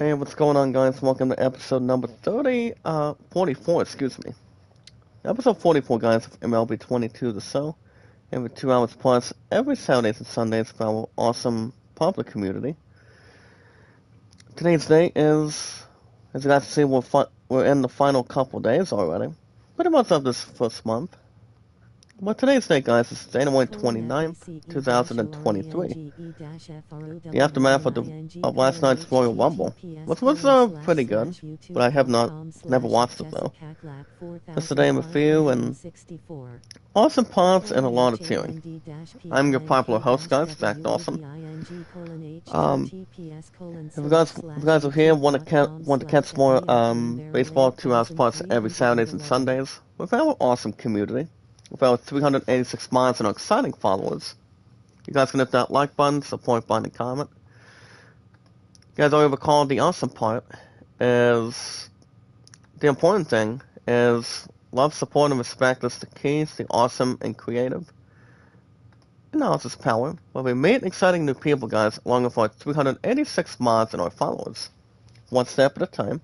Hey, what's going on, guys? Welcome to episode number 44, excuse me. Episode 44, guys, of MLB 22 The Show. Every 2 hours plus, every Saturdays and Sundays for our awesome public community. Today's day is, as you guys see, we're in the final couple days already. Pretty much of this first month. But today's date, guys, is January 29th, 2023. The aftermath of last night's Royal Rumble, which was pretty good, but I have never watched it though. Just to name a few, and awesome parts and a lot of cheering. I'm your popular host, guys, Zach Dawson. If you guys are here, want to catch more baseball 2 hours plus every Saturdays and Sundays with our awesome community. With our 386 mods and our exciting followers. You guys can hit that like button, support button, and comment. You guys already recall the awesome part is the important thing is love, support, and respect is the keys to awesome and creative. And now it's power, where we meet exciting new people, guys, along with our 386 mods and our followers. One step at a time.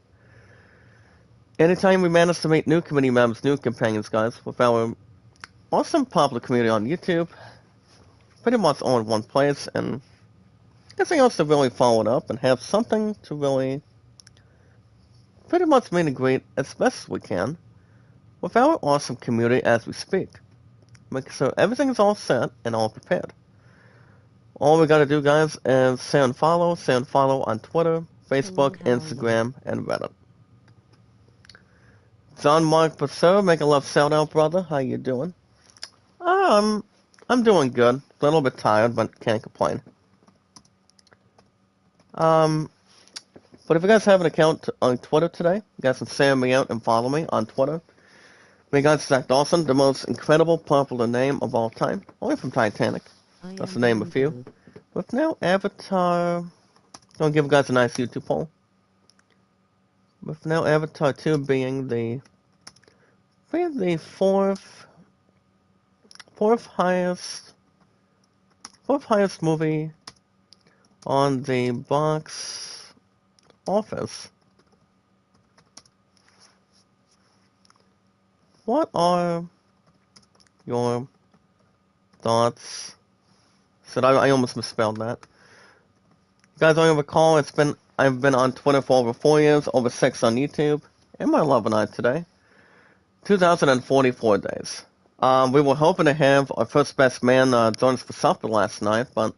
Anytime we manage to meet new community members, new companions, guys, with our awesome popular community on YouTube, pretty much all in one place, and anything else to really follow it up and have something to really pretty much meet and greet as best as we can with our awesome community as we speak. Make sure everything is all set and all prepared. All we gotta do, guys, is say and follow on Twitter, Facebook, Instagram, and Reddit. John Mark Basser, make a love shout out, brother. How you doing? I'm doing good. A little bit tired, but can't complain. But if you guys have an account on Twitter today, you guys can say me out and follow me on Twitter. My guys, Zach Dawson, the most incredible popular name of all time, only from Titanic. That's to name a few. With now Avatar, I'll give you guys a nice YouTube poll. With now Avatar 2 being the fourth highest movie on the box office. What are your thoughts? I almost misspelled that. You guys don't recall, I've been on Twitter for over 4 years, over 6 on YouTube, and my love and I today. 2044 days. We were hoping to have our first best man join us for supper last night, but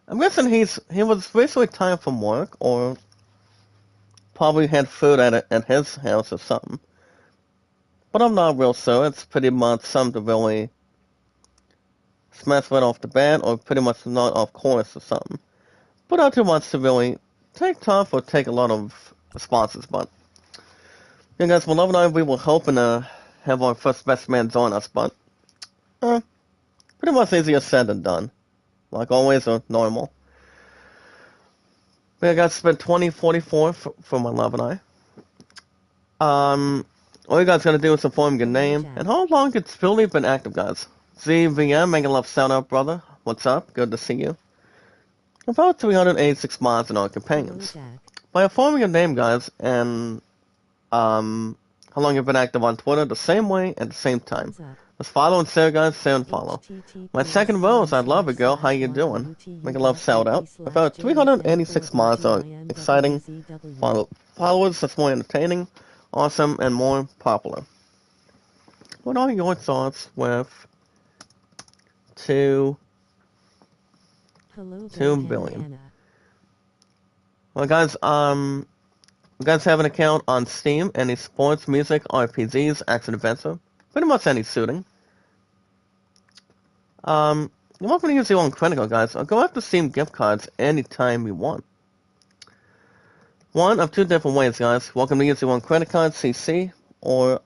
I'm guessing he was recently tired from work, or probably had food at his house or something. But I'm not real sure. It's pretty much something to really smash right off the bat, or pretty much not off course or something. But not too much to really take tough or take a lot of responses, but yeah, guys, my love and I, we were hoping to have our first best man join us, but pretty much easier said than done. Like always, or normal. But yeah, guys, it's been 2044 for my love and I. All you guys gotta do is inform your name and how long it's really been active, guys. ZVM, make a love shout out, brother. What's up? Good to see you. About 386 mods and our companions. By informing your name, guys, and how long you've been active on Twitter, the same way at the same time. Let's follow and share, guys. Share and follow. My second rose, I love it, girl. How you doing? Make a love shout out. About 386 mods are exciting followers. That's more entertaining, awesome, and more popular. What are your thoughts with 2 billion? Well, guys, you guys have an account on Steam, any sports, music, RPGs, action adventure, pretty much any shooting. You're welcome to use your own credit card, guys, or go after Steam gift cards anytime you want. One of 2 different ways, guys. Welcome to use your own credit card, CC, or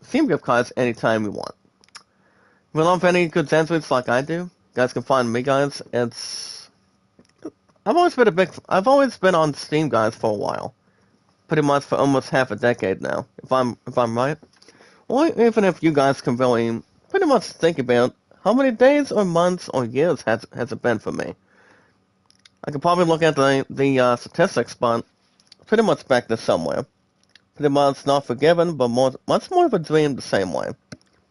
Steam gift cards anytime you want. If you love any good sandwiches like I do, you guys can find me, guys. I've always been on Steam, guys, for a while. Pretty much for almost half a decade now, if I'm right. Or even if you guys can really pretty much think about how many days or months or years has it been for me. I could probably look at the statistics, but pretty much back to somewhere. Pretty much not forgiven, but much more of a dream the same way.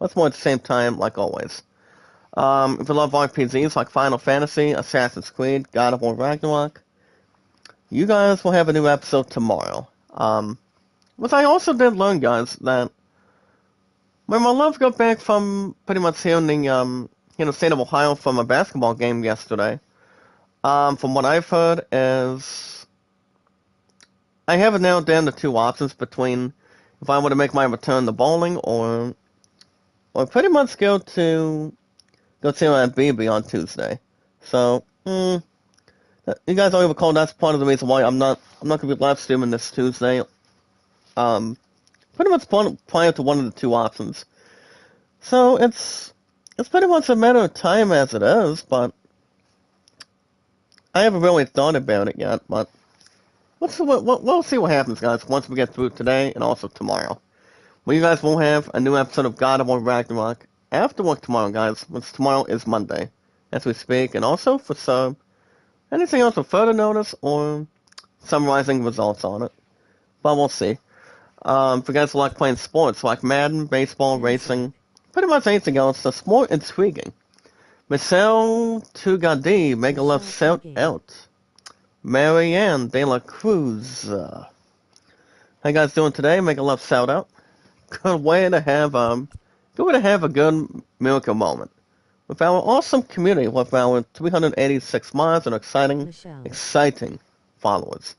Much more at the same time, like always. If you love RPGs like Final Fantasy, Assassin's Creed, God of War Ragnarok, you guys will have a new episode tomorrow. But I also did learn, guys, that when my love got back from pretty much here in the state of Ohio from a basketball game yesterday, from what I've heard is I have it now down to two options between if I were to make my return to bowling or pretty much go to BB on Tuesday. So, you guys don't recall that's part of the reason why I'm not gonna be live streaming this Tuesday. Pretty much prior to one of the two options. So it's pretty much a matter of time as it is, but I haven't really thought about it yet. But we'll see what happens, guys, once we get through today and also tomorrow. Well, you guys will have a new episode of God of War Ragnarok after work tomorrow, guys, which tomorrow is Monday, as we speak, and also for anything else with further notice or summarizing results on it. But we'll see. If you guys like playing sports like Madden, baseball, racing, pretty much anything else that's more intriguing. Michelle Tugadi, Mega Love Shout Out. Marianne De La Cruz. How you guys doing today? Mega Love Shout Out. Good way to have a good miracle moment. With our awesome community, with our 386 mods and exciting followers.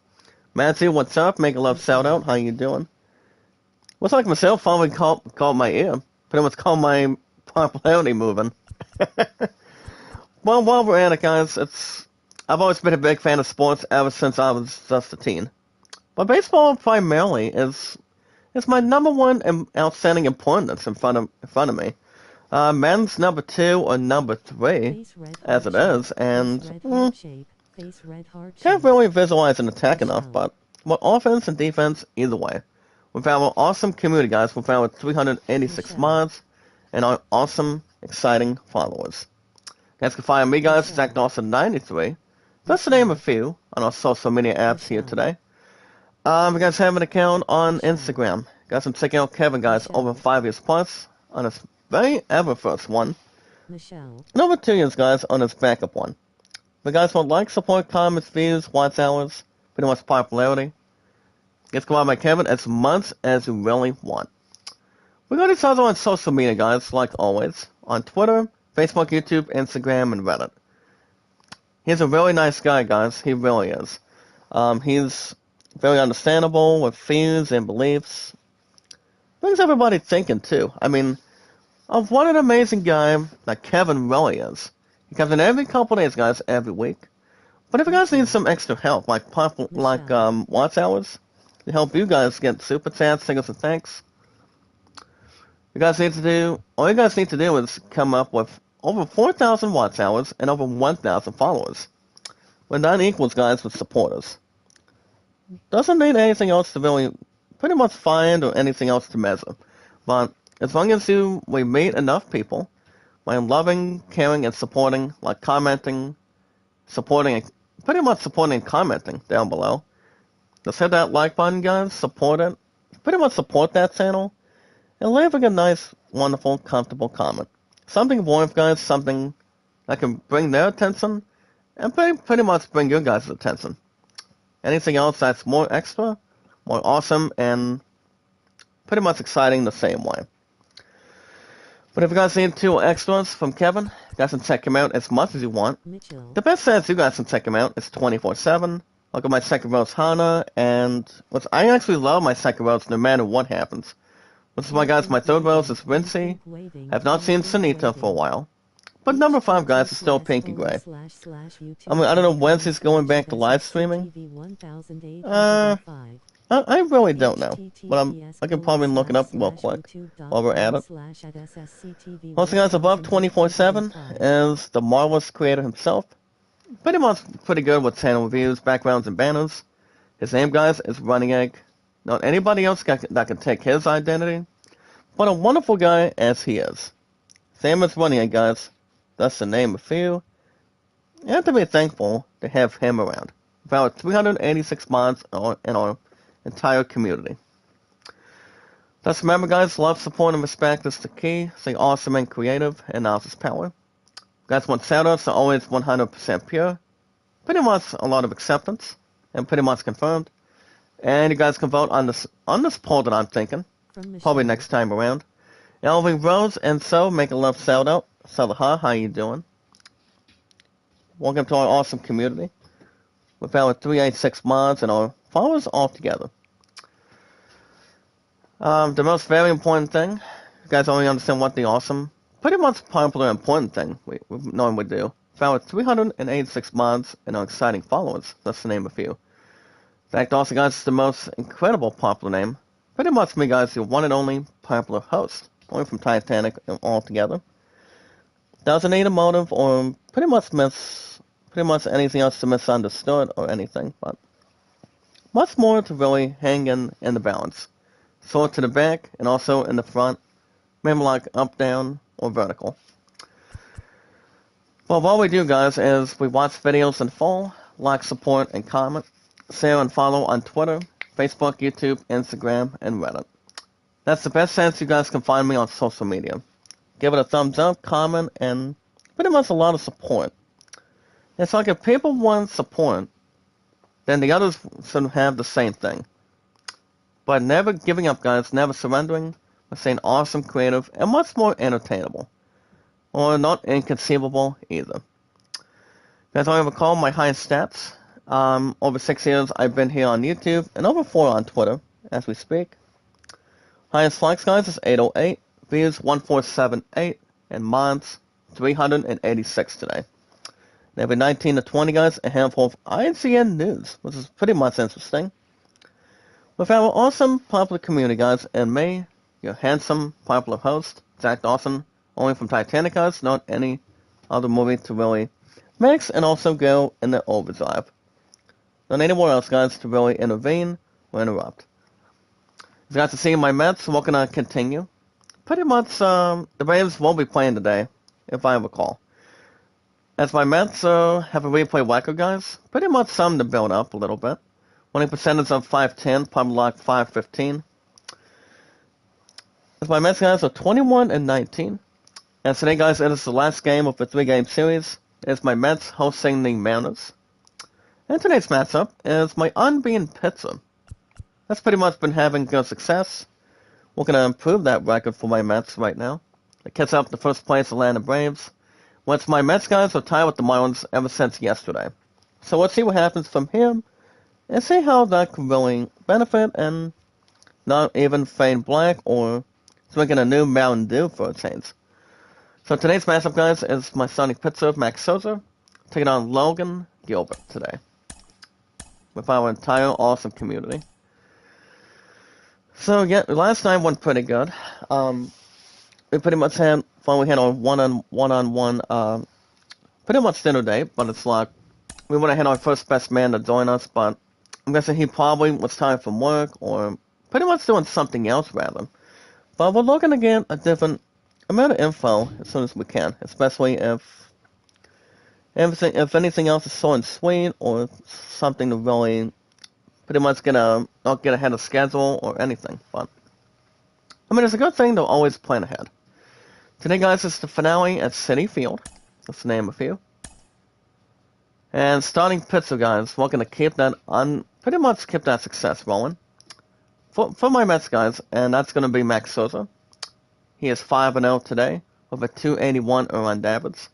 Matthew, what's up? Mega Love Shout Out. How you doing? Looks like myself finally caught my ear. Pretty much caught my popularity moving. Well, while we're at it, guys, I've always been a big fan of sports ever since I was just a teen. But baseball primarily is my number one and outstanding importance in front of me. Men's number 2 or number 3, as it is, and can't really visualize an attack enough, but offense and defense, either way. With our awesome community, guys, with our 386 mods, and our awesome, exciting followers. You guys can find me, guys, Zach Dawson93, just to name a few, on our social media apps here today. You guys have an account on Instagram. You guys can check out Kevin, guys, over 5 years plus, on his very ever first one. And over 2 years, guys, on his backup one. But guys want like, support, comments, views, watch hours, pretty much popularity. Let's go out by Kevin as much as you really want. We got each other on social media, guys, like always. On Twitter, Facebook, YouTube, Instagram, and Reddit. He's a really nice guy, guys. He really is. He's very understandable with views and beliefs. Brings everybody thinking, too. I mean, of what an amazing guy that Kevin really is. He comes in every couple days, guys, every week. But if you guys need some extra help, like watch hours, to help you guys get super chats, signals, and thanks, all you guys need to do is come up with over 4,000 watch hours and over 1,000 followers. When that equals, guys, with supporters. Doesn't need anything else to really pretty much find or anything else to measure. But as long as we meet enough people by loving, caring, and supporting, like commenting, pretty much supporting and commenting down below. Just hit that like button, guys, support it, pretty much support that channel, and leaving a nice, wonderful, comfortable comment. Something warm, guys, something that can bring their attention, and pretty much bring your guys' attention. Anything else that's more extra, more awesome, and pretty much exciting the same way. But if you guys need 2 extras from Kevin, you guys can check him out as much as you want. The best chance you guys can check him out is 24/7. Look at my second roast Hana, and I actually love my second roast no matter what happens. Which is why, guys, my third roast is Rincey. I have not seen Sunita for a while. But number 5, guys, is still Pinky Gray. I mean, I don't know when he's going back to live streaming. I really don't know, but I can probably look it up real quick while we're at it. Also, guys, above 24/7 is the marvelous creator himself. Pretty much pretty good with channel reviews, backgrounds, and banners. His name, guys, is Running Egg. Not anybody else that can take his identity, but a wonderful guy as he is. Same as Running Egg, guys. That's to name a few. And to be thankful to have him around. With our 386 mods and our entire community. Just remember, guys, love, support, and respect is the key. Stay awesome and creative, and knowledge is power. You guys want shoutouts are always 100% pure. Pretty much a lot of acceptance, and pretty much confirmed. And you guys can vote on this poll that I'm thinking, probably next time around. Elving Rose and So, make a love shout out. Salaha, how you doing? Welcome to our awesome community with our 386 mods and our followers all together. The most very important thing, you guys only understand what the awesome, pretty much popular important thing we normally do. With our 386 mods and our exciting followers, just to name a few. In fact, also, guys, it's the most incredible popular name. Pretty much me, guys, the one and only popular host. Only from Titanic and all together. Doesn't need a motive or pretty much anything else to misunderstood or anything, but much more to really hang in the balance. Sword to the back and also in the front, maybe like up, down, or vertical. Well, what we do, guys, is we watch videos in full, like, support, and comment, share and follow on Twitter, Facebook, YouTube, Instagram, and Reddit. That's the best sense you guys can find me on social media. Give it a thumbs up, comment, and pretty much a lot of support. It's like if people want support, then the others should have the same thing. But never giving up, guys, never surrendering, but staying awesome, creative, and much more entertainable. Or not inconceivable either. Guys, I recall my highest stats. Over 6 years I've been here on YouTube, and over 4 on Twitter, as we speak. Highest likes, guys, is 808, views 1478, and mods 386 today. And every 19 to 20, guys, a handful of IGN news, which is pretty much interesting. With our awesome popular community, guys, and me, your handsome popular host, Zach Dawson, only from Titanic, guys, not any other movie to really mix and also go in the overdrive. Not anywhere else, guys, to really intervene or interrupt. As you guys can see, my Mets, we're going to continue. Pretty much, the Braves won't be playing today, if I recall. As my Mets have a replay record, guys, pretty much some to build up a little bit. Winning percentage of 510, probably like 515. As my Mets, guys, are 21-19. And today, guys, it is the last game of the 3-game series. It's my Mets hosting the Mariners. And today's matchup is my unbeaten pitcher. That's pretty much been having good success. We're going to improve that record for my Mets right now. It gets up to first place Atlanta Braves. Which my Mets, guys, are tied with the Marlins ever since yesterday. So let's see what happens from here. And see how that could really benefit and not even fade black or drinking a new Mountain Dew for a change. So today's matchup, guys, is my starting pitcher, Max Scherzer, taking on Logan Gilbert today. With our entire awesome community. So yeah, last night went pretty good. We pretty much had fun. We had our one-on-one, pretty much dinner date, but it's like we would have had our first best man to join us, but I'm guessing he probably was tired from work or pretty much doing something else rather. But we're looking to get a different amount of info as soon as we can, especially if anything else is short and sweet or something to really pretty much not get ahead of schedule or anything. But I mean, it's a good thing to always plan ahead. Today, guys, is the finale at Citi Field. Let's name a few. And starting pitcher, guys, we're going to keep that pretty much keep that success rolling. For my Mets, guys, and that's going to be Max Scherzer. He is 5-0 today with a 281 earned average.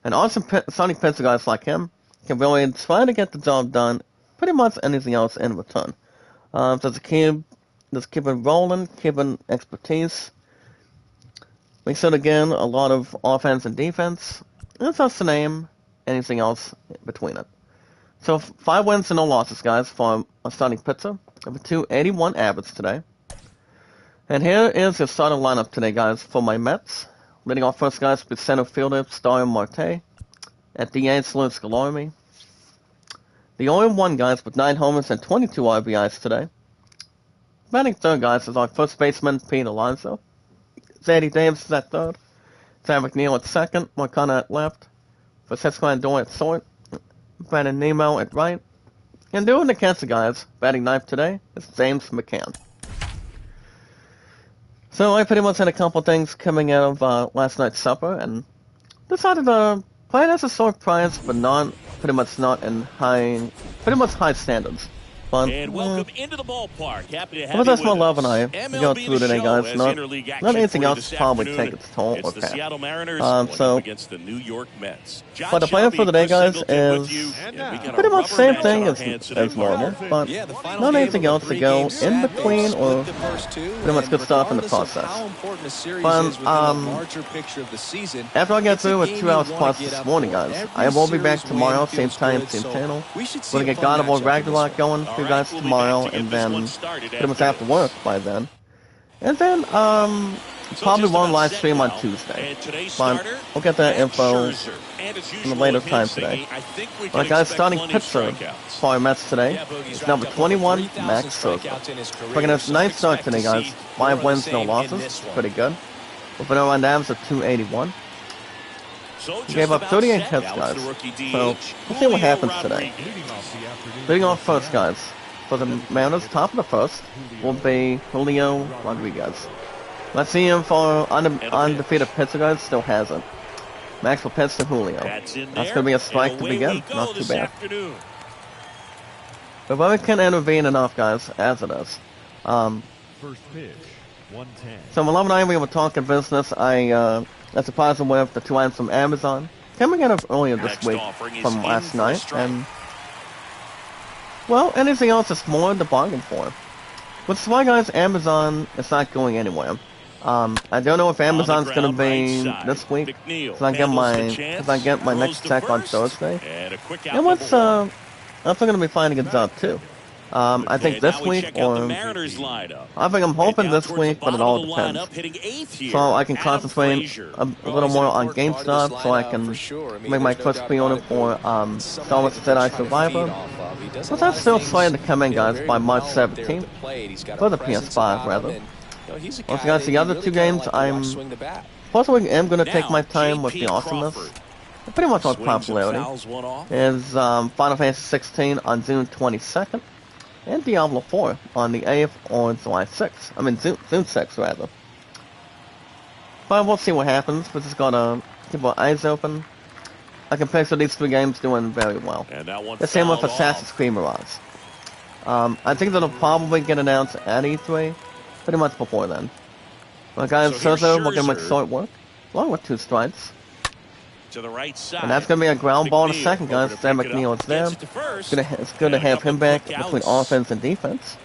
And awesome starting pitcher, guys, like him can really try to get the job done. Pretty much anything else in return. Just keep it rolling, keeping expertise. We said again a lot of offense and defense. That's just to name anything else between it. So 5 wins and no losses, guys, for a starting pitcher. Of a 281 average today. And here is your starting lineup today, guys, for my Mets. Leading off first, guys, with center fielder Starling Marte. At DH, Luis Guillorme. The only one, guys, with 9 homers and 22 RBIs today. Batting third, guys, is our first baseman, Pete Alonso. Zadie Davis is at third. Sam McNeil at second. Marcana at left. Francisco Lindor at short. Brandon Nimmo at right. And doing the cancer guys, batting ninth today is James McCann. So I pretty much had a couple things coming out of last night's supper and decided to play it as a surprise, but pretty much high standards. But, and welcome into the ballpark. Happy to have but that's you my with love us. and I MLB go through today, guys. Not anything else probably take its toll it's or the pass. Seattle Mariners going So, up against the New York Mets. John but the plan for today, guys, is pretty much same thing as normal, but not anything else to go in between or pretty much good stuff in the process. But after I get through with 2 hours plus this morning, guys, I will be back tomorrow, same time, same channel. We're gonna get God of War Ragnarok going for you guys tomorrow, and then pretty much after work by then. And then, probably one live stream on Tuesday. But we'll get that info in a later time today. Alright guys, starting pitcher for our Mets today is number 21, Max Scherzer. Looking at a nice start today, guys. 5 wins, no losses. Pretty good. With an on dams of 281. He gave up 38 hits, guys. So, we'll see what happens today. Leading off first, guys. For the Mariners, top of the first will be Julio Rodriguez. Let's see him for undefeated pitcher, guys. Still hasn't. Max will pitch to Julio. That's going to be a strike to begin. Not too bad. But we can intervene enough, guys, as it is. First pitch, 110. So, 11-9, we were talking business. I surprised him with the 2 items from Amazon. Coming out of earlier this week from last night, and well, anything else is more to bargain for. Which is why, guys, Amazon is not going anywhere. I don't know if Amazon's gonna be this week, because I get my next check on Thursday. And what's I'm still gonna be finding a job too. I think this week, or I think I'm hoping this week, but it all depends. So I can concentrate a little more on GameStop, so I can make my first pre-order for Star Wars Jedi Survivor. But that's still slated to come in, guys, by March 17th, for the PS5, rather. Once guys, the other 2 games, possibly am going to take my time with the awesomeness. Pretty much all popularity is Final Fantasy 16 on June 22nd. And Diablo 4 on the 8th or July 6th. I mean, June 6th, rather. But we'll see what happens. We're just gonna keep our eyes open. I can picture these 3 games doing very well. The same with Assassin's Creed Mirage. I think that'll probably get announced at E3, pretty much before then. But guys, Scherzer will get make short work, along with 2 strikes. To the right side. And that's going to be a ground ball in a second, guys. Sam McNeil is there. It's good to have him back between offense and defense.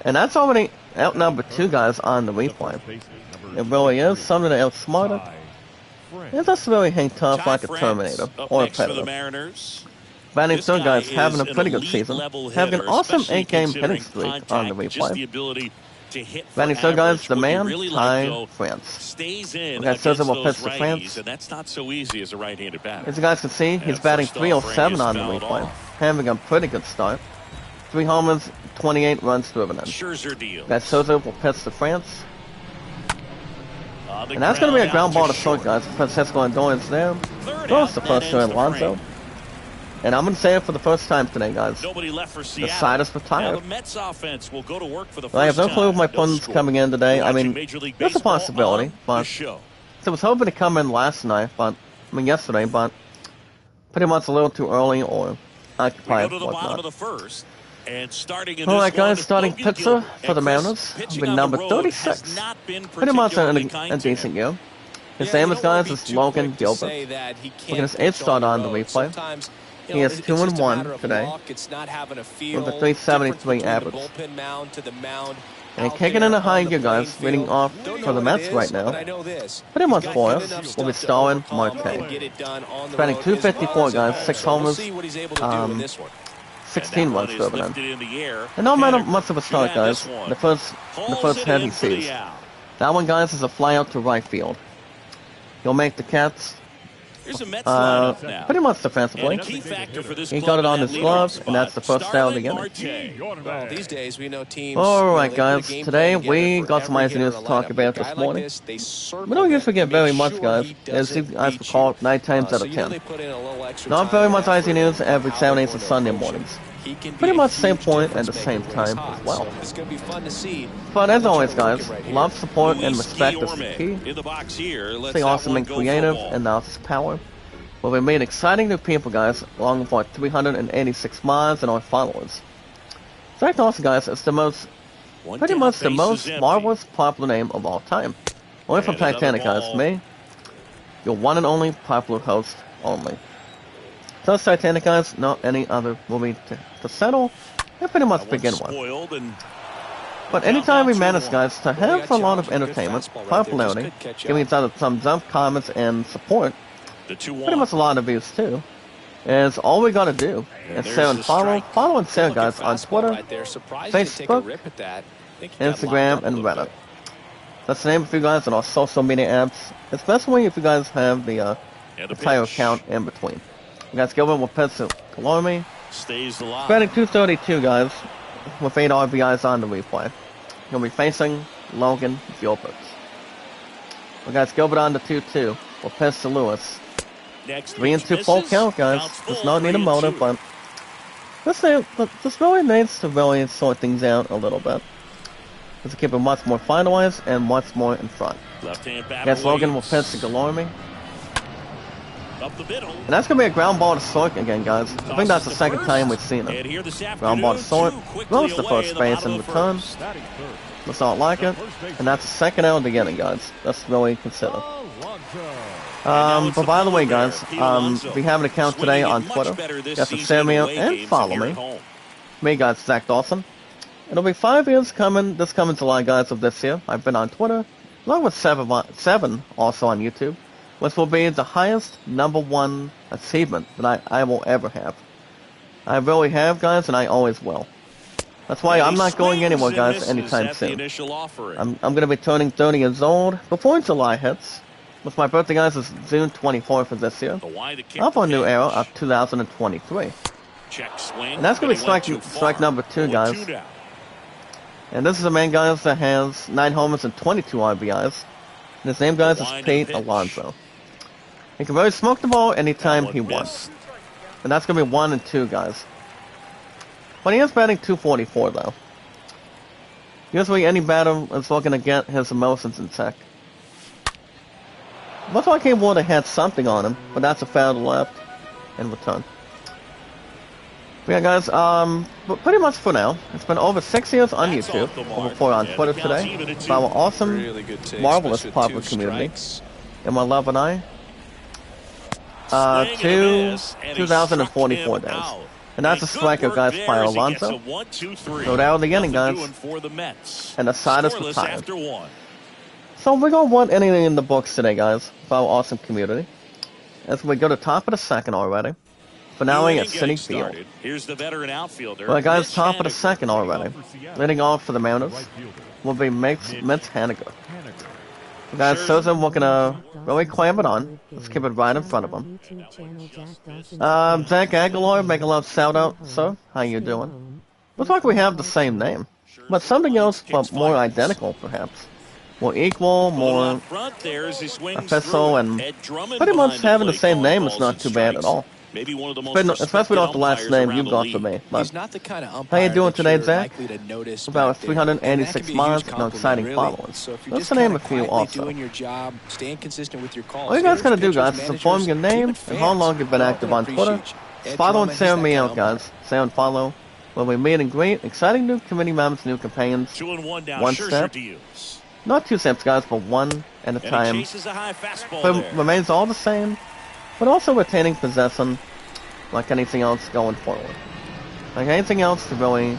And that's already outnumbered 2 guys on the replay. It really is something to outsmart it. It doesn't really hang tough like a Terminator or a Predator. Batting third, guys, having a pretty good season. Having an awesome 8-game hitting streak on the replay. Batting third, guys, the man, Ty France. We got Scherzer will pitch to France. That's not so easy as a right-handed batter. As you guys can see, he's batting 307 on the replay. Having a pretty good start. 3 homers, 28 runs driven in. Got Scherzer will pitch to France. And that's going to be a ground ball to short, guys. Francisco Lindor is there. Throws the first to Alonso. And I'm going to say it for the first time today, guys. The side is retired. I have no clue if my pun's coming in today. I mean, there's a possibility, but I was hoping to come in yesterday, but pretty much a little too early or occupied or whatnot. Alright guys, starting pitcher for the Mariners with number 36. Pretty much a decent year. His name is, guys, is Logan Gilbert. Look at his 8th start on the replay. He is 2-1 today with a 373 average. And kicking in a high gear, guys, leading off for the Mets right now. Pretty much for us will be Starlin Marte. Batting 254, guys, 6 homers, 16 runs driven in. And not much of a start, guys. The first hit he sees. That one, guys, is a fly out to right field. He'll make the Cats pretty much defensively. He got it on his glove, and that's the first down again. Alright guys, today we got some icy news to talk about this morning. We don't usually get very much, guys, as you guys recall, 9 times out of 10. Not very much icy news every Saturdays and Sunday mornings. pretty much same point at the same time as well. It's going to be fun to see. But as always, guys, love, support, and respect is the key. In the box here. Let's Stay awesome and creative, and now it's power. Well, we made exciting new people, guys, along with our 386 mods and our followers. Zach Dawson, guys, is pretty much the most marvelous popular name of all time. Only from Titanic, guys. Me, your one and only popular host only. So it's Titanic, guys, not any other movie to settle and pretty much begin with. But anytime we manage, guys, to have a lot of entertainment, popularity, giving each other thumbs up, comments, and support, pretty much a lot of views too, is all we gotta do is share and follow. Follow and share, guys, on Twitter, Facebook, Instagram, and Reddit. That's the name of you guys on our social media apps, especially if you guys have the entire account in between. You guys go in with Pencil Calorme, spreading 232, guys, with 8 RBIs on the replay. He'll be facing Logan Gilbert. You guys go on to 2-2 with Pencil Lewis. 3-2 full count, guys. Does not need a motive, but this really needs to really sort things out a little bit. Just to keep it much more finalized and much more in front. Guys, Logan will pitch to Galorme. And that's going to be a ground ball to Sork again, guys. I think that's the second time we've seen it. Ground ball to Sork. Goes to first base in return. Does not like it. And that's the second out of the inning, guys. That's really considered. But by the way, guys, we have an account today on Twitter. You have to send me and follow me. Me, guys, Zach Dawson. It'll be 5 years this coming July, guys, of this year. I've been on Twitter, along with 7 also on YouTube, which will be the highest #1 achievement that I will ever have. I really have, guys, and I always will. That's why I'm not going anywhere, guys, anytime soon. I'm going to be turning 30 years old before July hits. With my birthday, guys, is June 24th of this year. Up on new era of 2023. And that's going to be strike number 2, guys. And this is a man, guys, that has 9 homers and 22 RBIs. And his name, guys, is Pete Alonso. He can really smoke the ball anytime he wants. And that's going to be 1 and 2, guys. But he is batting .244, though. Usually any batter is looking to get his emotions in check. Looks like he would have had something on him, but that's a foul to left in return. But yeah, guys, but pretty much for now, it's been over 6 years on YouTube, over 4 on Twitter today, by our awesome, marvelous popular community, and my love and I, 2,044 days. And that's a striker, guys, by Alonso. So down the inning, guys, and the side is retired. So we're going to want anything in the books today, guys, for our awesome community. As we go to top of the second already. Finale at City Field. Well, guys, top of the second already. Leading off for the Mariners will be Mitch Haniger. Guys, Susan, we're going to really clam it on. Let's keep it right in front of him. Zach Aguilar, make a love shout out, sir. How you doing? Looks like we have the same name. But something else, but more identical, perhaps. More equal, more official, and pretty much having the same name is not too bad at all. Especially not the last name you got for me. But how you doing today, Zach? About 386 mods and exciting followers. Let's name a few also. All you guys gotta do, guys, is inform your name and how long you've been active on Twitter. Follow and share me out, guys. Share and follow. When we meet and greet, exciting new community members, new companions. 1 step. Not 2 steps, guys, but 1 at a time. But remains all the same, but also retaining possession like anything else going forward. Like anything else to really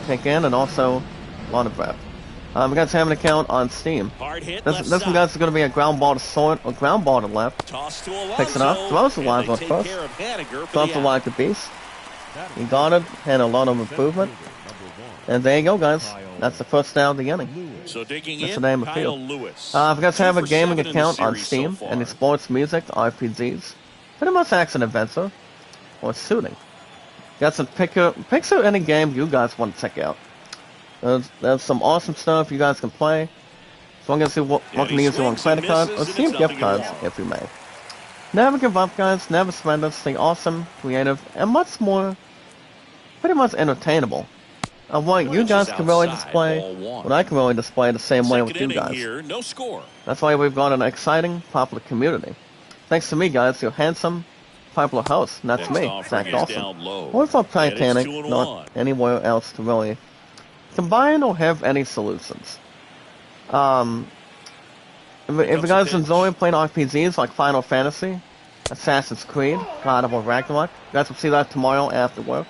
take in, and also a lot of breath. We guys have an account on Steam. This one, guys, is going to be a ground ball to short or ground ball to left. Picks it up, throws the line on first. Throws the line to beast. He got it, had a lot of improvement. And there you go, guys. That's the first down of the inning. That's the name of the field. If you guys have a gaming account on Steam, any sports, music, RPGs, pretty much action adventure, or shooting. Got some pick out any game you guys want to check out. There's some awesome stuff you guys can play. So I'm going to see what can use you on credit cards or Steam gift cards if you may. Never give up, guys. Never surrender. Stay awesome, creative, and much more pretty much entertainable. I want you guys to really display what I can really display the same way with you guys. Here, no score. That's why we've got an exciting, popular community. Thanks to me, guys, your handsome, popular host. And that's me, Zach Dawson. Or from Titanic, not anywhere else to really combine or have any solutions. If you guys enjoy playing RPGs like Final Fantasy, Assassin's Creed, God of War Ragnarok, you guys will see that tomorrow after work.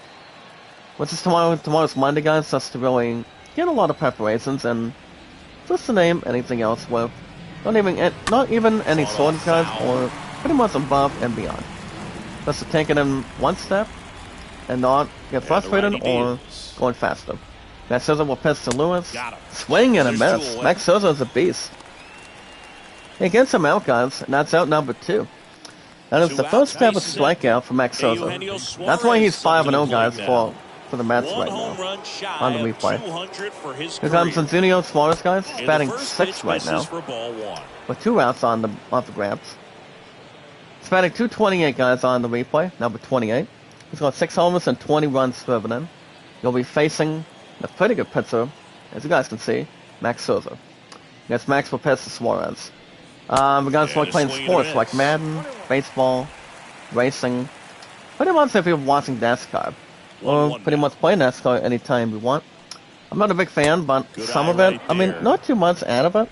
Which is tomorrow's Monday, guys, just to really get a lot of preparations and just to name anything else with not even any swords, guys, or pretty much above and beyond. Just to take it in one step and not get frustrated or going faster. Max Scherzer will pitch to Lewis. Swing and a miss. Max Scherzer is a beast. He gets him out, guys, and that's out number 2. That is the first ever strikeout for Max Scherzer. That's why he's 5-0, guys, for the Mets right now. On the replay. Here comes Eugenio Suarez, guys. He's batting 6th right now. With 2 outs on the grabs. He's batting 228, guys, on the replay. Number 28. He's got 6 homers and 20 runs driven in. He'll be facing a pretty good pitcher, as you guys can see, Max Scherzer. Yes, Max will pitch to Suarez. We guys like playing sports like Madden, baseball, racing. Pretty much if you're watching NASCAR. Or pretty much play NASCAR anytime we want. I'm not a big fan, but some of it, I mean, not too much out of it.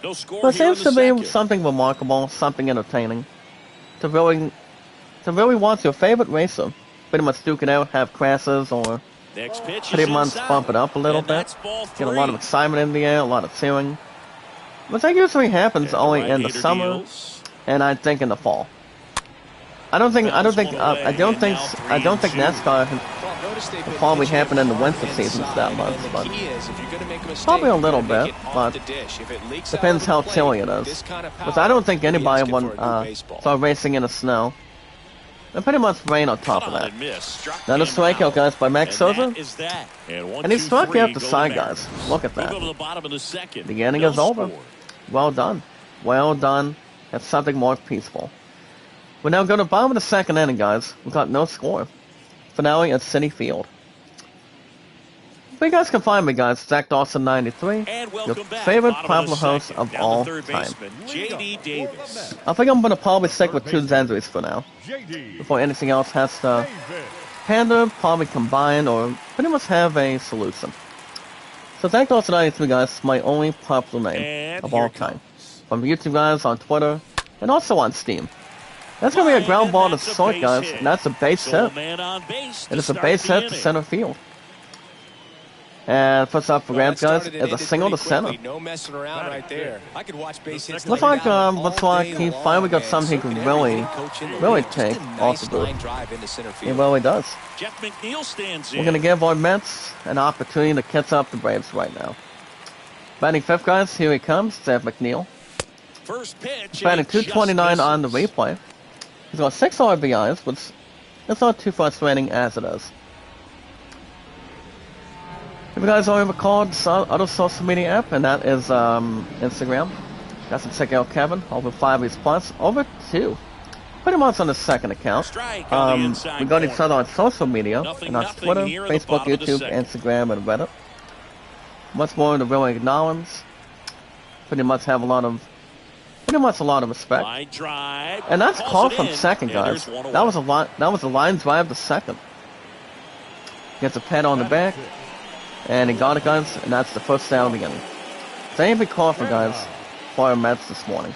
But it seems to be something remarkable, something entertaining. To really watch your favorite racer pretty much duke it out, have crashes, or pretty much bump it up a little bit. Get a lot of excitement in the air, a lot of cheering. But that usually happens only in the summer, and I think in the fall. I don't think NASCAR will probably happen in the winter seasons that much, but probably a little bit, but depends how chilly it is. Because I don't think anybody would start racing in the snow. And pretty much rain on top of that. Now the strikeout, guys, by Max Scherzer. And he struck out the side, guys. Look at that. The inning is over. Well done. Well done. That's something more peaceful. We're now going to bottom of the 2nd inning, guys. We've got no score. Finale at Citi Field. But you guys can find me, guys. Zach Dawson 93. Your favorite popular host of all time. I think I'm going to probably stick with 2 Zendries for now. Before anything else has to pander, probably combine, or pretty much have a solution. So Zach Dawson 93, guys, is my only popular name of all time. From YouTube, guys, on Twitter, and also on Steam. That's going to be a ground ball to short, guys, and that's a base hit. It is a base hit to center field. And first up for grabs, guys, is a single to center. Looks like he finally got something he can really take off the boot. He really does. We're going to give our Mets an opportunity to catch up the Braves right now. Batting 5th, guys, here he comes, Jeff McNeil. Batting 229 on the replay. He's got 6 RBIs, which is not too frustrating as it is. If you guys already recall the other social media app, and that is Instagram. You guys can check out Kevin, over 5 weeks plus, over 2. Pretty much on the 2nd account. We got each other on social media, and that's Twitter, Facebook, YouTube, Instagram, and Reddit. Much more to really acknowledge. Pretty much have a lot of respect. And that's called from 2nd, guys. That was a line drive to 2nd. Gets a pat on the back. And he got it, guys, and that's the first down of the inning. So ain't big call for guys for our Mets this morning.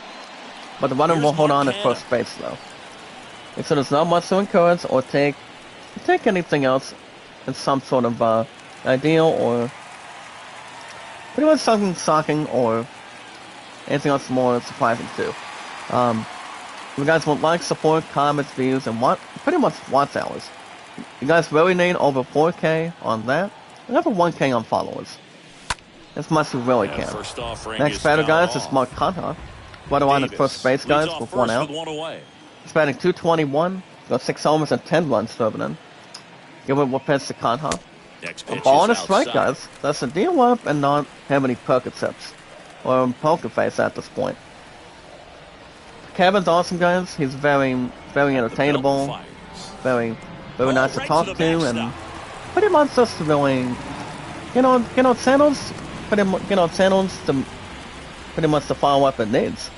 But the runner will hold on at first base, though. And so there's not much to encourage or take anything else in some sort of ideal or pretty much something shocking or anything else more surprising too. If you guys want likes, support, comments, views, and pretty much watch hours. You guys really need over 4K on that. And over 1K on followers. As much as we really can. Next batter, guys, is Mark Conha. Right around at first base, guys, with 1 out. He's batting 221. Got 6 homers and 10 runs driven in. Give it will pitch to Conha. A ball and a strike, guys. That's a deal up and not have any poker tips. Or poker face at this point. Kevin's awesome, guys. He's very entertainable. Very nice to talk to, and pretty much just really, channels, channels to pretty much the follow up it needs,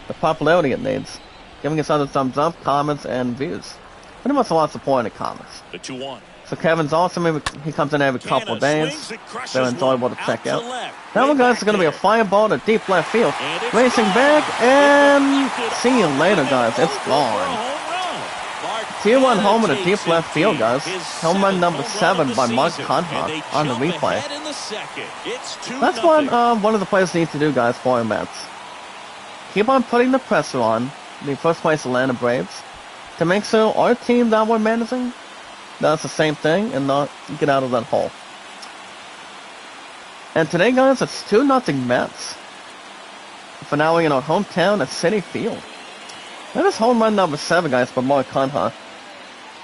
the popularity it needs, giving us other thumbs up, comments, and views. Pretty much a lot of support in the comments. The 2-1. So Kevin's awesome. He comes in every couple of days. Very enjoyable to check out. That one, guys, is going to be a fireball to deep left field. Racing back, and see you later, guys. It's gone. 2-1 homer to deep left field, guys. Home run number 7 by Mark Conrad on the replay. That's what one of the players needs to do, guys, for our Mets. Keep on putting the pressure on the first place Atlanta Braves to make sure our team that we're managing does the same thing and not get out of that hole. And today, guys, it's 2-0 Mets. Finale in our hometown at Citi Field. That is home run number 7, guys, for Mark Conrad.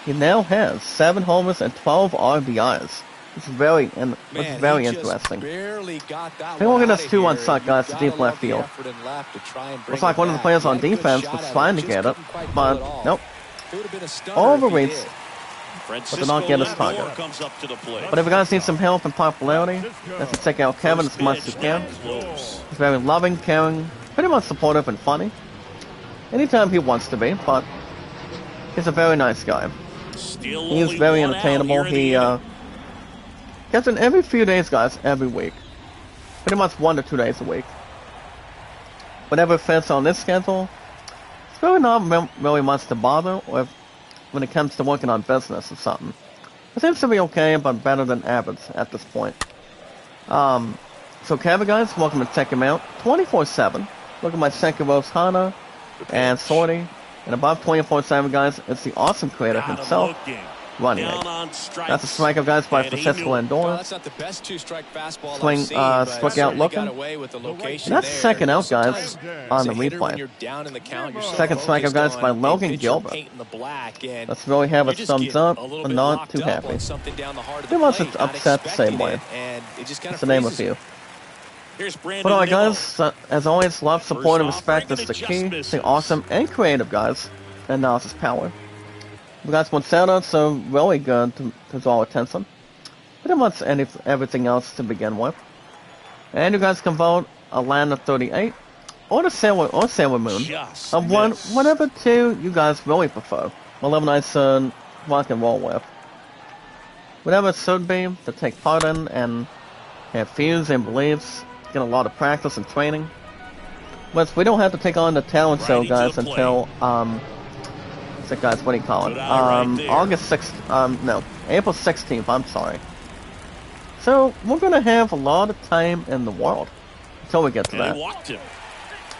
He now has 7 homers and 12 RBIs. It's very interesting. Take a look at this 2-1 suck, guys, to deep left field. Looks like one of the players on defense was trying to get it, but nope. Overreached, but did not get his target. But if you guys need some help and popularity, let's check out Kevin as much as you can. He's very loving, caring, pretty much supportive and funny. Anytime he wants to be, but he's a very nice guy. He's very entertainable. He gets in every few days, guys, every week. Pretty much 1 to 2 days a week. Whatever fits on this schedule, it's really not really much to bother with when it comes to working on business or something. It seems to be okay, but better than average at this point. So Kevin, guys, welcome to check him out 24/7. Look at my second roast Hana and Sorty. And above 24/7, guys, it's the awesome creator himself, running it. That's a strikeout, guys, by Francisco Lindor. Struck out looking. And that's second out, guys, on the replay. Second strikeout, guys, by Logan Gilbert. Let's really have a thumbs up. I'm not too happy. Pretty much it's upset the same way. That's the name of you. But alright, guys, as always, love, support, and respect is the key. Stay awesome and creative, guys. And analysis power. We got one shout-out, so really good to draw attention. Pretty much everything else to begin with. And you guys can vote Atlanta 38 or the Sailor Moon. Whatever two you guys really prefer. Whatever I should rock and roll with. Whatever it should be to take part in and have views and beliefs. Get a lot of practice and training. But we don't have to take on the talent show, guys, until guys, what do you call it? August 6th. No, April 16th. I'm sorry. So we're gonna have a lot of time in the world until we get to that.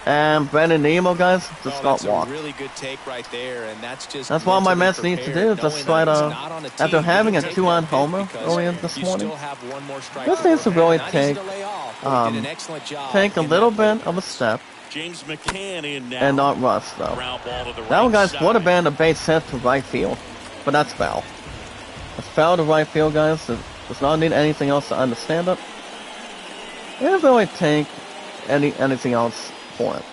And Brandon Nemo, guys, just got walked. Really good take right there, and that's what my Mets need to do. Just try to, after having a 2-on homer earlier this morning, this needs to really take a little bit of a step and not rush, though. That one, guys, would have been a base hit to right field, but that's foul. It's foul to right field, guys. It does not need anything else to understand it. It doesn't really take anything else for it.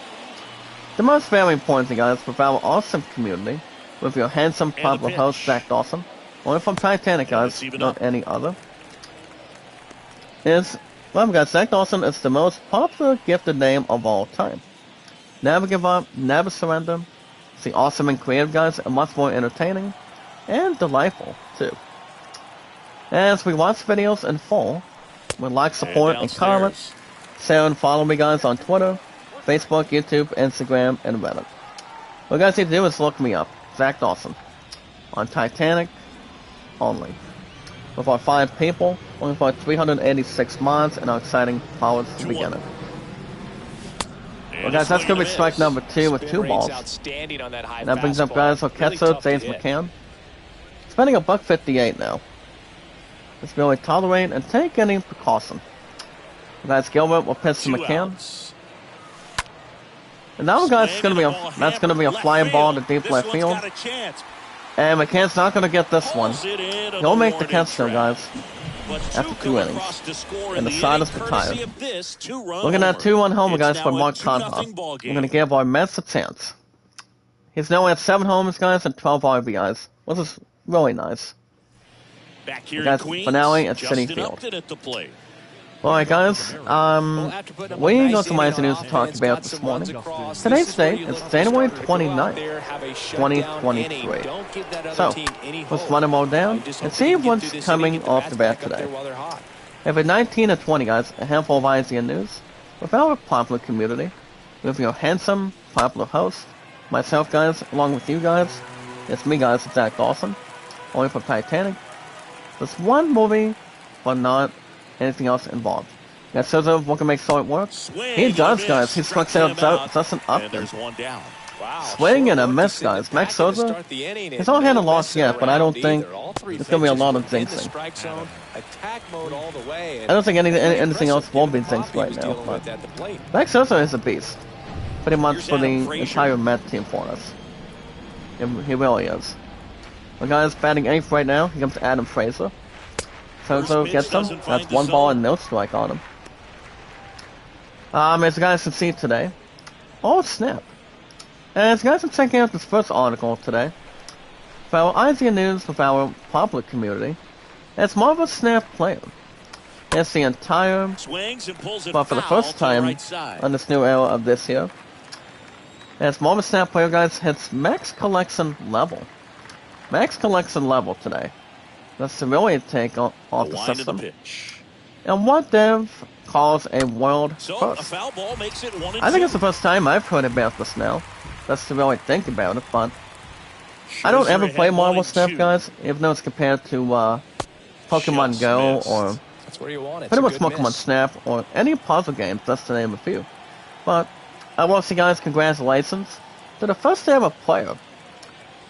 The most very important thing, guys, with our awesome community, with your handsome, popular host, Zach Dawson, only from Titanic, guys, not any other, is, well, guys, Zach Dawson is the most popular gifted name of all time. Never give up, never surrender. It's the awesome and creative, guys, and much more entertaining and delightful, too. As we watch videos in full, we like, support, and comment. Share and follow me, guys, on Twitter, Facebook, YouTube, Instagram, and Reddit. What you guys need to do is look me up, Zach Dawson, on Titanic only. With our 5 people, only for 386 mods, and our exciting powers to begin it. Well, guys, that's going to be strike number 2 with 2 balls. And that brings up, guys, our catcher, James McCann. Spending $1.58 now. Let's really tolerate and take any precaution. Guys, Gilbert will pitch to McCann. And that one, guys, is going to be a flying ball to deep left field. And McCann's not going to get this one. He'll make the catch though, guys. After 2 innings. And the side is retired. Looking at 2-1 homer, guys, for Mark Conrad. We're going to give our Mets a chance. He's now at 7 homers, guys, and 12 RBIs. Which is really nice. Back here Guys, in Queens, finale at City Justin Field. Upton at the plate. Alright guys, we got some nice news to talk about this morning. Today's date is January 29th, 2023. So, let's run them all down and see what's coming off the bat today. Every 19 and 20 guys, a handful of IGN news with our popular community, with your handsome, popular host, myself guys, along with you guys. It's me guys, it's Zach Dawson, only for Titanic. There's one movie, but not anything else involved. That says what can make solid work. He does, guys. He struck out Justin Upton. Swing and a miss, guys. Max Sosa, he's not had a loss yet, but I don't think there's going to be a lot of jinxing. I don't think anything else will be jinxed right now. But Max Sosa is a beast. Pretty much for the entire Met team for us. He really is. The guy's batting 8th right now. Here comes Adam Fraser. Sosa gets him. That's 1 ball and no strike on him. As you guys can see today. Oh, snap. As you guys can check out this first article today. For our IGN news with our popular community. It's more of a snap player. It's the entire, but for the first time on this new era of this year. As more of a snap player, guys, hits max collection level. Max collection level today. That's to really take off the system. And what Dev calls a world first. I think it's the first time I've heard about this now. That's to really think about it, but I don't ever play Marvel Snap, guys, even though it's compared to Pokemon Go or pretty much Pokemon Snap or any puzzle games, that's to name a few. But I want to say, guys, congratulations to the first ever player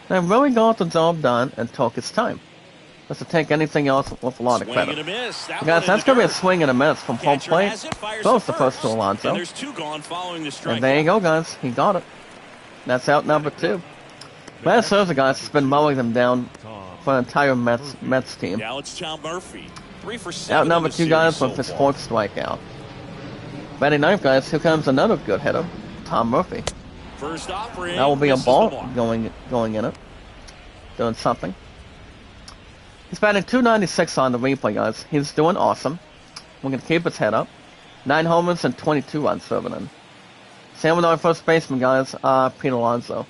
that really got the job done and took his time. Just to take anything else with a lot of credit. Guys, that's going to be a swing and a miss from home plate. Both the first to Alonso. And there you go, guys. He got it. That's out number 2. Matt Souza, guys, has been mowing them down for an entire Mets team. Out number 2, guys, with his 4th strikeout. Batting 9th, guys, here comes another good hitter, Tom Murphy. That will be a ball going in it. Doing something. He's batting .296 on the replay, guys. He's doing awesome. We're going to keep his head up. 9 homers and 22 runs serving in. Same with our first baseman, guys, Pete Alonso.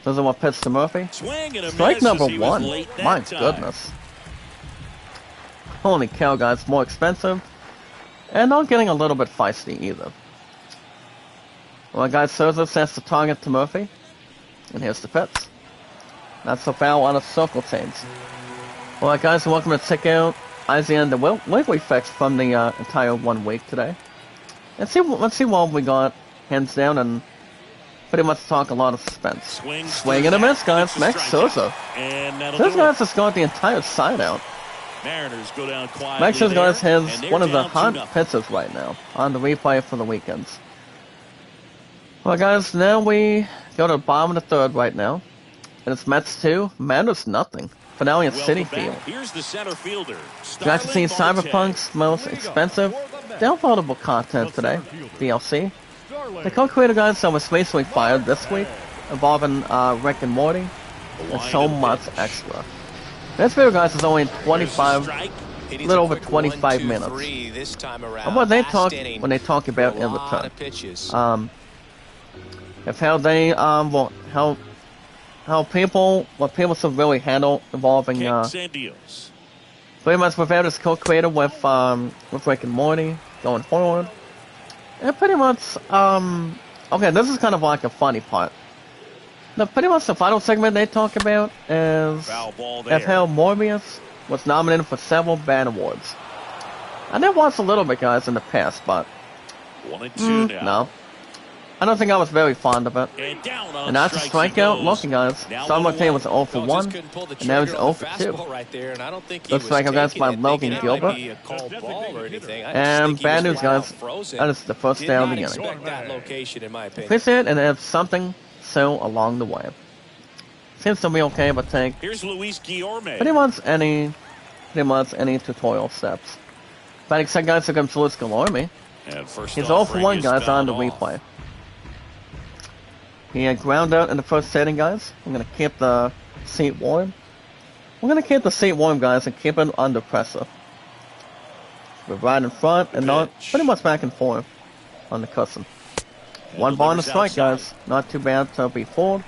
Those are what pitch to Murphy. Strike number 1. My goodness. Holy cow, guys. More expensive. And not getting a little bit feisty either. Well, guys, Souza sets the target to Murphy. And here's the pitch. Not so foul on a circle change. Alright guys, welcome to check out IGN, the weekly fix from the entire 1 week today. Let's see what we got, hands down, and pretty much talk a lot of suspense. Swing and a miss, guys. Max Sosa. This guy's just got the entire side out. Max Sosa, guys, has one of the hot pitches right now on the replay for the weekends. Well, guys, now we go to the bottom of the 3rd right now. And it's Mets 2, Matters nothing. Finale at City Field. Here's the center fielder. You guys can see Cyberpunk's most expensive, downloadable content today, DLC. The co-creator, guys, that was recently fired this week, involving Rick and Morty, and so much extra. This video, guys, is only 25, a little over 25 minutes. And what they talk when they talk about in return. If how they what people should really handle involving pretty much without his co-creator with Rick and Morty going forward. And pretty much okay, this is kind of like a funny part. Now, pretty much the final segment they talk about is if how Morbius was nominated for several band awards. I did watch a little bit, guys, in the past, but 1 and 2 now. no. I don't think I was very fond of it. And that's a strikeout. Looking, guys. Simultaneously was 0 for 1, and now he's 0 for 2. Looks like, guys, by Logan Gilbert. And bad news, guys. That is the first down of the inning. Appreciate it, and have something so along the way. Seems to be okay, but take pretty much any tutorial steps. But except, guys, here comes Luis Guillorme. He's 0 for 1, guys, on the replay. He had ground out in the first setting, guys. I'm going to keep the seat warm. We're gonna keep the seat warm, guys, and keep it under pressure. We're right in front and not pretty much back and forth on the cushion. One ball and a strike, guys. Not too bad to be fooled.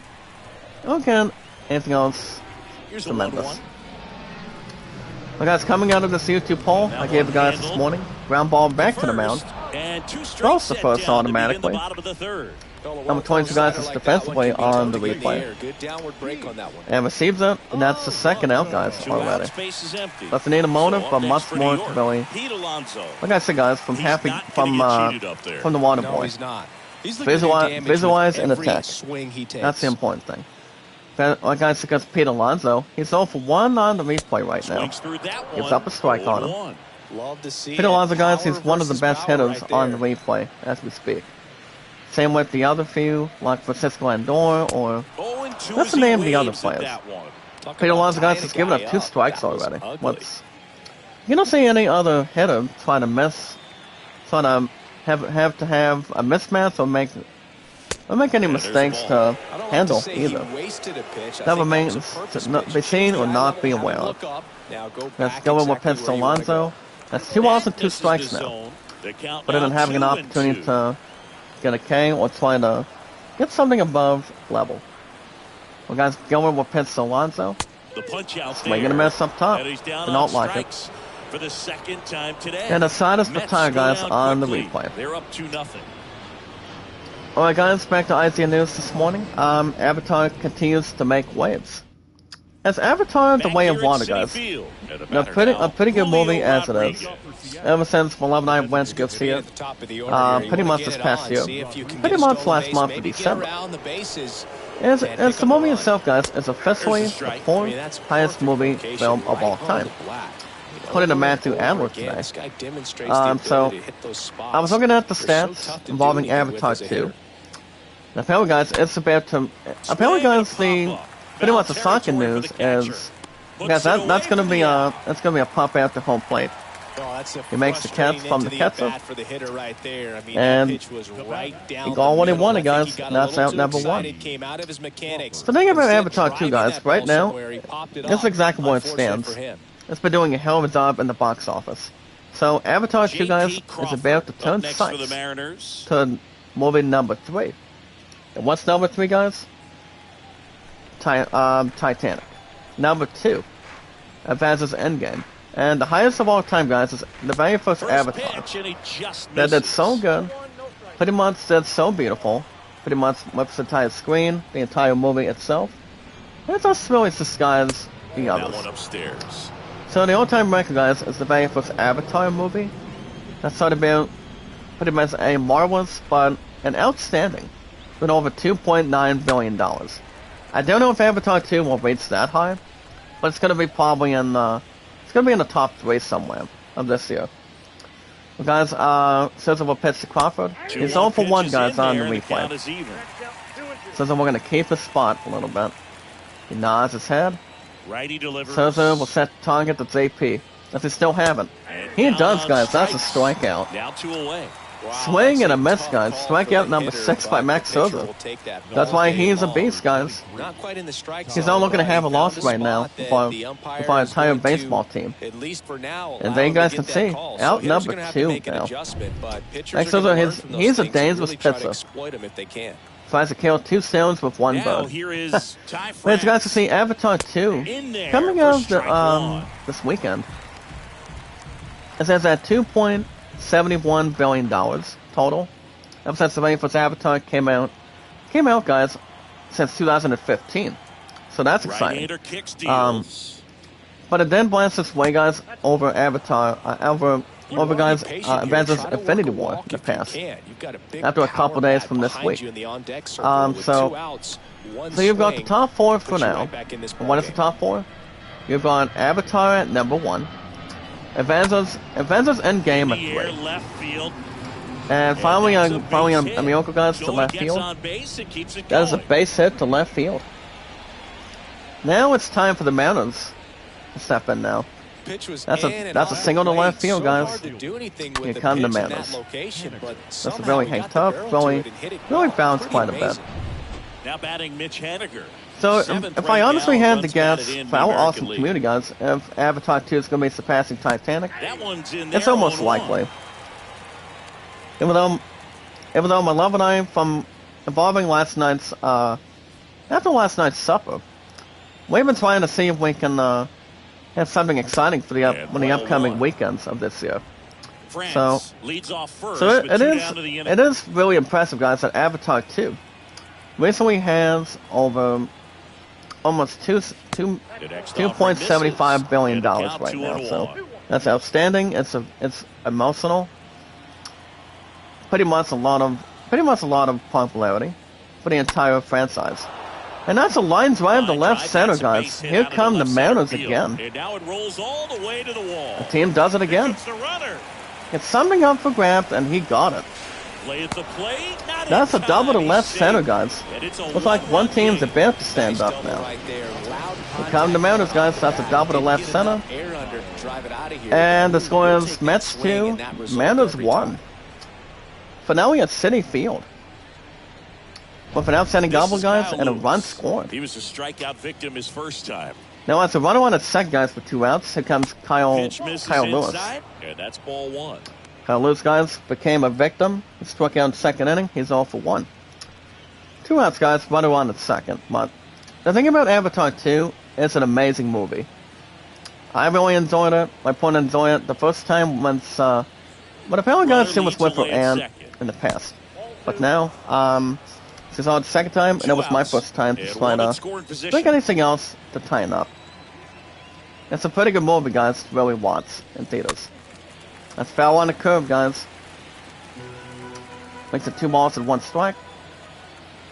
Okay, anything else? Here's Tremendous. 1-1. Well, guys, coming out of this YouTube poll I gave the guys this morning, ground ball back to the mound. And two Throws the first automatically. Third. Number 22, guys, is defensively on the replay. Good downward break on that one. And receives it, and that's the second out, guys, already. Space is empty. Doesn't need a motive, but much more to really. Pete Alonso. Like I said, guys, from He's happy not gonna get cheated up there. from the water No, boy. he's not. He's looking to damage Visualize with and every attack. swing he takes. That's the important thing. Like I said, against Pete Alonso, he's 0 for 1 on the replay right now. Swings through that one. Gives up a strike on him. 0-1. Love to see Pete Alonso, it. guys, he's Power one of the versus best power hitters right on the there. replay as we speak. Same with the other few, like Francisco Lindor or 0-2 That's as the he name of the other waves at players. that one. Talk Pete about Alonso, guys, tying has a given up guy 2 up. strikes That was already. ugly. You don't see any other hitter try to have a mismatch or make any Yeah, there's mistakes the to ball. I don't like handle to say he either. wasted a pitch. I That think remains was a purpose to not pitch. be seen or Eye not level, be have him aware of. look up. Now go Let's back go with exactly Pete where you wanna Alonso. go. That's 2 balls and 2 This is strikes the now. zone. The count But then now having an 2-2. opportunity to get a K or try to get something above level. Well, guys, going with Pete Alonso. The punch out Swinging there. a miss up top. And he's down They on don't like it. strikes for the second time today. And the side is the Mets tire, go guys, down on the quickly. replay. They're up 2-0. Alright, guys, back to IZN News this morning. Avatar continues to make waves. As Avatar The Back Way here of at Water, Citi guys. Field. And the A batter pretty now, good Julio movie as it is. Rodriguez. Ever since my love and I went to go see At it. the top of the order here. You Pretty wanna much get this it past on, year. see if you can Pretty get a much stolen last base, month of maybe get December. around the bases As and the pick up movie a itself, guys, is officially There's a the strike. I 4th mean, that's highest perfect movie location, film of right all on time. the black. According to Over and Matthew over Adler again, today. This guy demonstrates the ability So, to hit those spots. I was looking at the They're so stats tough to do involving anything with Avatar as a 2. hitter. And apparently, guys, it's about to. Apparently, guys, the pretty much the soccer news is. Guys, that's gonna be a pop out to home plate. Oh, that's a He makes the catch frustrating from the into catcher. at-bat for the hitter right there. I mean, And that pitch was right down he got what he the middle. wanted, I think guys. he got a That's little out too number 1. excited, came out of his mechanics. So think about Instead Avatar of 2, driving guys. that Right ball now, somewhere, he popped it this is off. exactly where it Unfortunate stands. for him. It's been doing a hell of a job in the box office. So Avatar 2, guys, is about to turn next for the sights Mariners. to movie number 3. And what's number 3, guys? Titanic. Number 2, Avengers Endgame. And the highest of all time, guys, is the very first Avatar. Pitch, and he just That did misses. so good. Pretty much did so beautiful. Pretty much rips the entire screen, the entire movie itself. And it just really disguises the That others. one upstairs. So the all-time record, guys, is the very first Avatar movie. That's sort of been pretty much a marvelous, but an outstanding, with over $2.9 billion. I don't know if Avatar 2 will reach that high, but it's gonna be probably in the top 3 somewhere of this year. Well, guys, Sizzle will pitch to Crawford. He's 0 for 1, guys, on the replay. Sizzle, we're gonna keep his spot a little bit. He nods his head. Righty delivers. Sizzle will set the target to JP. If he still haven't. He does, guys. That's a strikeout. Now 2 away. Wow, Swing that's and a miss, tough guys. call for Strikeout the number hitter, 6 by but Max the pitcher Scherzer. will take that That's all why day he's a long. beast, guys. Not quite in the strike He's zone, not looking to but have a he loss found a right now spot that for the umpire our is entire going to, baseball team. at least for now, And allow there you him to guys get can that see, call. So out hitters number are gonna have to 2 make an now. adjustment, but pitchers Max are gonna Scherzer, learn from those he's a things and dangerous really try to pitcher. exploit him if they can. Tries to kill 2 stones with 1 Now bird. here is Ty Wait, you guys to France see Avatar 2 in there coming for out strike one. this weekend. It says at $2.71 billion total. Ever since the very first Avatar came out, guys, since 2015. So that's exciting. Right-hander kicks deals. But it then blasts its way, guys, over Avatar, over guys, Avengers Infinity War in the past. After a couple days from this week. So you've got the top 4 for now. And what is the top 4? You've got Avatar at number 1, Avengers Endgame In the air, at 3, left field. and finally that's a on base hit. Miyoko, guys, to Joey left gets field. on base and keeps it That is a going. base hit to left field. Now it's time for the Mariners to step in now. That's a single to left field, guys. Here come the Mariners. That's a really tough, really bounced quite a bit. Now batting Mitch Haniger. So, Seventh if I right honestly now, had to runs guess, batted in for the our American awesome League. community, guys, if Avatar 2 is going to be surpassing Titanic, That one's in there. it's almost 0-1. likely. Even though my love and I, from involving after last night's supper, we've been trying to see if we can have something exciting for And the upcoming 1-1. weekends of this year. France leads off first, So with it 2 is down to the inning. it is really impressive, guys, that Avatar 2 recently has over almost The next offering $2.75 misses. billion And a count right now. 2-1. So that's outstanding. It's emotional. Pretty much a lot of popularity for the entire franchise. And that's a line drive to left center, guys. Here come the Mariners again. And now it rolls all the way to the wall. The team does it again. Here comes the runner. It's something up for grabs, and he got it. Play at the plate. Not That's a in double to time. left He's center, safe. guys. And it's a Looks like one team's game. about to stand Nice up double now. right there. Loud Here come the Mariners, guys. That's a double to left center. Air under, drive it out of here. And the score You'll is take that Mets swing 2, and that result Mariners every 1. time. Finale at City Field. With an outstanding This double, is guys, Kyle and a Lewis. run scored. He was a strikeout victim his first time. Now, as a runner on at second, guys, with 2 outs, here comes Kyle Pitch misses Lewis. inside, and that's ball 1. Kyle Lewis, guys, became a victim. He struck out in second inning. He's all for 1. 2 outs, guys, runner on at second. But the thing about Avatar 2, it's an amazing movie. I really enjoyed it. My point enjoyed it the first time when apparently guys it was with her aunt in the past. But now, she saw it the second time, and it was my first time to try to think anything else to tighten up. It's a pretty good movie, guys, to really watch in theaters. That's foul on the curve, guys. Makes it 2 balls and 1 strike.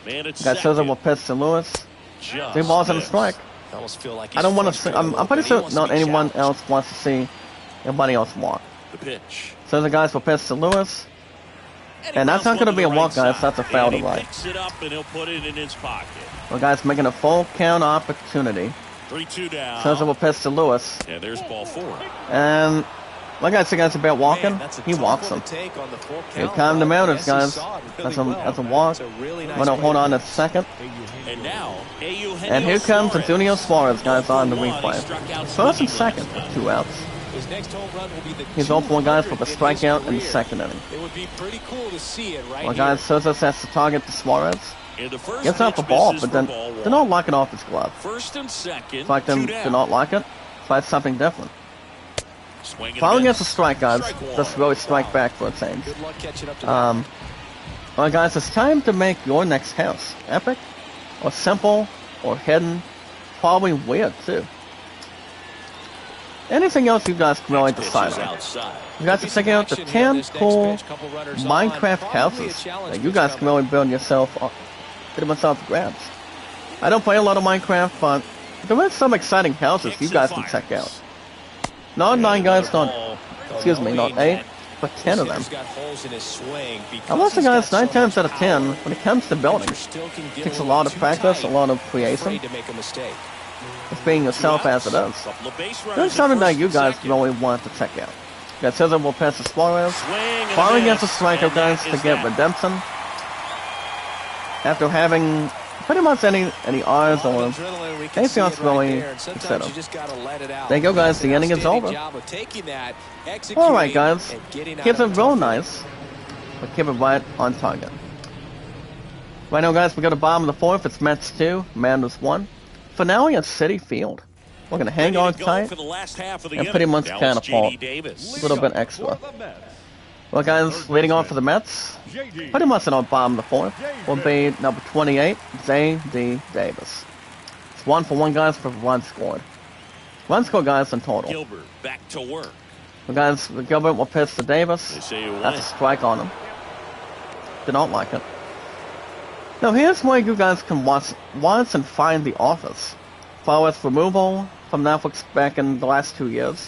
Man, it's Guys, Souza will pitch to Lewis. 3 balls and a strike. I almost feel like I don't want to see. frustrated I'm pretty a sure little bit. He not wants to be anyone challenged. else wants to see anybody else walk. The pitch. So the guys will pitch to Lewis. And that's not going to be a walk, guys. That's a foul to He right. picks it up and he'll put it in his pocket. Well, guys, making a full count opportunity. 3-2 down. Souza will pitch to Lewis. And there's ball 4. And like I said, guys, about walking, Man, that's a he tough walks one him. to take on the full Here count, come the but Mariners, yes, he guys. saw it really That's a well. walk. It's a really nice Gonna way hold to on do a second. And now, And here comes Antonio Suarez, guys, on the replay. First and second, 2 outs. His next home run will be the He's 0 for 1, guys, with a 200th in his strikeout in the career. second inning. It would be pretty cool to see it right Well, here. guys, Souza sets the target to Suarez. And the first Gets off the pitch ball, misses but then for ball 1. did not lock it off his glove. First and second, In fact, 2 did down. not like it. Tried something different. Swing and Finally a gets a miss. strike, guys. Strike 1. Just really strike back for a change. Good luck catching up to that. Well, guys, it's time to make your next house epic, or simple, or hidden, probably weird too. Anything else you guys can really Pitch decide is on? outside. You guys can check out the 10 cool Minecraft houses that you guys can really build yourself, get them yourself grabs. I don't play a lot of Minecraft, but there is some exciting houses you guys can check out. Not 9 guys, not 8, but 10 of them. I want to guys, 9 times out of 10, when it comes to building, it takes a lot of practice, a lot of creation, of being yourself as it is. Couple of base runners There's at something that first you and guys second. really want to check out. That says it will pass to Suarez. Swing and a Finally gets a miss, striker, and that guys, to is get that. redemption. After having pretty much any R's or anything else really instead of. There you go, guys. The inning is over. Alright, guys. Keep it real nice, but keep it right on target. Right now, guys, we go to bottom of the 4th. It's Mets 2, Mariners 1. Finale at City Field. We're going to hang on tight and pretty much catapult a little bit extra. Well, guys, leading off for the Mets, pretty much in our bottom of the 4th, will be number 28, J.D. Davis. It's 1 for 1, guys, for run scored. Run scored, guys, in total. Gilbert back to work. Well, guys, Gilbert will pitch to Davis. They say you That's win. a strike on him. Did not like it. Now, here's where you guys can watch and find The Office. Follow its removal from Netflix back in the last 2 years.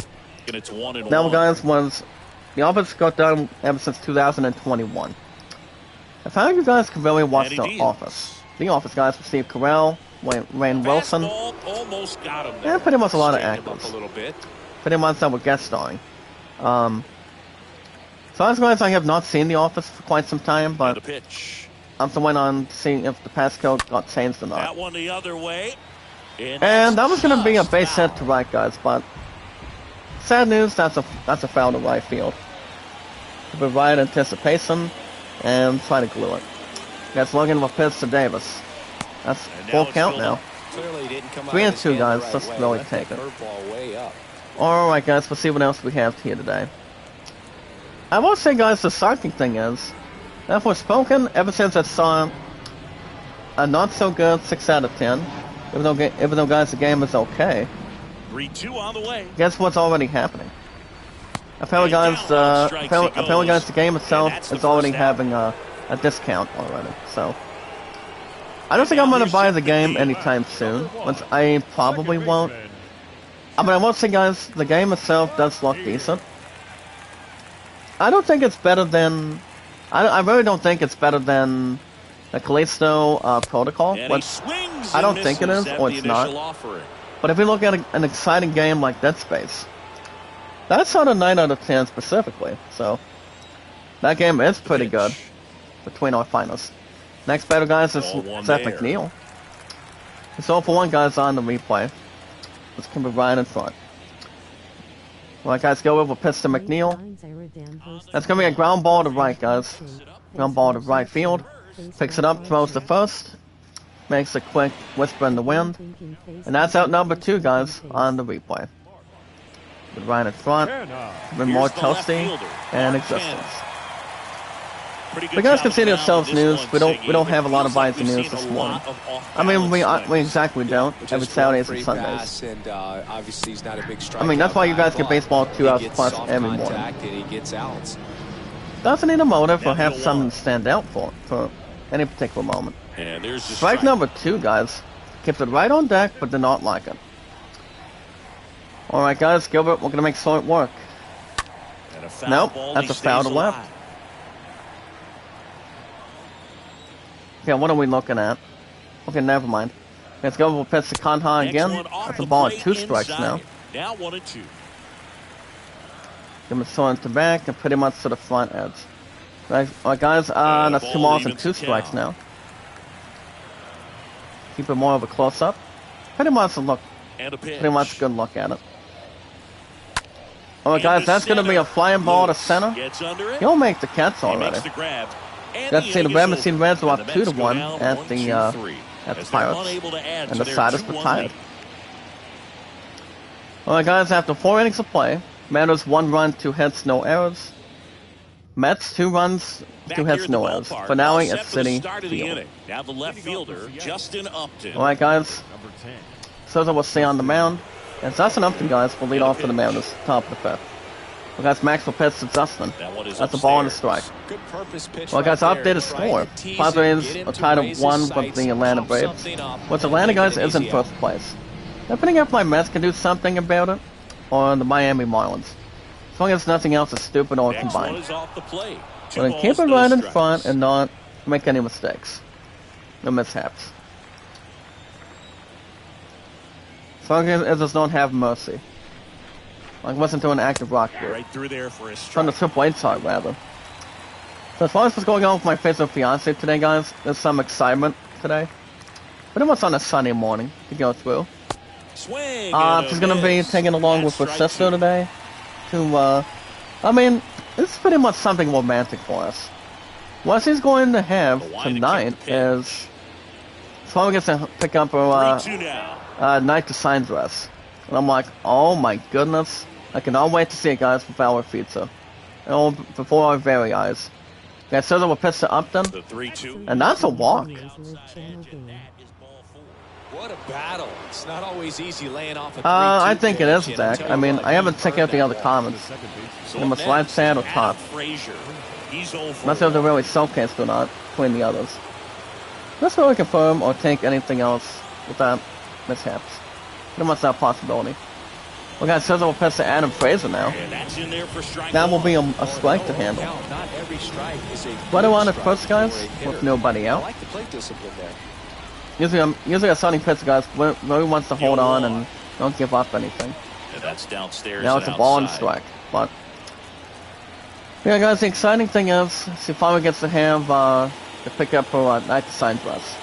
And it's 1-1. Now, guys, The Office got done ever since 2021. I found you guys can really watch Danny The Diaz. Office. The Office, guys, with Steve Carell, Wayne Wilson, Fastball almost got him there. and pretty much a lot of Stand him up actors. a little bit. Pretty much that were guest starring. So as guys, I have not seen The Office for quite some time, And but the pitch. I'm still waiting on seeing if the passcode got changed or not. That one the other way. And that was going to be a just base hit foul. to right, guys, but sad news, that's a foul to right field. With right anticipation, and try to glue it. That's looking for pitch to Davis. That's And full it's count filled now. up. Clearly didn't come out 3 of and his 2, hand the guys. right Let's way. really Left take the it. curveball way up. Alright, guys, let's see what else we have here today. I will say, guys, the shocking thing is, that for spoken, ever since I saw a not so good 6 out of 10, even though guys, the game is okay, 3-2 on the way. guess what's already happening? Apparently, And guys, down on strikes he apparently, guys, goes. the game And itself that's the is already first out. having a discount already. So, I don't think I'm gonna buy the game anytime soon. Once I probably won't. I mean, I will say, guys, the game itself does look decent. I don't think it's better than. I really don't think it's better than the Callisto Protocol. And he Which swings I don't and think it misses is, at or the it's not. initial offering. But if you look at an exciting game like Dead Space, that's on a 9 out of 10 specifically. So that game is pretty pitch. good between our finals. Next battle, guys, is Ball one Seth there. McNeil. It's all for 1, guys, on the replay. Let's keep it right in front. Alright, guys, go over pitch to McNeil. That's going to be a ground ball to right, guys. Ground ball to right field. Picks it up, throws to first. Makes a quick whisper in the wind. And that's out number 2, guys, on the replay. With right in front. Been more Here's the left toasty fielder, and Mark existence. Pretty good But guys, job consider down yourselves this news. one, We don't Siggy, but have a lot of feels like bites of we've news seen this a morning. lot of I mean, we off-balance exactly don't. Just Every one Saturdays and free Sundays. pass, and obviously he's not a big strikeout I mean, that's why you guy, guys get but baseball 2 he hours gets plus soft every morning. contact and he gets outs. Doesn't need a motive or Now have the something one. to stand out for any particular moment. And there's the Strike number 2, guys. Kept it right on deck, but did not like it. Alright, guys, Gilbert, we're going to make short work. And a foul Nope, ball, that's he a foul stays to left. alive. Okay, what are we looking at? Okay, never mind. Let's go over pitch to Kanha Next again. one off That's the a ball at plate 2 strikes now. inside. Now 1-2. Give him a swing to back and pretty much to the front edge. Right, guys, And the that's 2 ball balls and evens 2 the strikes count. now. Keep it more of a close-up. Pretty much a look. And a pitch. Pretty much a good look at it. Alright, Into guys, that's going to be a center. flying ball to Lewis center. Gets under it. He'll make the catch He already. makes the grab. And Let's the see, the inning is Red over. Machine Reds are And up the 2 Mets to go 1 down at 1, the 2, uh, 3, at the as they're Pirates. unable to add And to the their side is 2-1 retired. lead. Alright, guys, after 4 innings of play, Mariners 1 run, 2 hits, no errors. Mets 2 runs, Back 2 here hits, at no the errors. ballpark, Finale all at set for the City start of the Field. inning. Now the left fielder, Justin Upton. Alright, guys, Number 10. Souza will stay on the mound. And Justin Upton, guys, will lead off for the Mariners, top of the 5th. Well, guys, Max will pitch to Justin. That one is That's a ball and a upstairs. strike. Good purpose pitch. Well, guys, right updated there. score. Trying to tease Padres him, get him are to tied at raise 1 his with sights, the Atlanta pop Braves. something up, What's and Atlanta, make guys, it an is in easy out. first place. Depending if my Mets can do something about it, or the Miami Marlins. As long as nothing else is stupid or Next one combined. is off the plate. But then keep it right in front and not make any mistakes. No mishaps. As long as it does not have mercy. Like, listen to an active rock group. Right through there for a On the strike. Triple H side, rather. So as far as what's going on with my Facebook fiance today, guys, there's some excitement today. But it was on a Sunday morning to go through. Swing and a She's gonna be miss. taking along with her That's sister strike 2. today. To, I mean, it's pretty much something romantic for us. What she's going to have The wide tonight kick to pitch. is... Someone gets to pick up her, 3-2 now. night to sign dress. And I'm like, oh my goodness. I cannot wait to see it, guys, with our pizza. Oh, before our very eyes. Yeah, so that we'll pitch to Upton. The 3-2. And that's a walk. What a battle. It's not always easy laying off a 3-2 I think it is, pitch, and I'll Zach. tell I you mean, what, I haven't he checked out the earned other that comments. Second baseman. So They must slide next, sand or Adam top. Frazier. He's over. Unless they're really showcased or not, between the others. Let's really confirm or take anything else without mishaps. Pretty much that possibility. Well, guys, Souza will pitch to Adam Frazier now. And that's in there for strike That will one. be a strike to handle. Count, not every strike is a What do I good want at strike first, guys? for a hitter. With nobody I out. like the plate discipline there. Usually a starting pitcher, guys, really wants to hold on and don't give up anything. And that's downstairs. Now and it's a ball and outside. strike. But yeah, guys, the exciting thing is she finally gets to have to pick up her night design dress.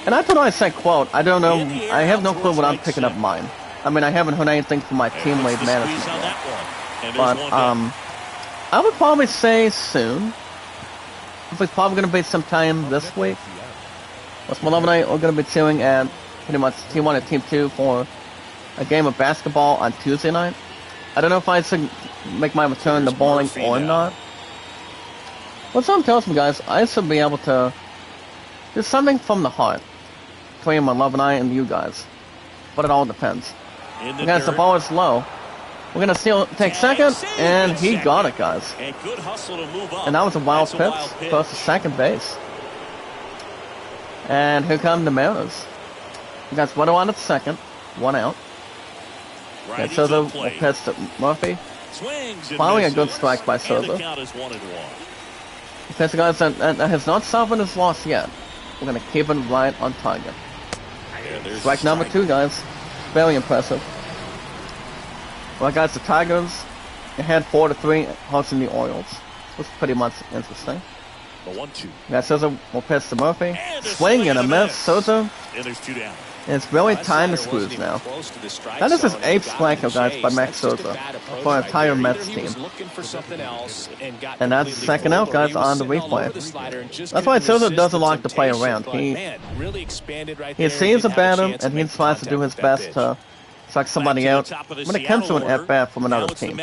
And I thought I said quote, I don't know, I have no clue when I'm picking up mine. I mean, I haven't heard anything from my team lead management yet. But, I would probably say soon. It's probably going to be sometime this week. What's my love and I are going to be tuning at pretty much Team 1 and Team 2 for a game of basketball on Tuesday night. I don't know if I should make my return to bowling or not. What something tells me, guys, I should be able to do something from the heart between my love and I and you guys. But it all depends. Guys, the ball is low. We're going to take second, and he got it, guys. And that was a wild pitch, close to second base. And here come the Mariners. You guys, 1 on at second, 1 out. Okay, Soto will pitch to Murphy. Following a good strike by Soto. Because, guys, that has not suffered his loss yet. We're going to keep it right on target. Strike number 2, guys. Very impressive. Well, guys, the Tigers ahead 4-3, hosting the Orioles. This was pretty much interesting. The 1-2. Yeah, Soto will pitch to Murphy. Swing and a miss. Soto. And there's 2 down. And it's really time to screws now. That is his 8th strikeout, guys, by Max Soto for an entire Mets team. And that's second out, guys, on the replay. That's why Soto doesn't like to play around. He sees a batter, and he tries to do his best to strike somebody out when it comes to an at-bat from another team.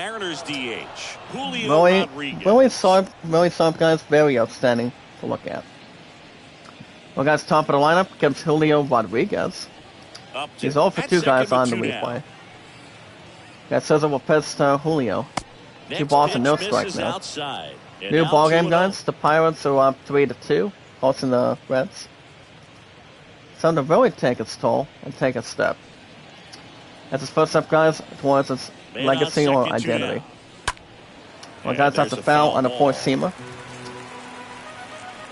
Really soft, guys, very outstanding to look at. Well, guys, top of the lineup comes Julio Rodriguez. He's 0 for 2, guys, on the replay. Guys, Soto will pitch to Julio. 2 balls and no strikes now. New ball game, guys. The Pirates are up 3-2, hosting the Reds. It's time to really take its toll and take a step. That's his first step, guys, towards his legacy or identity. Well, guys, that's a foul on the 4-seamer.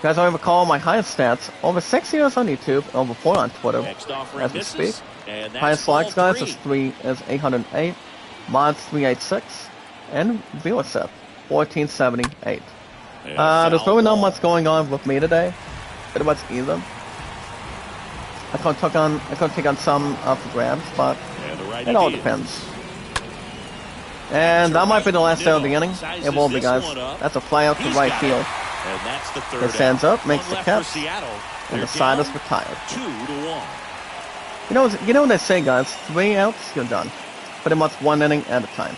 Guys, I recall my highest stats, over 6 years on YouTube, over 4 on Twitter, as we speak. Highest likes, guys, is 808, mods 386, and viewership 1478. There's really not much going on with me today, pretty much either. I could take on some for grabs, but it all depends. And that might be the last out of the inning. It will be, guys. That's a fly out to right field. It stands up, makes the catch, and the side is retired. You know what they say, guys? 3 outs, you're done. Pretty much 1 inning at a time.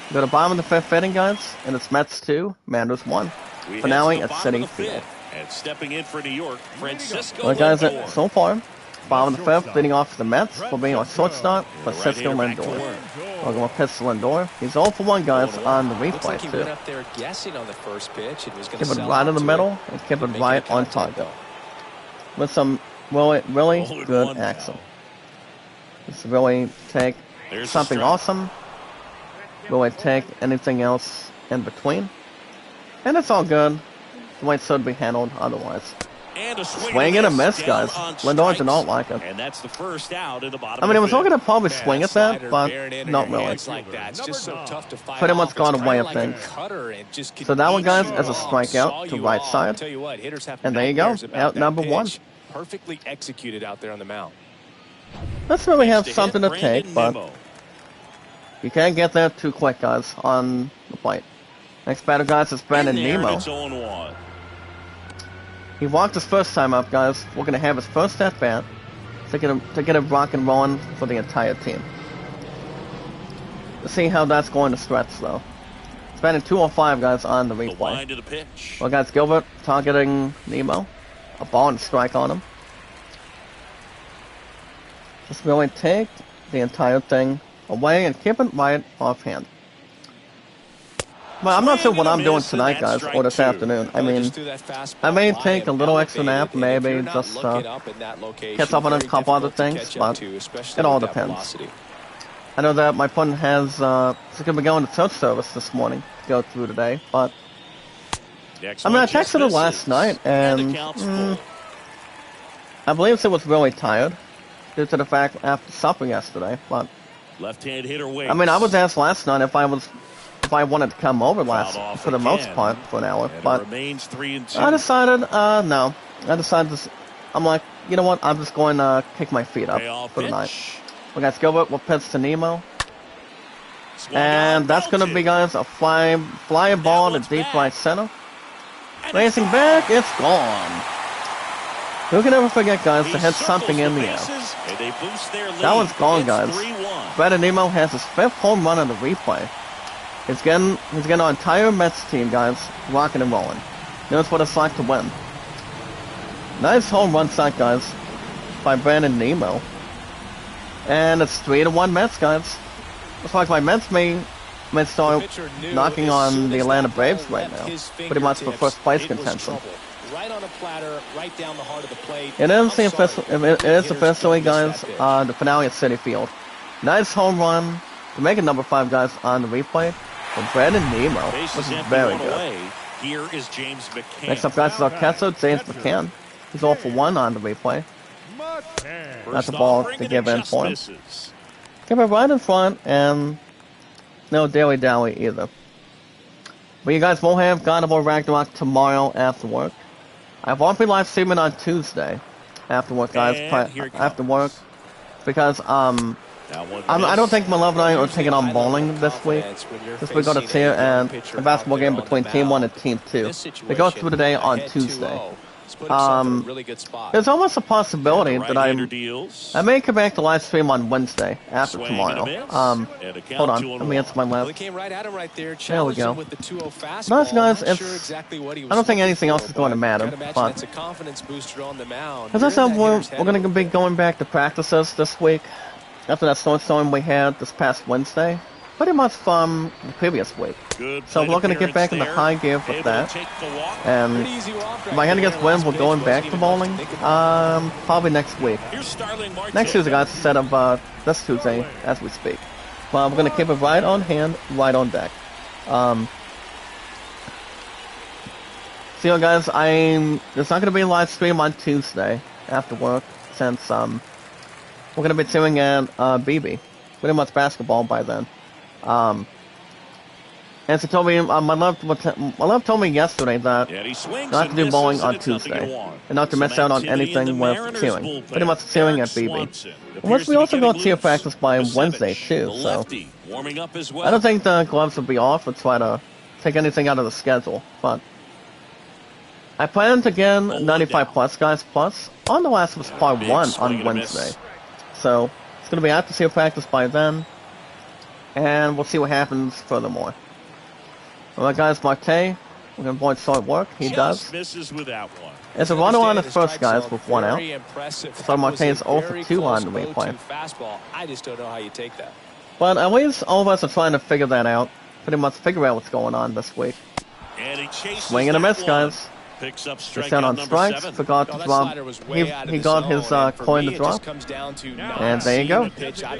You go to bottom of the 5th inning, guys, and it's Mets 2, Mariners 1. Finale at Citi Field. Well, guys, so far, bottom of the 5th, leading off to the Mets for being our shortstop, Francisco Lindor. We're going to pitch to Lindor. He's 0 for 1, guys, on the replay, too. Keep it right in the middle, and keep it right on target. With some really good action. Just really take something awesome, really take anything else in between. And it's all good. The way it should be handled otherwise. Swing and a miss, guys. Lindor did not like it. And that's the first out in the bottom. I mean, it was all going to probably swing at that, but not really. Pretty much gone away of things. So that one, guys, is a strikeout to right side. And there you go, out number 1. Perfectly executed out there on the mound. Let's really have something to take, but you can't get there too quick, guys, on the plate. Next batter, guys, is Brandon Nemo. He walked his first time up, guys. We're going to have his first at-bat to get him rock and rolling for the entire team. Let's see how that's going to stretch, though. It's batting 205, guys, on the replay. Well, guys, Gilbert targeting Nemo. A ball and a strike on him. Just really take the entire thing away and keep it right offhand. Well, I'm not sure what I'm doing tonight, guys, or this afternoon. I mean, I may take a little extra nap, maybe just catch up on a couple other things, but it all depends. I know that my phone has, it's going to be going to church service this morning to go through today, but I mean, I texted her last night, and I believe she was really tired due to the fact after supper yesterday, but left-hand hitter I mean, I was asked last night if if I wanted to come over for the most part for an hour, but I decided, no. I decided I'm like, you know what, I'm just going to kick my feet up for the night. We got Gilbert with pitch to Nemo. And that's going to be, guys, a fly ball to deep right center. Racing back, it's gone. Who can ever forget, guys, to hit something in the air? That one's gone, guys. Brandon Nemo has his 5th home run on the replay. He's getting our entire Mets team, guys, rocking and rolling. Knows what it's like to win. Nice home run sight, guys, by Brandon Nemo. And it's 3-1 Mets, guys. Looks like my Mets may start knocking on the Atlanta Braves right now. Pretty much for first place contention. Right on a platter, right down the heart of the plate. It is officially, guys, the finale at Citi Field. Nice home run to make it number 5, guys, on the replay from Brandon Nemo, which is very good. Here is James McCann. Next up, guys, is our catcher, James McCann. He's 0 for 1 on the replay. That's a ball to give in for him. Give it right in front, and no dilly-dally either. But you guys will have God of War Ragnarok tomorrow after work. I won't be live streaming on Tuesday after work, guys. After work, because I don't think my love and I are taking on bowling this week. This week got a tier and a basketball game between Team 1 and Team 2. They go through today on Tuesday. There's almost a possibility that I may come back to live stream on Wednesday after tomorrow. Hold on, let me answer my left. There we go. Nice, guys, I don't think anything else is going to matter, but as I said, we're going to be going back to practices this week after that snowstorm we had this past Wednesday. Pretty much from the previous week. So we're going to get back in the high gear with that. And if my hand gets wind, we're going back to bowling. Probably next week. Next Tuesday, guys, instead of this Tuesday as we speak. But we're going to keep it right on hand, right on deck. So, you know, guys, there's not going to be a live stream on Tuesday after work since we're going to be doing at BB. Pretty much basketball by then. And she told me, my love told me yesterday that not to do bowling on Tuesday, and not to miss out on anything with cheering. Pretty much cheering at BB. Which we also got cheer practice by Wednesday too, so I don't think the gloves will be off or try to take anything out of the schedule, but I plan to get 95 plus guys plus on The Last of Us Part 1 on Wednesday. So it's going to be after cheer practice by then. And we'll see what happens furthermore. Alright, guys, Marte, we're going to start work. He does. It's a runner on the first, guys, with 1 out. So Marte is 0 for 2 on the replay. I just don't know how you take that. But at least all of us are trying to figure that out. Pretty much figure out what's going on this week. Swing and a miss, guys. Gets down on strikes, forgot to drop. He got his coin to drop. And there you go.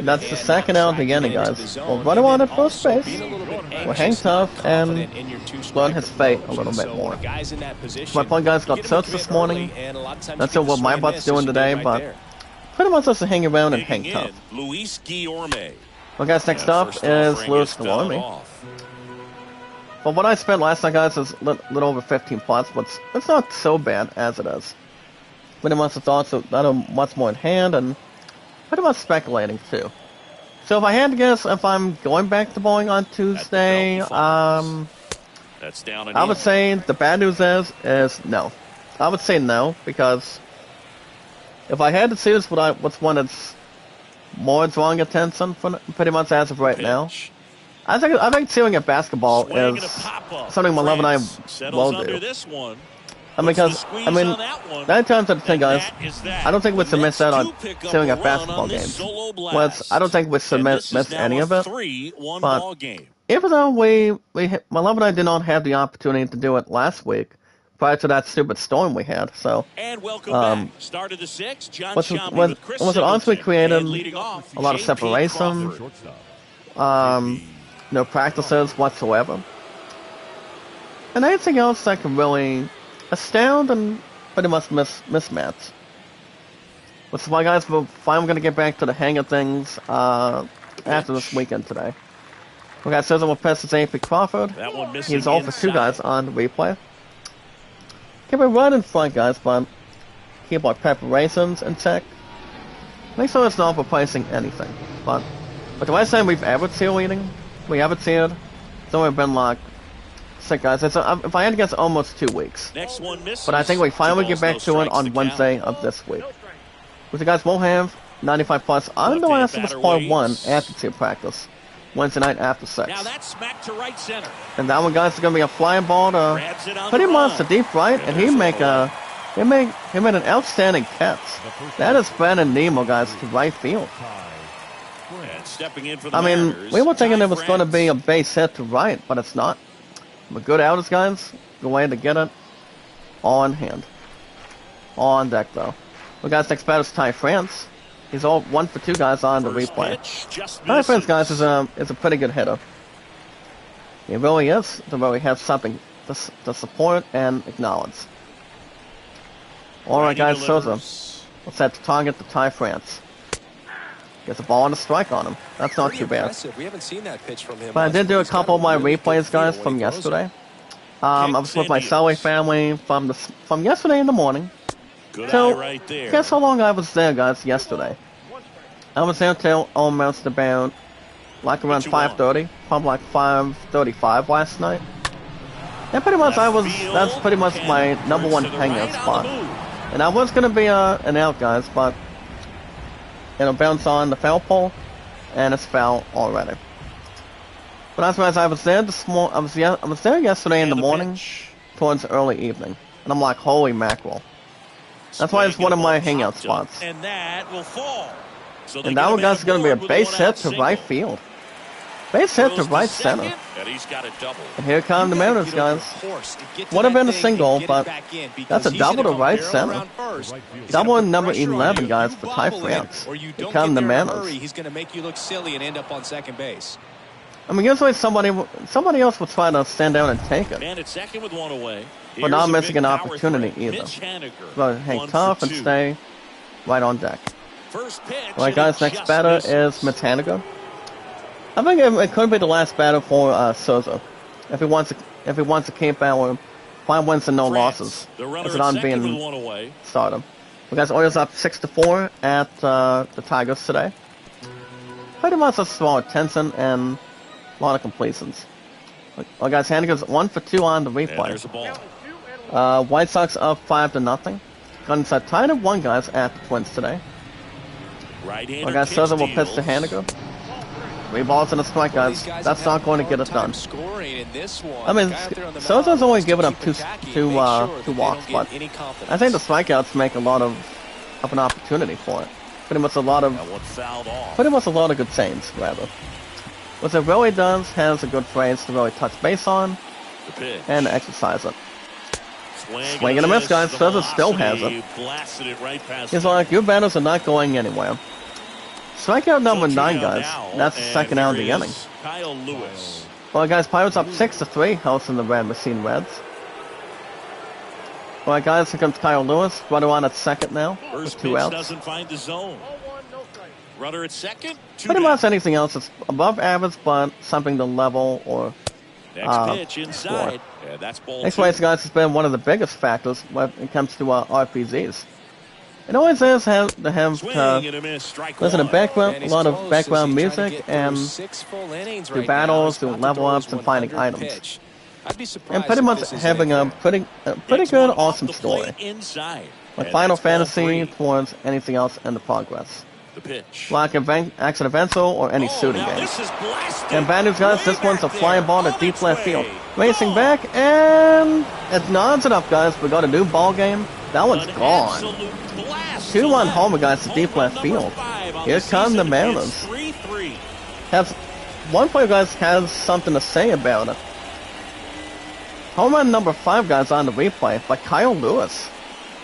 That's the second out of the inning, guys. We'll run around at first base. We'll hang tough and learn his fate a little bit more. My point, guys, got searched this morning. Not sure what my butt's doing today, but pretty much just to hang around and hang tough. Well, guys, next up is Luis Guillorme. But what I spent last night, guys, is a little over 15 plots, but it's not so bad as it is. Pretty much the thoughts that are much more in hand, and pretty much speculating, too. So if I had to guess if I'm going back to bowling on Tuesday, I would say the bad news is no. I would say no, because if I had to choose what's one that's more drawing attention, pretty much as of right now, I think seeing at basketball is something my love and I will do. Because, 9 times out of 10, guys, I don't think we should miss out on seeing at basketball games. I don't think we should miss any of it. But even though my love and I did not have the opportunity to do it last week, prior to that stupid storm we had, so was it honestly created a lot of separation, no practices whatsoever, and anything else that can really astound and pretty much mismatch. Which is why, guys, we're finally going to get back to the hang of things after this weekend today. We got Souza will pass to AP Crawford. That one missing He's all for 2 inside. guys on the replay. Keep it right in front, guys, but keep our preparations in check. Make sure it's not replacing anything. But the last time we've ever cheerleading, it's only been like sick, guys. If I had to guess, almost 2 weeks. Next one misses. But I think we finally 2 get balls, back no to it strikes on to Wednesday count. of this week. Which the guys will have 95 plus on the last of us part 1 after cheer practice. Wednesday night after 6. Now that's smacked to right center. And that one, guys, is going to be a flying ball to Grabs it on pretty the much run. to deep right, and he made an outstanding catch. That is Brandon Nemo, guys, to right field. And stepping in for the I mean, Mariners, we were thinking Ty it was going to be a France. base hit to right, but it's not. But good outers, guys. Good way to get it. All in hand. All on deck, though. We got next batter is Ty France. He's all 1 for 2 guys on the First replay. pitch just Ty France, guys, misses. is a pretty good hitter. He really is. To really have something to support and acknowledge. All right, Righty guys, Souza. delivers. Let's set the target to Ty France. Gets a ball and a strike on him. That's not Pretty too bad. impressive. We haven't seen that pitch from him. But I did do a He's got couple of my really good replays, guys, feel when from he throws it. yesterday. I was with my Kicks Sully Indians. family from yesterday in the morning. Good So, eye right there. guess how long I was there, guys, yesterday? I was there till almost about, like around What you want? 5:30, probably like 5:35 last night. And pretty much Left field that's pretty much my and number one to the hangout right on spot. the move. And I was going to be an out, guys, but it'll bounce on the foul pole, and it's foul already. But that's why I was there I was there yesterday in And the the morning, pitch. towards early evening, and I'm like, holy mackerel! That's why it's one of my Swing and a hangout ball popped spots. up, And that will fall. So they And get that a one, man guys, is going to be a aboard with base one hit out to single. right field. Base hit to Throws right second, center. And he's got a double. And here come the Mariners, guys. Would have been a single, but that's a double to right center. Double and number 11, guys, for Ty France. Here come the Mariners. He's going to make you look silly and end up on second base. I mean, usually somebody else would try to stand down and take it. Man at second with one away. But not Here's a missing big an power opportunity threat. either. Mitch Haniger, But hang 1 tough for and 2. stay right on deck. First pitch. All right, and guys, it next just batter misses. is Mitch Haniger. I think it could be the last batter for Souza. If he wants to keep our 5 wins and no France, losses. The runner As it at on second with being one away. started. We got Orioles up 6-4 at the Tigers today. Pretty much a small Tenson and a lot of completions. Well, guys, Haniger's 1 for 2 on the And replay. there's a ball. White Sox up 5-0. Guns are tied at 1, guys, at the Twins today. Right-hander Well, guys, pitch Souza will pitch to deals. Haniger. 3 balls and a strike, Well, guys. these guys That's have not had going to a get hard it done. time scoring in this one. I mean, The guy out there on the Souza's mound only wants to given up keep two attacking and two make sure that two they walks, don't but get any confidence. I think the strikeouts make a lot of an opportunity for it. Pretty much a lot of That one fouled off. good saves, rather. What it really does has a good phrase to really touch base on The pitch. and exercise it. Swing and a miss, guys. The Souza still has velocity it. Blasted it right past He's him. like, your batters are not going anywhere. Strikeout number So 9, two guys. down now, That's the and second out of here the inning. is Kyle Lewis. Well, guys, Pirates up 6-3, hosting the Red Machine Reds. All right, guys, here comes Kyle Lewis. Runner on at second now with First 2 pitch outs. doesn't find the zone. Runner at second. Two Pretty down. much anything else is above average, but something to level or Next pitch inside. Yeah, that's ball next two. place, guys, has been one of the biggest factors when it comes to RPZs. It always is to have Swing and a miss. Strike listen to one. background, And a he's lot of close as background he's trying to music get through and 6 full innings do right battles, now. do He's about to level throw ups, his and finding 100th items. pitch. I'd be surprised and pretty if much this is having a anything. pretty Next good, one off awesome the story. plate Inside. Like And Final that's ball Fantasy three. towards anything else in the progress. The pitch. Like Action Adventure or any shooting now game. This is blasted. And bad news, guys, Way this one's a back flying there. ball to On deep its left way. field. Racing Gone. back, and it nods it up, guys. We got a new ball game. That one's An gone. absolute blast 2-1 to left. homer, guys, to Home deep run left number field. 5 on Here the come the season. Mariners. It's 3-3. One player, guys, has something to say about it. Home run number 5, guys, on the replay by Kyle Lewis.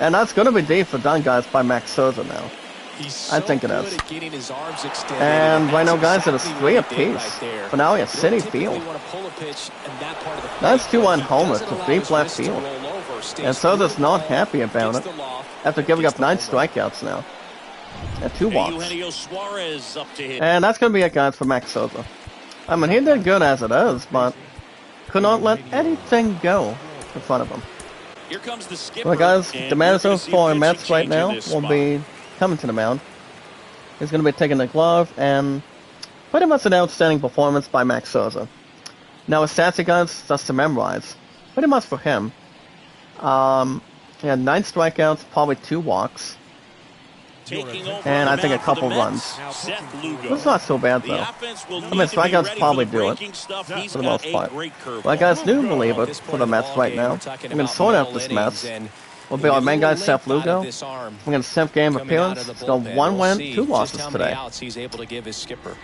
And that's going to be deep for done, guys, by Max Souza now. He's I so think it good is. at getting his arms extended, And right now, that's guys, it is exactly 3 what he did apiece. right there. Finale at You don't City typically Field. want to pull a pitch in that part of the That's plate, 2-1 but he homer doesn't to allow deep his left wrist to field. roll over, stays And Souza's good not with the ball, happy about gets it the loft, after giving gets up the 9 home run. strikeouts now. And 2 walks. Eugenio Suarez up to hit. And that's going to be it, guys, for Max Souza. I mean, he did good as it is, but could not let anything go in front of him. Here comes the skipper. Well, guys, and the we're manager gonna see a for pitching Mets right change in now this will spot. be coming to the mound. He's going to be taking the glove, and pretty much an outstanding performance by Max Scherzer. Now, his stats, guys, just to memorize. Pretty much for him. He had 9 strikeouts, probably 2 walks, Taking over and on I the think a mound for the couple Mets, runs. Seth Lugo. It's not so bad, The though. offense will I need mean, to be strikeouts ready probably for the do it, breaking stuff. He's for the got most a part. great curveball. Well, guys, new believer At this for point the in Mets ball right game, now. we're talking I'm going to about sort out middle this innings, mess. and Will be you our get a main guy, little Seth late out of Lugo. this arm We're going to 7th game coming out appearance. of the Still bullpen. 1 We'll win, see 2 just losses how many today. outs he's able to give his skipper.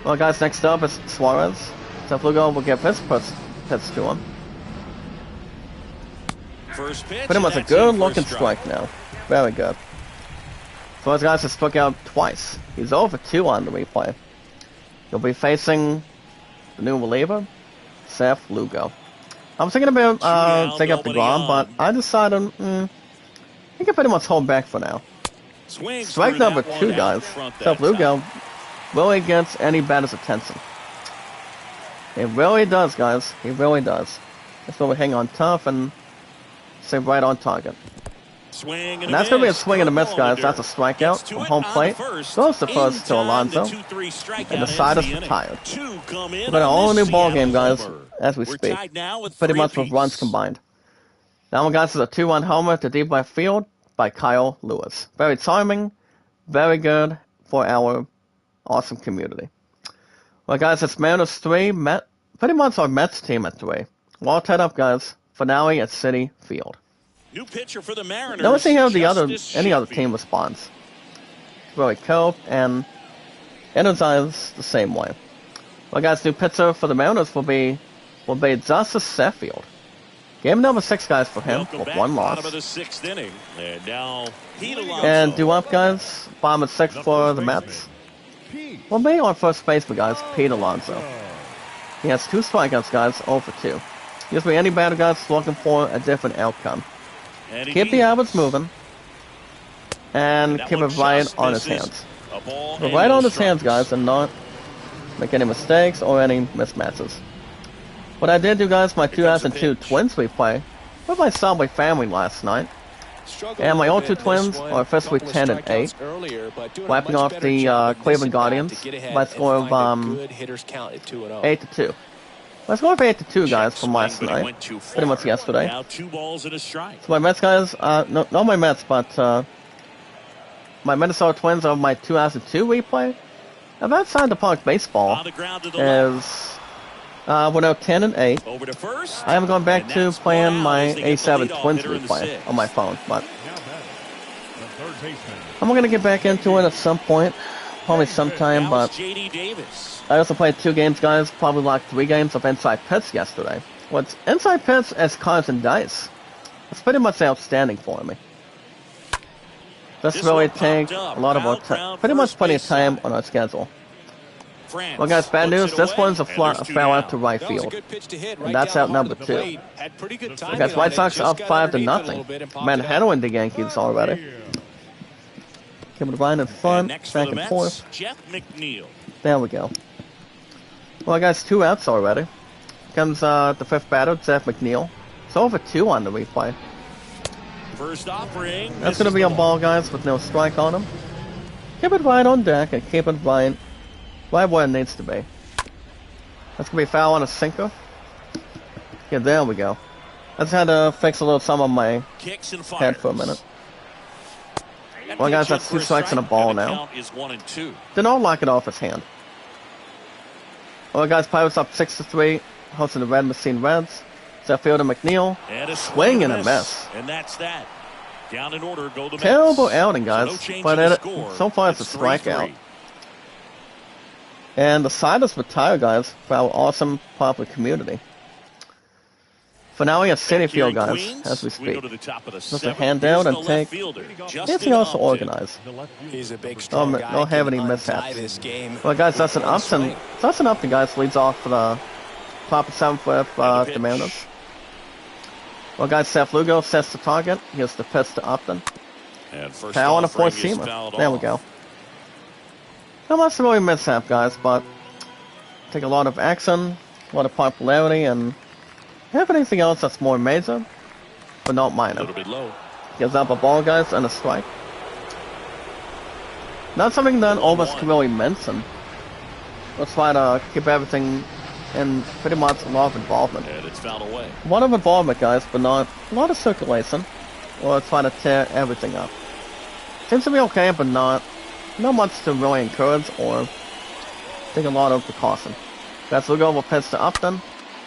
Well, guys, next up is Suarez. Seth Lugo will give his pitch to him. First pitch, Pretty much a and that's in good for looking strike now. Very good. Suarez, guys, has struck out twice. He's over 2 on the replay. He'll be facing the new reliever, Seth Lugo. I was thinking about taking up the ground, but I decided he can pretty much hold back for now. Swings Strike through number that 2, one out guys. front that Seth Lugo time. really gets any batter's attention. He really does, guys. He really does. That's why we hang on tough and stay right on target. Swing And that's going to be a miss. swing and a miss, Curveball guys. to That's a dirt. strikeout Gets to from it home on plate. the first. Goes to In first to time, Alonso. the 2-3 strikeout And the ends side the is inning. retired. 2 come in We've got a on whole this new ball game, Seattle guys, homer. as we We're speak. tied now with Pretty 3 much with apiece. runs combined. That one, guys, is a 2-1 homer to deep left field by Kyle Lewis. Very charming, very good for our awesome community. Well, guys, it's Mariners 3, pretty much our Mets team at 3. We're all tied up, guys. Finale at Citi Field. New pitcher for the Mariners. Now let's see how any other Sheffield. team responds. Very cold and energized the same way. Well, guys, new pitcher for the Mariners will be Justice Sheffield. Game number 6, guys, for him Welcome with back, 1 bottom loss. of the 6th inning. And now Pete Alonso. And due up, guys, bottom at 6 for the Mets. Will be on first baseman, guys, Pete Alonso. He has 2 strikeouts, guys, 0 for 2. Usually any batter, guys, looking for a different outcome. And he Keep the deals. average moving. And That keep one it right just on his misses. hands. A ball But and right no on his hands, strikes. guys, and not make any mistakes or any mismatches. What I did do, guys, my Here comes the 2002 pitch. Twins replay with my Subway family last night. Struggled And my a old bit 2 in Twins this one. are officially Couple of 10 and 8. strikeouts earlier, but doing a Wiping much off better the job in this Cleveland at bat Guardians to get ahead by and score of find a good hitter's count at 2-0. 8-2. Let's go with 8-2, guys, Check from swing, last but he night. went too far. Pretty much yesterday. Now 2 balls and a strike. So my Mets, guys, not my Mets, but my Minnesota Twins of my 2002 replay. I've outside the park baseball On the ground to the left. is we're now 10 and 8. Over to first. I haven't gone back And to that's playing one my out as they get the A7 leadoff Twins hitter in the replay 6th. on my phone, but Now batting, the third baseman. I'm gonna get back into it at some point, probably sometime. Now But it's J.D. Davis. I also played 2 games, guys, probably like 3 games of Inside Pits yesterday. What's Inside Pits as cards and dice? It's pretty much outstanding for me. This This really one takes popped up. a lot of our Foul time, ground, pretty much first plenty of base time side. on our schedule. France Well, guys, bad puts news. it This away, one's a and there's 2 foul out down. to right That was a field. good pitch to hit, And right that's down out the heart number of the 2. plate. Had pretty good timing Guys, White on it, Sox just up got 5 to underneath it a nothing. little bit and popped it Man, out. handling the Yankees already. Keeping the line in And front, next for back the and Mets, forth. Jeff McNeil. There we go. Well, guys, 2 outs already. Comes the 5th batter, Jeff McNeil. It's over 2 on the replay. First offering. That's going to be a ball, guys, with no strike on him. Keep it right on deck and keep it right where it needs to be. That's going to be a foul on a sinker. Yeah, there we go. I just had to fix a little some of my Kicks and fires. head for a minute. That Well, guys, pitch that's in 2 for strikes and a strike, ball and the now. count is 1-2. Did not lock it off his hand. Well, guys, Pirates up 6-3, hosting the Red Machine Reds. Left fielder McNeil. And a Swing and a miss. And that's that. Down in order go the Mets. Terrible outing, guys. So no change But in the it, score. so far it's a 3-3. strikeout. And the side is retired, guys, for our awesome popular community. Finale at Citi Back here Field, in guys, Queens, as we we speak. go to the top of the Just a seventh. handout Here's and the take- left fielder, Justin Anything else to Upton. organize? The left fielder. He's a big, strong guy. Don't have Can any untie mishaps. this game. Well, guys, that's an One Upton. swing. That's an Upton, guys, leads off for the top of 7th with And the the Mariners. pitch. Well, guys, Seth Lugo sets the target. Here's the pitch to Upton. And first Foul on a offering four-seamer. is fouled There we off. go. Not much really mishap, guys, but take a lot of action, a lot of popularity, and have anything else that's more major, but not A minor. little bit low. Gives up a ball, guys, and a strike. Not something that Overs can really mention. Let's try to keep everything in pretty much a lot of involvement. And it's fouled away. A lot of involvement, guys, but not a lot of circulation. Or let's try to tear everything up. Seems to be okay, but not much to really encourage or take a lot of precaution. Guys, we'll go over pitch to Upton.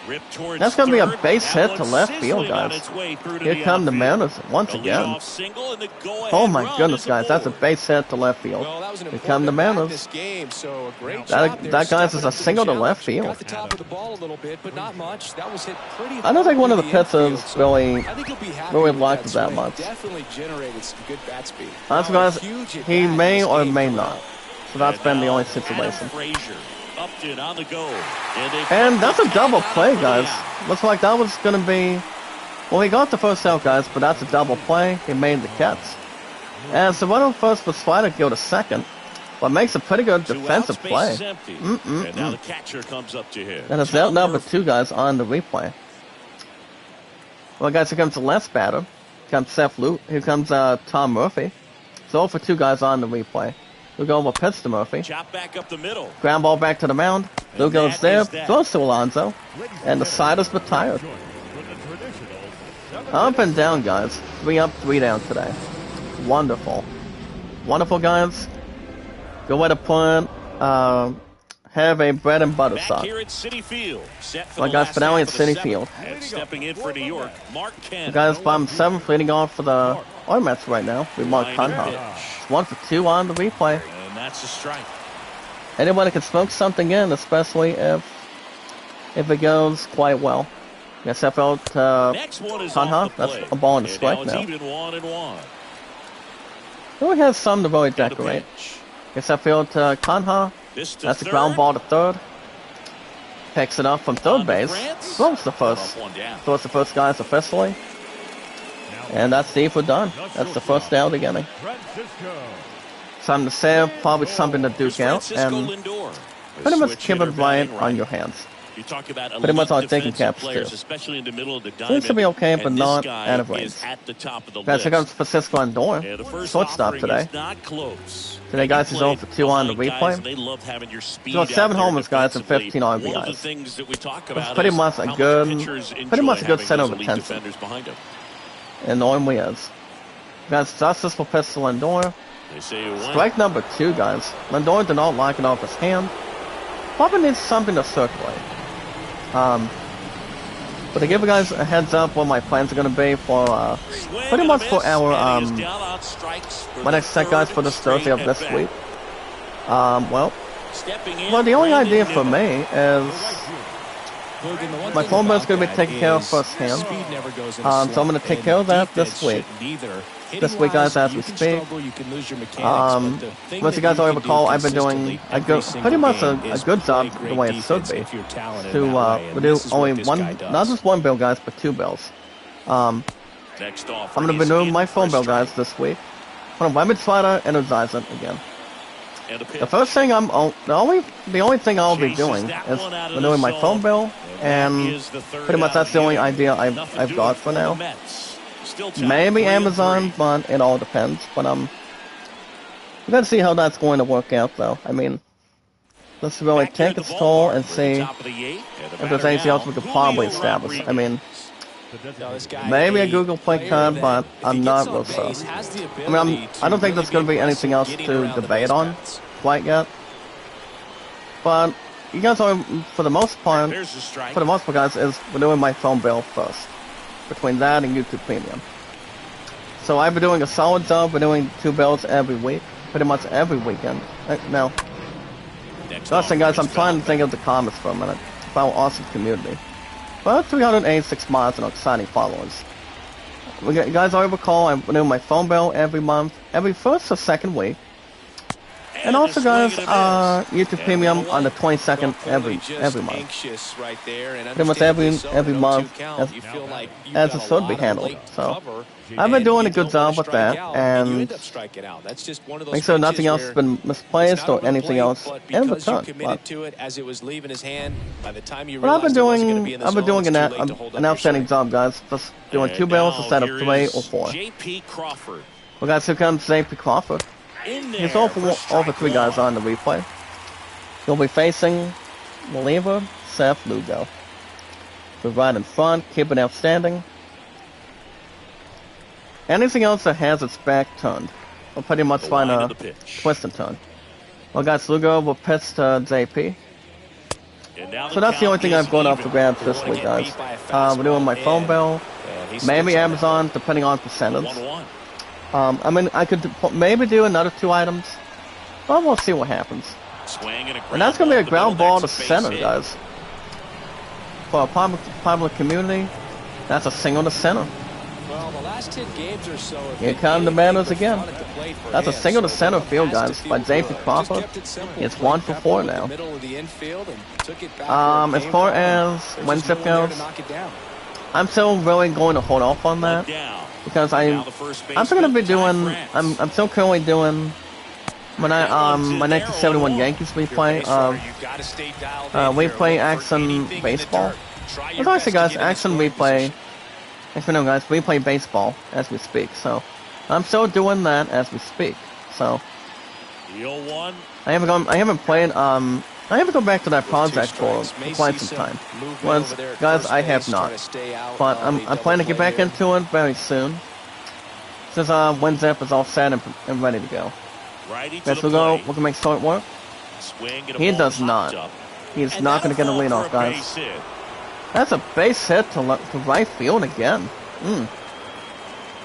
Ripped towards That's going to be a third. base That hit to one's left sizzling field, on guys. its way through to Here come the outfield. Mariners once The again. leadoff single and the go-ahead Oh my run goodness, is guys, that's a aboard. base hit to left field. Well, that was an Here come the important Mariners. this game, so a great That- job there, that, guys, stepping is a up to the single to challenge. left field. Got the top of the ball a little bit, but not much. That was hit pretty I don't think one of the hard into pitchers infield, so really I think he'll be happy really with liked that it that swing. much. Definitely generated some good bat speed. Honestly, Now, a guys, huge at he bat in may this or game may coming not. up. So that's And been the now only Adam situation. Frazier, Upton on the go. And that's a double play, guys. Yeah. Looks like that was going to be... Well, he got the first out, guys, but that's a double play. He made the catch. And so runner first was trying to go to second, but makes a pretty good defensive play. Empty. And now the catcher comes up to him. And it's out number 2, guys, on the replay. Well, guys, here comes the last batter. Here comes Seth Luke. Here comes Tom Murphy. So for 2 guys on the replay. We'll go over pitch to Murphy. Chop back up the middle. Ground ball back to the mound. Lou And goes that there. is that. Throws to Alonso. And the side is retired. Up and down, guys. 3 up, 3 down today. Wonderful. Wonderful, guys. Good way to put have a bread and butter Back sauce. here at City Field. Set for Well, the guys, last finale half at of the City 7th. Field. And stepping in for New York, Mark Cannon. Guys, bottom 7th, leading off for the Mets right now. We mark Line and Conha. pitch. It's 1 for 2 on the replay. And that's a strike. Anybody can smoke something in, especially if it goes quite well. Yes, I felt Next one is Conha. off the That's plate. a ball and a And strike now. It's now. even 1-1. Really has some to really And the decorate. pitch. Yes, I feel Conha. This to That's a third. ground ball to third. Picks it up from On third to base. France. Throws the One first. up, one down. Throws the first guys officially. And that's Steve, we're done. That's the first down of the inning. Something to say, probably something to duke out, Francisco and Lindor. pretty much Switch keep hitter it right batting on your hands. You talk about Pretty much elite on taking defensive caps, players, too. especially in the middle of the diamond. Seems to be okay, but and not this guy out of range. is at the top of the Guys, here list. comes Francisco Lindor. Yeah, the first Shortstop offering today. is not close. Today, guys, he's 0 for 2 on the Behind guys, replay. They love having your speed So 7 out there homers, guys, and defensively. 15 One of the RBIs. things that we talk It's about pretty is much a how good, pitchers pretty enjoy much a good having center those of elite attention. defenders behind them. And normally is. Guys, justice for pitch to Lindor. They say it went. Strike number 2, guys. Lindor did not like it off his hand. Probably needs something to circulate. But to give you guys a heads up what my plans are going to be for, Swing pretty and much a for miss, our, and he is down on strikes for my the next set, guys, for third this Thursday of straight this at-bat. week. Well, Stepping in, well, the only Brandon idea for Nimmo. me is my phone bill's going to be taken care of firsthand. So I'm going to take care of that this week. This week, guys, as we speak. Once you guys already recall, I've been doing pretty much a good job the way it should be. To do only one, not just one bill, guys, but 2 bills. Next off, I'm going to be doing my phone bill, guys, this week. Let me try to energize it again. The first thing the only thing I'll be doing is renewing my phone bill, and pretty much that's the only idea I've got for now. Maybe Amazon, but it all depends. But we gotta see how that's going to work out, though. I mean, let's really take its toll and see if there's anything else we could probably establish. I mean, maybe a Google Play card, but I'm not real sure. I mean, I don't think there's going to be anything else to debate on quite yet. But you guys are, for the most part, guys, is renewing my phone bill first. Between that and YouTube Premium. So I've been doing a solid job renewing 2 bills every week, pretty much every weekend. Now, last thing, guys, I'm trying to think of the comments for a minute about our awesome community. Well, 386 miles and exciting followers. You guys already recall I renew my phone bill every month, every first or second week. And also, guys, YouTube And Premium 1-1. on the 22nd Clearly every just month. anxious right there, and Pretty much understandably so, every an 0-2 month count, you feel like you've as got it a should lot be of handled. late So cover, I've been and doing you a good don't wanna job with strike that, out, and you and end up striking out. That's just one of those make sure nothing pitches else has where been it's misplaced not or over the anything plate, else but in because you return. committed But to it as it was leaving his hand, by the time you But I've been realized it wasn't going to be doing, in the I've been zone, doing it's too late to hold an up your outstanding strike. job, guys. Just doing And 2 barrels now instead of here 3 or is 4. J.P. Crawford. Well, guys, here comes J.P. Crawford. In He's there for over strike 3 guys one. on the replay. He'll be facing reliever Seth Lugo. So right in front, keep it outstanding. Anything else that has its back turned, will pretty much The find line a of the pitch. twist and turn. Well, guys, Lugo will pitch to JP. And now So that's the only thing I've got off the grabs You this wanna week, get guys. beat by a We're doing my fastball, phone and- bill, and he maybe sticks on that. Amazon, depending on percentage. 1-1. I mean, I could maybe do another 2 items, but we'll see what happens. Swing and a And that's going to be a ground ball to That's a base center, hit. guys. For a public community, that's a single to center. Well, the last 10 games or so have Here been come the anything Mariners but again. fun at the plate for That's a him, single to so center the field, has guys, to by feel J.P. good. Crawford. Just kept it simple. It's Played 1 for Pepper 4 with the now. middle of the infield and took it back where it As came far from. as There's win just no zip one there goes, to knock it down. I'm still really going to hold off on that. One down. Because Now the first I'm still gonna be baseman, Ty doing. France. I'm still currently doing when That one's in my there, 1971 0-1. Yankees If you're a replay base runner, of you've got to stay dialed in we here. play Look for Action anything in the Baseball. dirt. Try As your I best say, to guys, get in Action scoring replay. position. If you know, guys, we play baseball as we speak. So I'm still doing that as we speak. So The 0-1. I haven't played. I haven't gone back to that With two project for strikes, may quite see some time. movement Once, over there at guys, first I have base, not. try to stay out But of I'm the planning to get double back play into it very soon. Since WinZip is all set and ready to go. Righty to Yes, the we'll go. plate. We can make short work. Swing and a He ball does popped not. up. He's And not going to get a that'll lead fall off, for a guys. base hit. That's a base hit to right field again.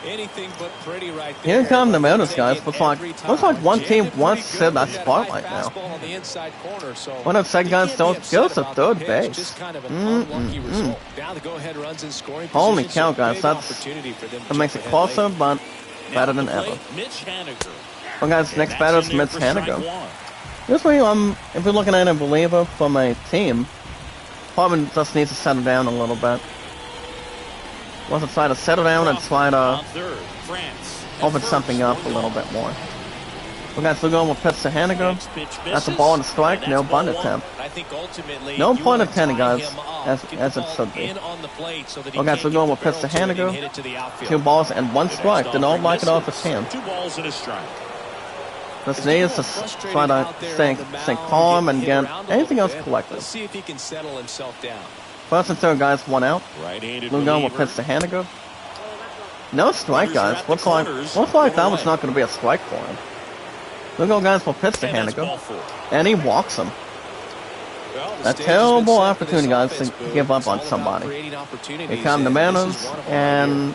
Anything but pretty right there. Here come the but Mariners, take guys. it Looks every like time. one Jammed team it wants pretty to good sit that with spot high right now. fastball on the inside corner, so One of the second you guys can't still be upset goes to about the third pitch, base. Just kind of an unlucky result. Now the go-ahead runs in scoring Holy position, cow, so guys, big that's opportunity for them to that makes it jump ahead closer, late. but Now better at than the ever. plate, Mitch Haniger. Well, guys, And next that's batter is in there Mitch for strike Haniger. one. This way, if we're looking at a reliever for my team, probably just needs to settle down a little bit. Wants to try to settle down and try to On third, France. At open first, something up a one little gone. bit more. Well, guys, we're going with pitch to Haniger. Next pitch That's a misses, ball and a strike, and no that's ball bunt one. attempt. I think ultimately No you point wanna intended, tie guys, him up, as get it the ball should be. in on the plate so that he Well, guys, can't we're get going the with pitch to barrel to it and Haniger. hit it to the outfield. 2 balls and 1 The strike. next Did not offering like it off his misses. hand. 2 balls and a strike. This He's needs getting to frustrated try to out there stay on the mound, calm getting and hit get around a anything little else bit. collected. Let's see if he can settle himself down. First and third, guys, 1 out. Right-handed Lugo will reliever. pitch to Haniger. No strike, Runners are guys. at the Looks like corners, that one was away. not going to be a strike for him. Lugo, guys, will pitch to And that's Haniger. ball 4. And he walks him. Well, the A stage has been terrible set for opportunity, this guys, offense, to Boo. give up It's on all about somebody. creating opportunities, Here come the and this Mariners, is one of them right here.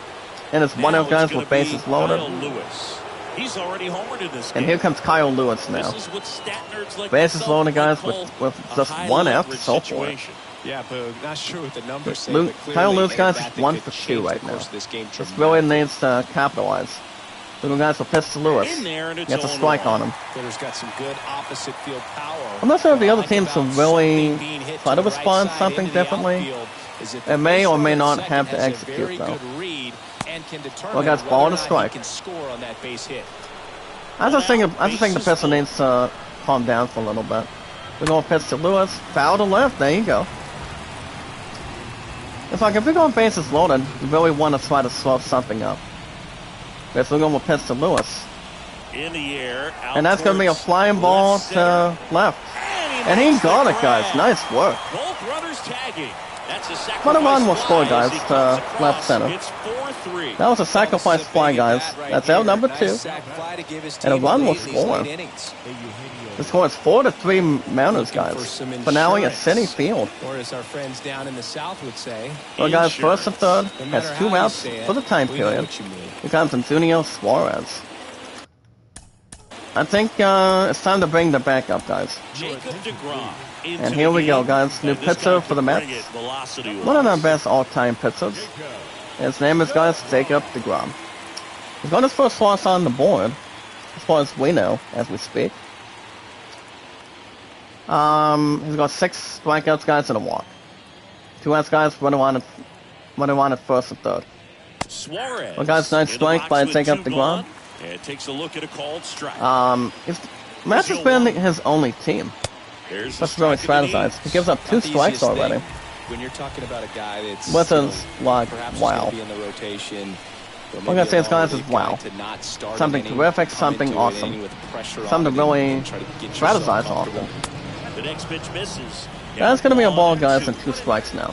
and it's 1 Now out, guys, it's gonna with bases be loaded. Kyle Lewis. He's already homered in this game. And here comes Kyle Lewis now. This is what stat nerds like Bases myself loaded, guys, might with call just a 1 out to high-leverage show for it. situation. Yeah, Boo. Not sure what the numbers say, Luke- but Kyle clearly Lewis, guys, that is 1 could for 2 change right the now. course of this game This really dramatically. needs to capitalize. Lugo, guys, will pitch to Lewis. In there, and it's Gets a 0-1. strike on him. Hitter's got some good opposite field power. I'm not sure if the What I other like teams about will really something being hit try to the respond right something side into the differently. outfield is that the It may or base may runner not at have to second has a execute, very though. good read and can determine Well, guys, whether ball or and a not strike. he can score on that base hit. I just think the pitcher needs to calm down for a little bit. We're going to pitch to Lewis. Foul to left. There you go. It's like if we're going bases loaded, we really want to try to slow something up. Yes, we're going to pitch to Lewis. In the air, out And that's going to be a towards flying ball left center. to left. And he makes the got it, guys. grab. Nice work. Both runners tagging. That's a sacrifice What a run will fly score, as guys, he to comes across. left center. It's 4-3. That was a sacrifice This is a fly, big guys. at-bat right That's here. out number Nice 2. sac fly to give his And a team run lead will in these score. late innings. The score is 4-3 Mariners, Looking guys. for some Finale at insurance. Citi Field. Or as our friends down in the South would say, Well, guys, first and third no has matter 2 how you outs say it, for the time we know period. what you mean. Here comes Antonio Suarez. I think it's time to bring the backup, guys. Jacob DeGrom into And here we the go, game. guys. New And this pitcher guy for the can Mets. bring it velocity-wise. One of our best all-time pitchers. His name is, guys, Jacob DeGrom. He's got his first loss on the board, as far as we know, as we speak. He's got 6 strikeouts, guys, and a walk. 2 outs, guys, running on at first and third. Suarez. Well, guys, 9 strike by Jacob DeGrom. And takes a look at a called strike. Matt's has been his only team. There's That's really strategized. He gives up 2 strikes already. When you're talking about a guy that's Which is like, perhaps wow. be in the rotation, What I'm gonna say is, guys, is wow. Something terrific, something awesome. Something to really strategize often. The next pitch misses. That's gonna be a ball, guys, and 2 strikes now.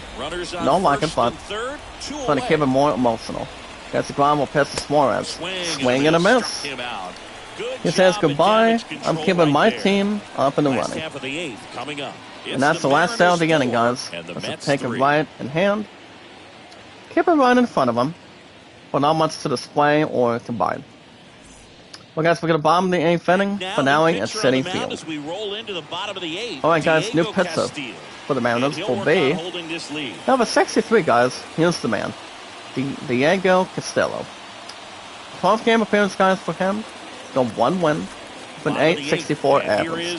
Don't like it, but trying to keep it more emotional. Guys, the ground will pitch to Suarez. Swing and a miss. He says goodbye. I'm keeping my team up in the running. And that's the last out of the inning, guys. Let's take it right in hand. Keep it right in front of him. But not much to display or combine. Well, guys, we're going to bomb the 8th inning, finale at City Field. Alright, guys, new pitcher for the Mariners will be number 63, guys. Here's the man, Diego Castillo. 12th game appearance, guys, for him. Got 1 win with an 8.64 average.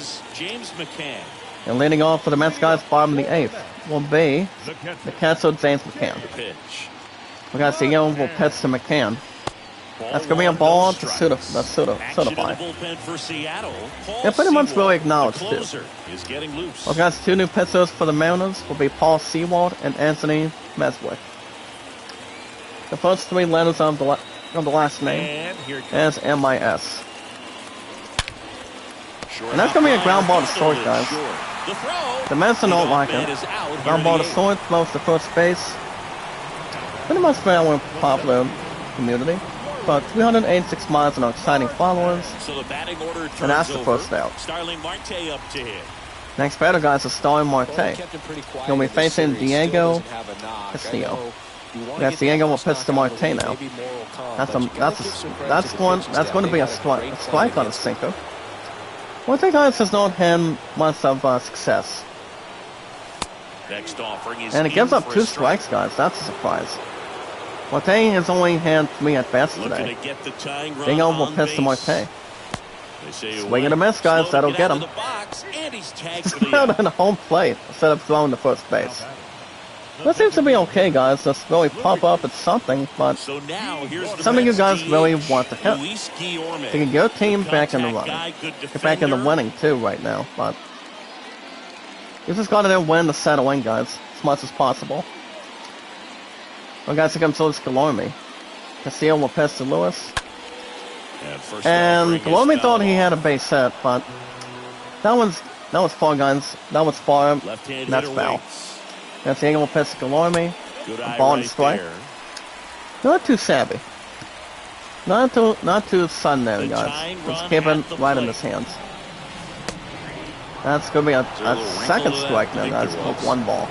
And leading off for the Mets, guys, bottom of the 8th will be the catcher, James McCann. We got the yellow will pitch to McCann. That's going to be a ball to certify. Yeah, pretty much really acknowledged, too. Well, guys, 2 new pitchers for the Mariners will be Paul Sewald and Anthony Meswick. The first 3 letters of the last name is M-I-S. And that's going to be a ground ball to short, guys. The Mets don't like it. Ground ball to short, throws to first base. Pretty much fairly popular community. But 386 miles and exciting followers. And that's the first out. Next batter, guys, is Starling Marte. He'll be facing Diego Castillo. That's Diego will pitch to Marte now. That's going to be a strike on a sinker. One thing, guys, has not had much of success. And it gives up 2 strikes, guys. That's a surprise. Marte has only had 3 at bats today. Diego will pitch to Marte. Swing and a miss, guys. That'll get him. He's out on the home plate instead of throwing to first base. That seems to be okay, guys. Just really pop up at something, but something you guys really want to hit. You can get your team back in the running. Get back in the winning, too, right now, but you just gotta win to settle in, guys, as much as possible. Well, guys, here comes Lewis Galorme. Castillo will pitch to Lewis. And Galorme thought he had a base hit, but that was far, guys. That was far, and that's foul. That's the angle pitch to Galorme. A ball and strike. Not too savvy. Not too sudden there, guys. Just keep it right in his hands. That's going to be a second strike now, guys, with 1 ball.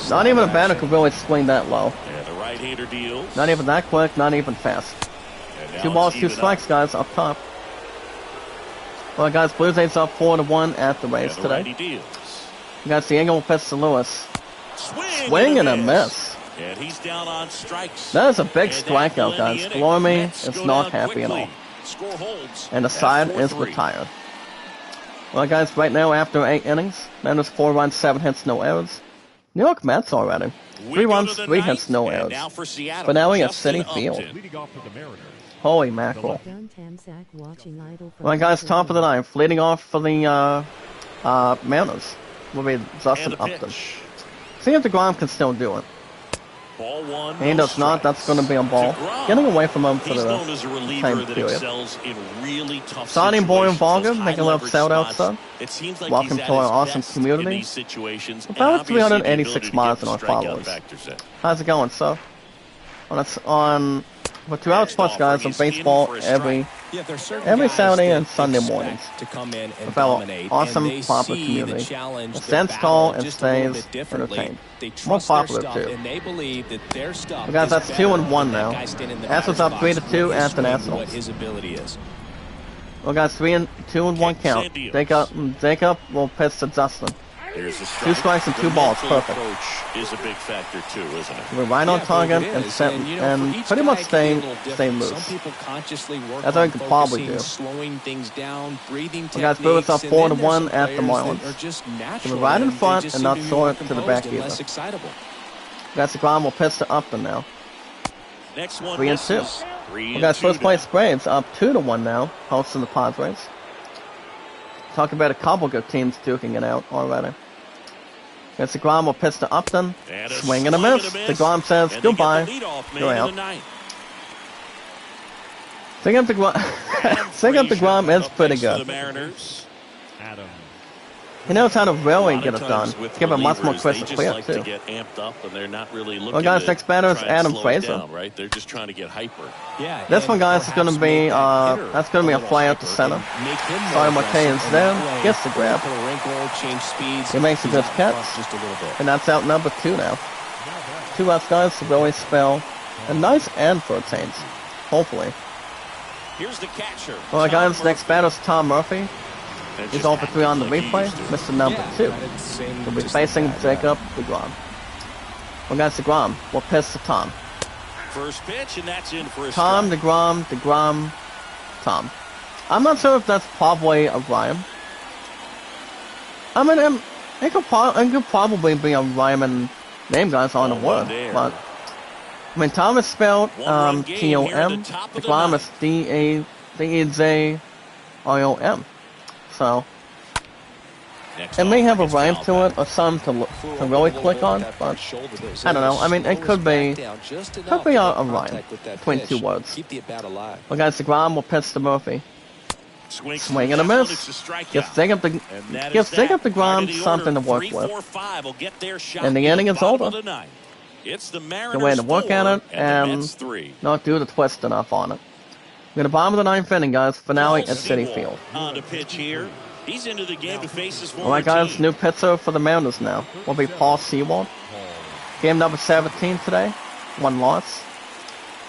Not even a batter could really swing that low. Not even that quick, not even fast. 2 balls, 2 strikes, guys, up top. Well, guys, Blue Jays up 4-1 at the Rays today. You got the angle pitch to Lewis. Swing and a miss. And he's down on strikes. That is a big strikeout, guys. Galorme is not happy at all. And the side is retired. Well, guys, right now, after 8 innings, Mariners 4 runs, 7 hits, no errors. New York Mets already. 3 runs, 3 hits, no errors. Finale at City Field. Holy mackerel. Well, guys, top of the 9th. Leading off for the Mariners will be Justin Upton. See if DeGrom can still do it. And he does not. That's going to be a ball. Getting away from him for the time period. Signing Boyan Varga, making a little shout out, son. Welcome to our awesome community. About 386 miles in our followers. How's it going, sir? On for 2 hours plus, guys, of baseball every Saturday and Sunday mornings. With our awesome popular community. It stands tall and stays entertained. More popular, too. But guys, that's 2-1 now. Astros up 3-2 at the Nationals. Well, guys, 2-1 count. Jacob will pitch to Justin. There's a 2 strikes and 2 balls, perfect. Approach is a big factor too, isn't it? We're right on target and set and pretty much stay loose. Some people consciously work That's what on we could probably focusing, do. slowing things down, breathing We got techniques. Spirits up And then there's 4-1 some at the players Marlins. that are just We're natural, right in and they front just and seem not to be short more to the back composed and either. less excitable. That's the ground will pitch to Upton now. Next one 3-2. misses. We got first place Braves up 2-1 now, hosting the Padres. Talking about a couple good teams duking it out already. Gets the ground will pitch to Upton. And a Swing and a miss. The Grom says And they get goodbye. the leadoff man You're in out. the ninth. Sing up the Grom is pretty Up next to the good. Mariners. Adam. He knows how to A really lot get of it done. times with Give him much more relievers, crisp they just clear like too. to get amped up, and they're not really looking Well, guys, to next batter is try and Adam slow it Fraser. down, right? They're just trying to get hyper. Yeah, This and one, guys, is going to perhaps be make that hitter that's going to be a little fly out to hyper center. and make him more Sorry, aggressive, McKay is and there. that way, Gets the grab. put a wrinkle, change speeds. He makes a he's good out catch. front just a little bit. And that's out number 2 now. 2 left guys to really spell a nice end for a Tains. Hopefully. Here's the catcher. Well, Tom guys, next Murphy. batter is Tom Murphy. And He's just 0 for 3 on the acting like he replay. used to. Mr. Number Yeah, 2. I did the same, He'll be just like facing that, Jacob DeGrom. Well, guys, DeGrom will piss to Tom. First pitch, and that's in for a Tom, strike. DeGrom, Tom. I'm not sure if that's probably a rhyme. I mean, it could probably be a rhyme and name, guys, on a Oh, word. there. But, I mean, Tom is spelled One-run game here at T-O-M. the top of the DeGrom ninth. is D-E-Z-I-O-M. So, Next it may have a offering is rhyme fouled to back. it or something to really click on, but I don't know. I mean, it could be a rhyme between 2 words. Keep the at-bat alive. Well, guys, DeGrom will pitch to Murphy. Swing and a miss. Gives Jacob DeGrom something to work with. And the inning is over. It's the The Mariners way to work at 4 it and the and Mets 3. not do the twist enough on it. We're at the bottom of the 9th inning, guys. Finale Paul at City Sewell Field. on the pitch here. He's into the game to face his former Alright, guys, team. new pitcher for the Mariners now will be Paul Sewell. Game number 17 today. 1 loss.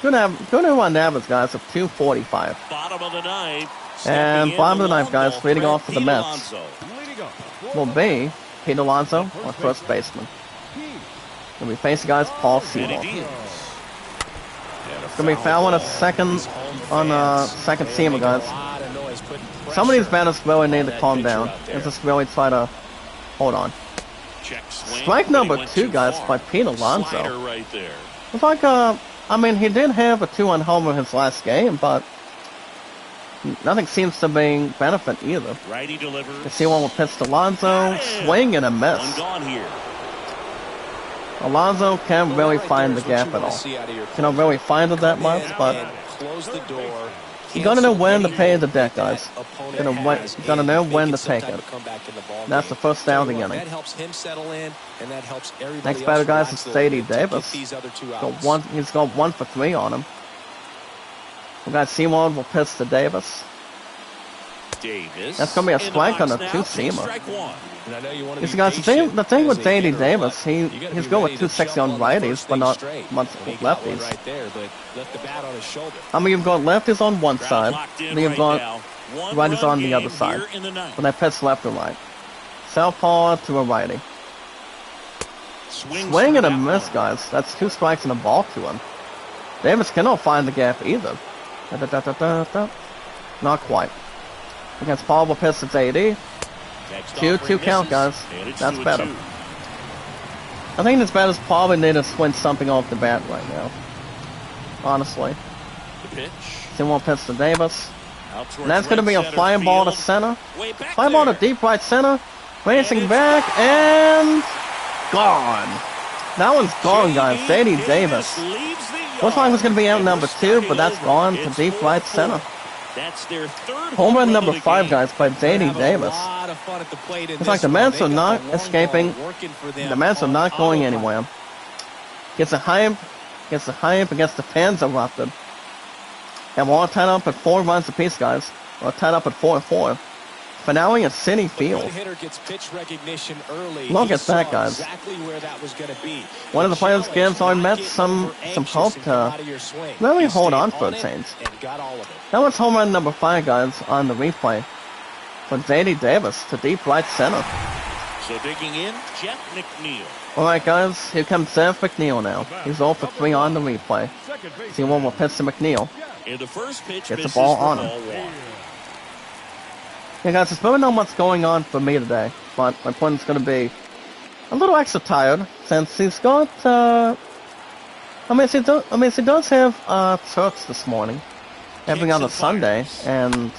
Good on average, guys, of 245. Bottom of the ninth. And bottom of the 9th, guys, leading off for the Mets Alonso. Leading off. will be Pete Alonso, our first baseman. And we face, guys, Paul Eddie Sewell. Diaz. It's gonna be foul on a second seamer, guys. Some of these batters really need to calm down and just really try to hold on. Check swing, Strike but he number went 2, too guys, far. by Pete Slider Alonso. right there. It's like I mean, he did have a 2-run homer his last game, but nothing seems to be benefit either. Righty delivers. You see one with pitch to Alonso, swing and a One miss. gone here. Alonso can't really find the gap at all. Cannot really find it that much, but you gotta know when to pay the deck, guys. You gotta know when to take it. That's the first down of the inning. That helps him settle in, and that helps everybody Next else batter, guys, relax is a little Sadie bit to Davis. get these other 2 outs. He's got 1 for 3 on him. We got Seymour will pitch to Davis. Davis. That's gonna be a in the strike box on a now, 2-seamer. strike 1. And I know you want to You be see, guys, patient the thing as with a Sadie hitter, Davis, but you he's gotta be good ready with to 260 jump on on the righties, first but thing not straight. much And he got one lefties. right there, but left the bat on his shoulder. I mean, you've got lefties on one Crowd side, locked in then you've right got now. One righties run on the game other side. here in the ninth. when they pitch left or right. Southpaw to a righty. Swings Swing for and a that miss, one. guys. That's 2 strikes and a ball to him. Davis cannot find the gap either. Da-da-da-da-da-da. Not quite. Against Paul will pitch to JD. Next 2-2 offering count, guys. misses, and it's That's 2-2. better. I think this batter's probably need to swing something off the bat right now. Honestly. The pitch. Then we'll pitch to Davis. Out towards And that's going to right be a center flying ball to field. center. Way back Fly ball to there. deep right center. Racing And it's back and gone. That one's gone, guys. Sadie Davis. leaves the yard. Looks like it was going to be out And number we're 2, but that's starting gone over. to It's deep right 4-4. center. That's their third Home run of number the 5, game. guys, by Sadie Davis. It's like the Mets are not escaping. The Mets are not going anywhere. Gets a hype against the fans erupted. And we're all tied up at 4 runs apiece, guys. We're tied up at 4-4. Finale at City Field. Look at that, guys. One of the players gives our Mets some hope to really hold on for a change. That was home run number 5, guys, on the replay. For J.D. Davis to deep right center. So digging in, Jeff McNeil. Alright guys, here comes Jeff McNeil now. He's 0 for 3 on the replay. See one more pitch to McNeil. And the first pitch Gets the ball on him. Yeah guys, there's really not much going on for me today, but my opponent's going to be a little extra tired since he's got, he does have church this morning, every other Sunday, and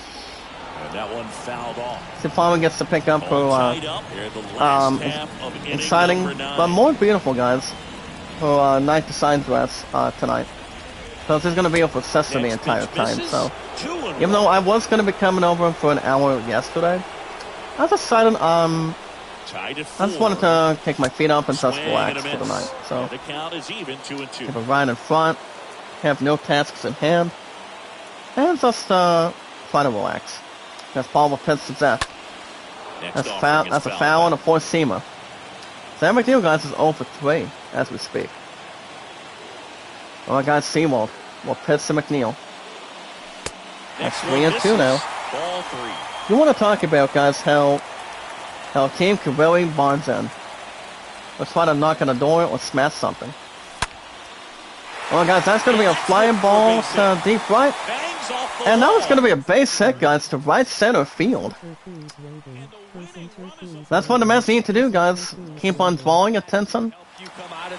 that one fouled off. he finally gets to pick up for exciting, but more beautiful guys for night design dress tonight. So he's going to be up with Cessa the entire time. So even though I was going to be coming over for an hour yesterday, I decided I just wanted to take my feet up and just relax for the night. So the count is even, 2-2. Have a ride in front, have no tasks in hand, and just try to relax. That's Paul will pitch to death. That's a foul and a four-seamer. Sam McNeil, guys, is 0 for 3 as we speak. Alright, guys, Seawold will pitch to McNeil. That's 3-2 now. Ball 3. You want to talk about, guys, how a team can really bonds in. Let's try to knock on the door or smash something. Well, guys, that's going to be a flying ball to deep right. And that was going to be a base hit, guys, to right center field. That's what the Mets need to do, guys. Keep on drawing attention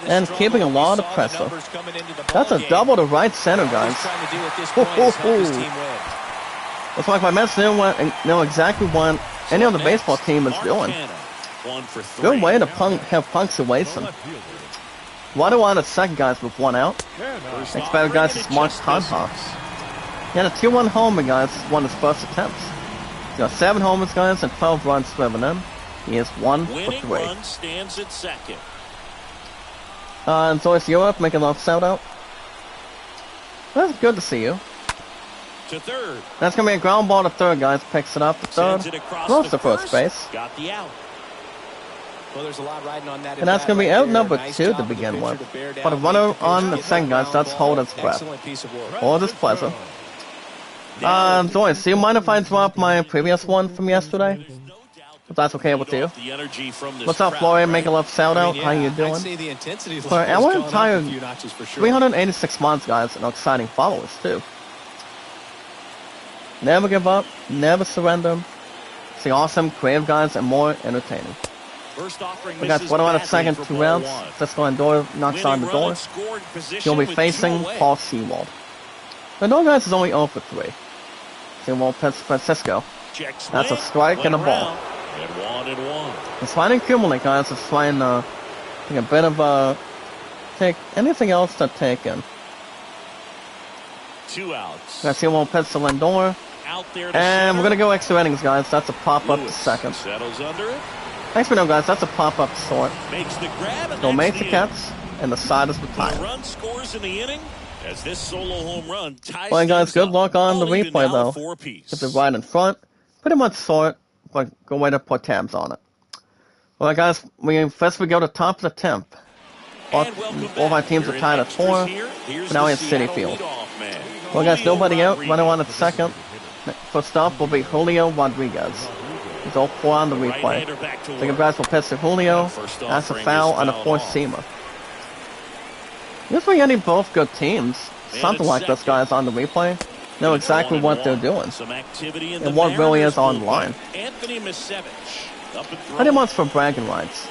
and keeping a lot of pressure. That's a double to right center, guys. Looks like my Mets know exactly what any other baseball team is doing. Good way to have punctuation. Why do I want a second, guys, with 1 out? Next batter, guys, is Mark Conhoff. He had a 2-1 homer, guys, one of his first attempts. He's got 7 homers, guys, and 12 runs driven in. He is 1 for 3. Run stands at second. And Joyce Europe making a shout out. That's good to see you. To third. That's going to be a ground ball to third, guys. Picks it up to third. Close to first base. Got the out. Well, there's a lot riding on that. And that's going to be out number 2 to begin with. But a runner on the second, guys, that's hold his breath. Hold his pleasure. Joyce, do you mind if I drop my previous one from yesterday? If that's okay with you. What's up, Florian? Make a love shout out. How you doing? For our entire 386 months, guys, and exciting followers, too. Never give up, never surrender. See awesome, creative guys, and more entertaining. We got 1 out of second, 2 rounds. Cisco Lindor knocks on the door. He'll be facing Paul Seawold. Lindor, guys, is only 0 for 3. Seawold pitch Francisco. That's a strike and a ball. He's trying to accumulate, guys. He's trying to take a bit of take anything else to take in. 2 outs. Got Seawold pitch to Lindor. And we're going to go extra innings, guys. That's a pop-up to second. Settles under it. Thanks for no, guys. That's a pop-up to short. Makes the grab and He'll make the catch, and the side is retired. Run scores in the inning as this solo home run ties. Well, guys, good luck on the replay, though. 4 Get it right in front. Pretty much short, but go way to put tabs on it. All right, guys. First we go to top of the 10th. All my teams are tied at 4. But now we have City Field. Well, guys, nobody out. Running on at second. First up will be Julio Rodriguez. He's all 4 on the replay. Second guys will pitch to Julio. That's a foul and a four-seamer. Usually any both good teams, something like this, guys, on the replay, know exactly what they're doing. And what really is on the line. Pretty much for bragging rights.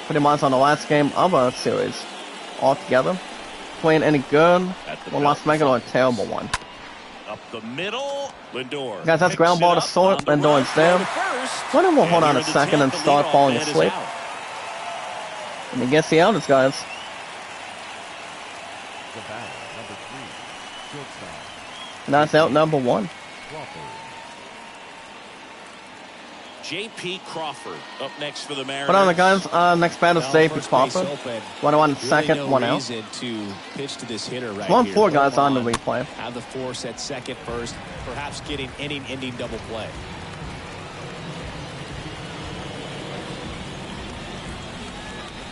Pretty much on the last game of our series. Altogether. Playing any good, or let's make it a terrible one. Up the middle, Lindor. Guys, that's ground ball to short. Lindor's there. Why don't we hold on a second and start falling asleep? And he gets the outings, guys. And that's out number 1. J.P. Crawford up next for the Mariners. But on the guys, next batter is J.P. Crawford. 1 on second, 1 out. Pitch to this hitter right 1-4 guys on the replay. Have the force at second first, perhaps getting inning-ending double play.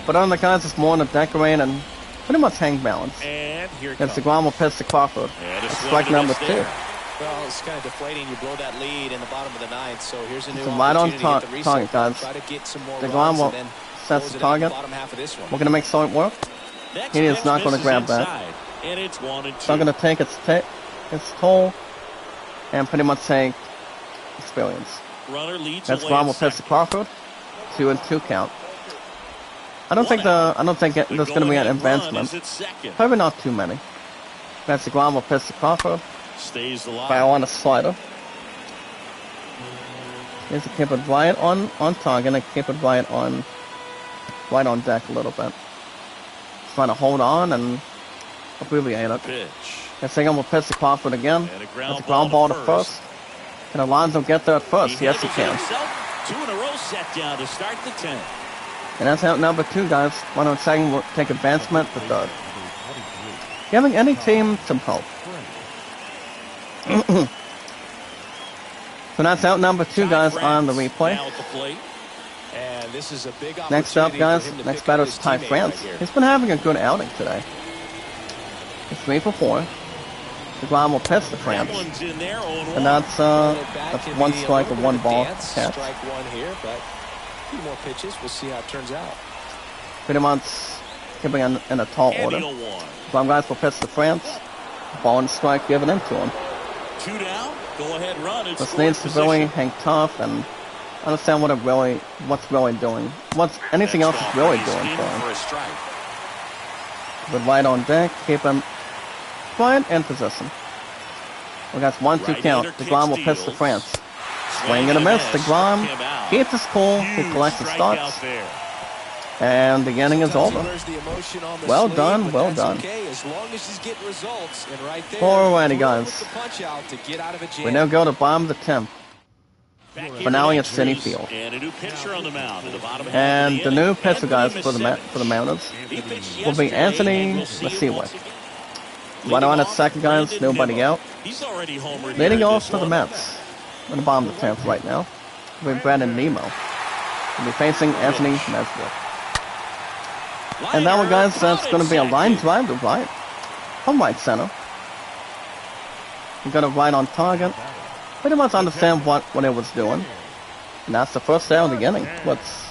But on the guys, it's more to decorate and pretty much hang balance. And here It's the ground will pitch to Crawford. It's strike number 2. Well, it's kind of deflating. You blow that lead in the bottom of the ninth, so here's a new right on opportunity to get the target, reset. guys. Try to get some more DeGrom runs will and then set close the it out in the target. bottom half of this one. We're going to make short work. Next He is pitch not going to misses grab that. inside, and it's 1-2. So I'm going to take its toll and pretty much take experience. Runner leads That's away why at we'll pitch to second. Crawford. 2-2 count. I don't think there's going to be an go-ahead run advancement. is at second. Probably not too many. That's the ground will pitch to Crawford. Stays alive. Fire on a slider. Needs to keep it right on target and keep it right on deck a little bit. Trying to hold on and abbreviate it. Pitch. I think I'm going to pitch to Crawford again. And a That's a ground ball to first. Can Alonso get there at first? Yes, he can. Himself. 2 in a row set down to start the 10th. And that's out number 2, guys. One on second will take advancement to third. Giving any team some hope. So that's out number 2, guys, on the replay. Now at the plate. And this is a big Next up, opportunity guys, for him to next pick batter up is his Ty teammate France. right here. He's been having a good outing today. He's 3 for 4. The ground will pitch to France. That one's in there, 0-1. And that's Can one be a strike little or one bit of ball dance. catch. Strike one here, but a few more pitches. We'll see how it turns out. Pretty much keeping in a tall order. 1. Ground guys will pitch to France. Ball and strike given into him. 2 down. Go ahead run. It's This needs to really hang tough and understand what's really doing. Anything else is really doing for him. For a strike. But right on deck, keep him quiet and position. We got 1-2 Right-hander count. DeGrom will pitch to deals. France. Swing and a miss. DeGrom Him out. keeps his cool. He Huge collects the strikeout starts. there. And the inning is Sometimes he over. wears the emotion on the Well sleeve, done, but well that's done. okay, as long as he's getting results. And right there, Alrighty, through guys. with the punch out to get out of a jam. We now go to bottom of the 10th. Back But now in it's City entries, Field. And a new pitcher on the mound in the bottom half And of the inning. new pitcher, guys, Anthony for the Misiewicz. Mariners He pitched will be yesterday, Anthony and we'll see him Misiewicz. once again. Right on at Leading second, guys. off, Brandon Nobody Nimmo. out. He's already homered here Leading in off this for the one. Mets. In the bottom of the 10th right now. Will be Brandon Nemo. Will be facing Anthony Misiewicz. And that one, guys, that's going to be a line drive to right. From right center. We got it right on target. Pretty much understand what it was doing. And that's the first down of the inning. It's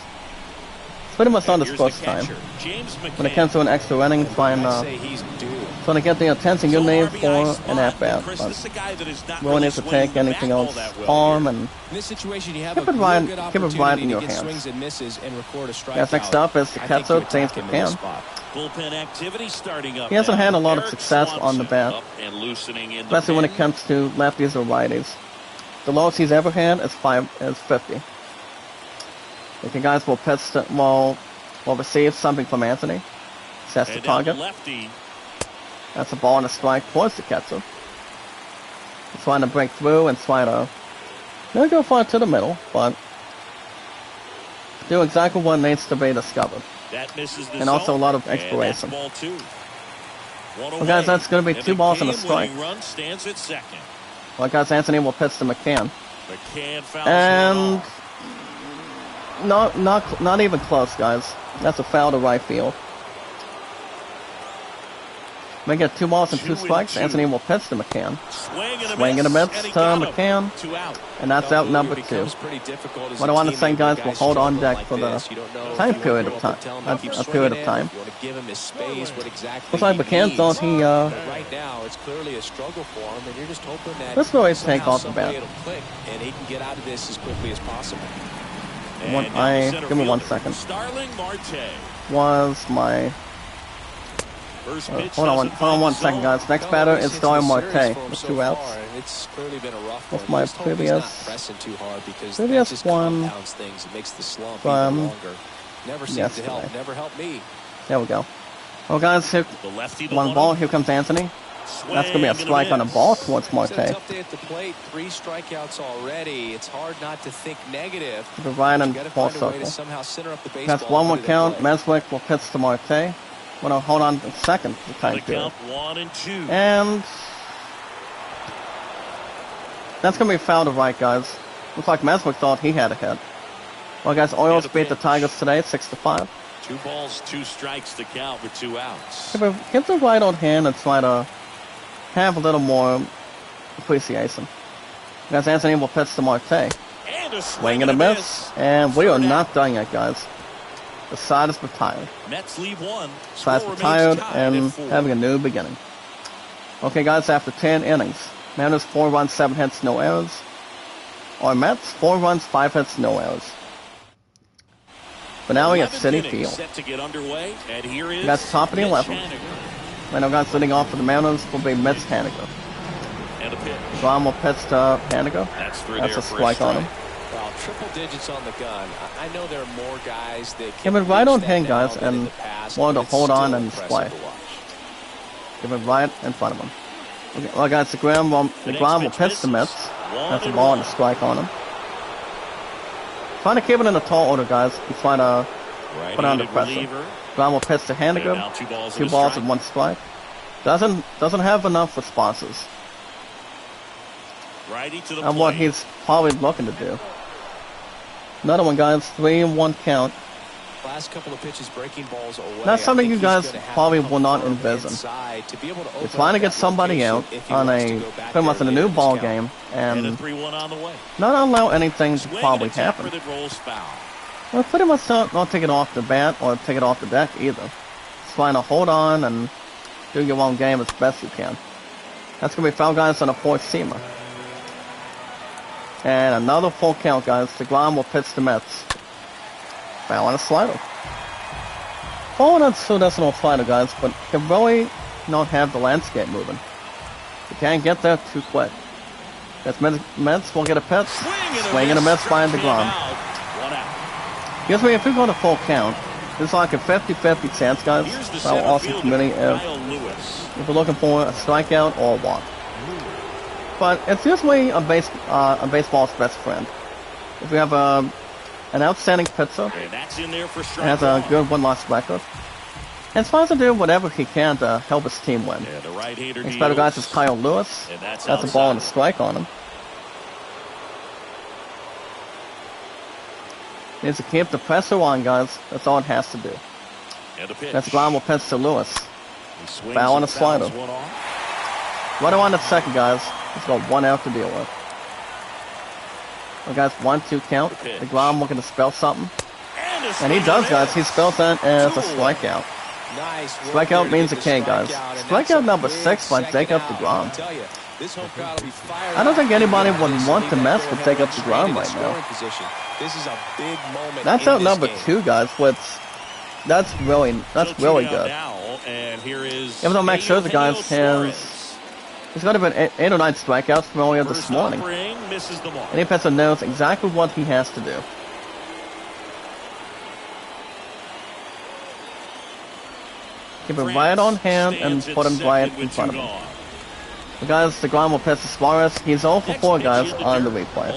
pretty much on his Here's the first time. catcher, James When it McCann. comes to an extra inning, trying I'd say he's due. to get the attention you So need RBI for spot, an at-bat. Chris, But this is a guy that is not really needs to swinging take the anything bat all else that well arm here. and In this situation, you have Keep a it right- real good keep it right opportunity in to your get hands. swings and misses and record a strikeout. Yes, next up is the I think catcher, you attack James him in this McCann. spot. Bullpen activity starting up. He hasn't now. had a lot of Eric success on the Swanson bat. up and loosening in the especially when it pen. comes to lefties or righties. The lowest he's ever had is 50. If you guys will pitch will receive something from Anthony. Sets the And down the target. lefty. That's a ball and a strike towards the catcher. He's trying to break through and try to not go far to the middle, but do exactly what needs to be discovered. That misses the And also zone. a lot of And that's exploration. ball 2. One Well, guys, away. that's going to be And 2 balls and a McCann strike. winning run stands at second. Well, guys, Anthony will pitch to McCann. McCann fouls And one off. not even close, guys. That's a foul to right field. We get 2 balls and 2 2 and strikes. 2. Anthony will pitch to McCann. Swing and a miss to he got him. McCann. 2 out. And that's out number 2. What I want to say, guys, we'll hold on deck for the time period of time. A period of time. Looks like McCann thought he, Right now, it's clearly a struggle for him, and you're just hoping that let's really take somehow, off the some way bat. it'll click, and he can get out of this as quickly as possible. And One- now the I- center give me 1 fielder, second. Starling Marte. Was my... First pitch hold on doesn't find one the second, zone. guys. Next batter is Starling Marte with 2 outs. It's clearly been a rough With one. my You just hope he's previous- not pressing too hard because previous that just one compounds things. It makes the slump from even longer. Never seems to yesterday. help. Never helped me. There we go. Well, guys, here, The lefty, the 1 ball. Here comes Anthony. That's going to be a strike on a ball towards It's a Marte. tough day at the plate. 3 strikeouts already. It's hard not to think negative. To the right and You got to ball find a way to circle. somehow center up the baseball. That's and 1 put more it in count. play. Meswick will pitch to Marte. Well, hold on a second. The time The period. count 1 and 2. And that's going to be foul to right, guys. Looks like Meswick thought he had a hit. Well, guys, Orioles And a beat the pitch. Tigers today, 6-5. 2 balls, 2 strikes to count with 2 outs. Keep the right on hand and try to have a little more appreciation. Because Anthony will pitch to Marte. And a Swing and a miss. And we are not done yet, guys. The side is retired. Mets leave one. Side's retired and having a new beginning. Okay, guys, after 10 innings. Mariners 4 runs, 7 hits, no errors. Our Mets 4 runs, 5 hits, no errors. But now we at City Field. Set to get underway, and here is That's top of the 11th. Right now, guys, leading off for the Mariners will be Mitch Haniger. And a pitch. Guam will pitch to Haniger. That's a strike on him. Well, triple digits on the gun. I know there are more guys that Give it right on hand, guys, and wanted to hold on and play. Give it right in front of him. Okay, well, guys, the Graham will pitch the Mets. That's a ball and a strike on him. Trying to keep it in the tall order, guys. He's trying to put under pressure. Graham will pitch to Haniger. 2 balls and 1 strike. Doesn't have enough responses. And what he's probably looking to do. Another one, guys. 3-1 count. Last couple of pitches breaking balls away. That's something you guys probably will not envision. He's trying to get somebody out on pretty much in a new ball game and not allow anything to probably happen. Well, pretty much not take it off the bat or take it off the deck either. Just trying to hold on and do your own game as best you can. That's going to be foul, guys, on a 4-seamer. And another full count, guys. DeGrom will pitch the Mets. Foul on a slider. Ball on so that's no slider, guys, but can really not have the landscape moving. You can't get there too quick. As Mets will get a pitch. Swing and a miss by DeGrom. Gives me, if we go to full count, it's like a 50-50 chance, guys. For our awesome committee if we're looking for a strikeout or a walk. But it's usually a baseball's best friend. If we have an outstanding pitcher, has a good win-loss record, and tries to do whatever he can to help his team win. Next better, guys, is Kyle Lewis. That's a ball and a strike on him. Needs to keep the pressure on, guys. That's all it has to do. That's ground will pitch to Lewis. Foul on a slider. Right on the second, guys. He's got 1 out to deal with. Well, guys, 1-2 count. The ground looking to spell something. And he does, guys. He spells that as a strikeout. Strikeout means a K, guys. Strikeout number 6 by Jacob DeGrom. I don't think anybody would want to mess with Jacob DeGrom right now. That's out number 2, guys. That's really good. Even though Max Scherzer, guys, he's got about 8 or 9 strikeouts from earlier this morning. And he pitcher knows exactly what he has to do. Keep it right on hand and put him right in front of him. The guys, the ground will pitch to Suarez. He's 0 for 4, guys, on the replay.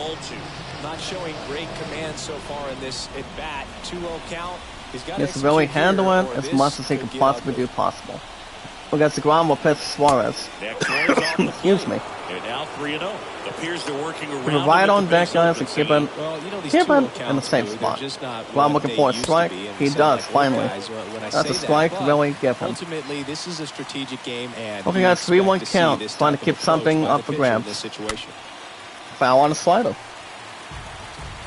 Not showing great command so far in this at bat. 2-0 count. He has to really handle it as much as he can possibly do possible. Against the ground will pitch Suarez. Excuse me. They're now 3-0. Appears they're working around. Keep it right on deck, guys, and keep it in the same spot. Ground looking for a strike. He does, finally. That's a strike, really give him. Ultimately, this is a strategic game, and okay, guys, 3-1 count. Trying to keep something up for grabs. Foul on a slider.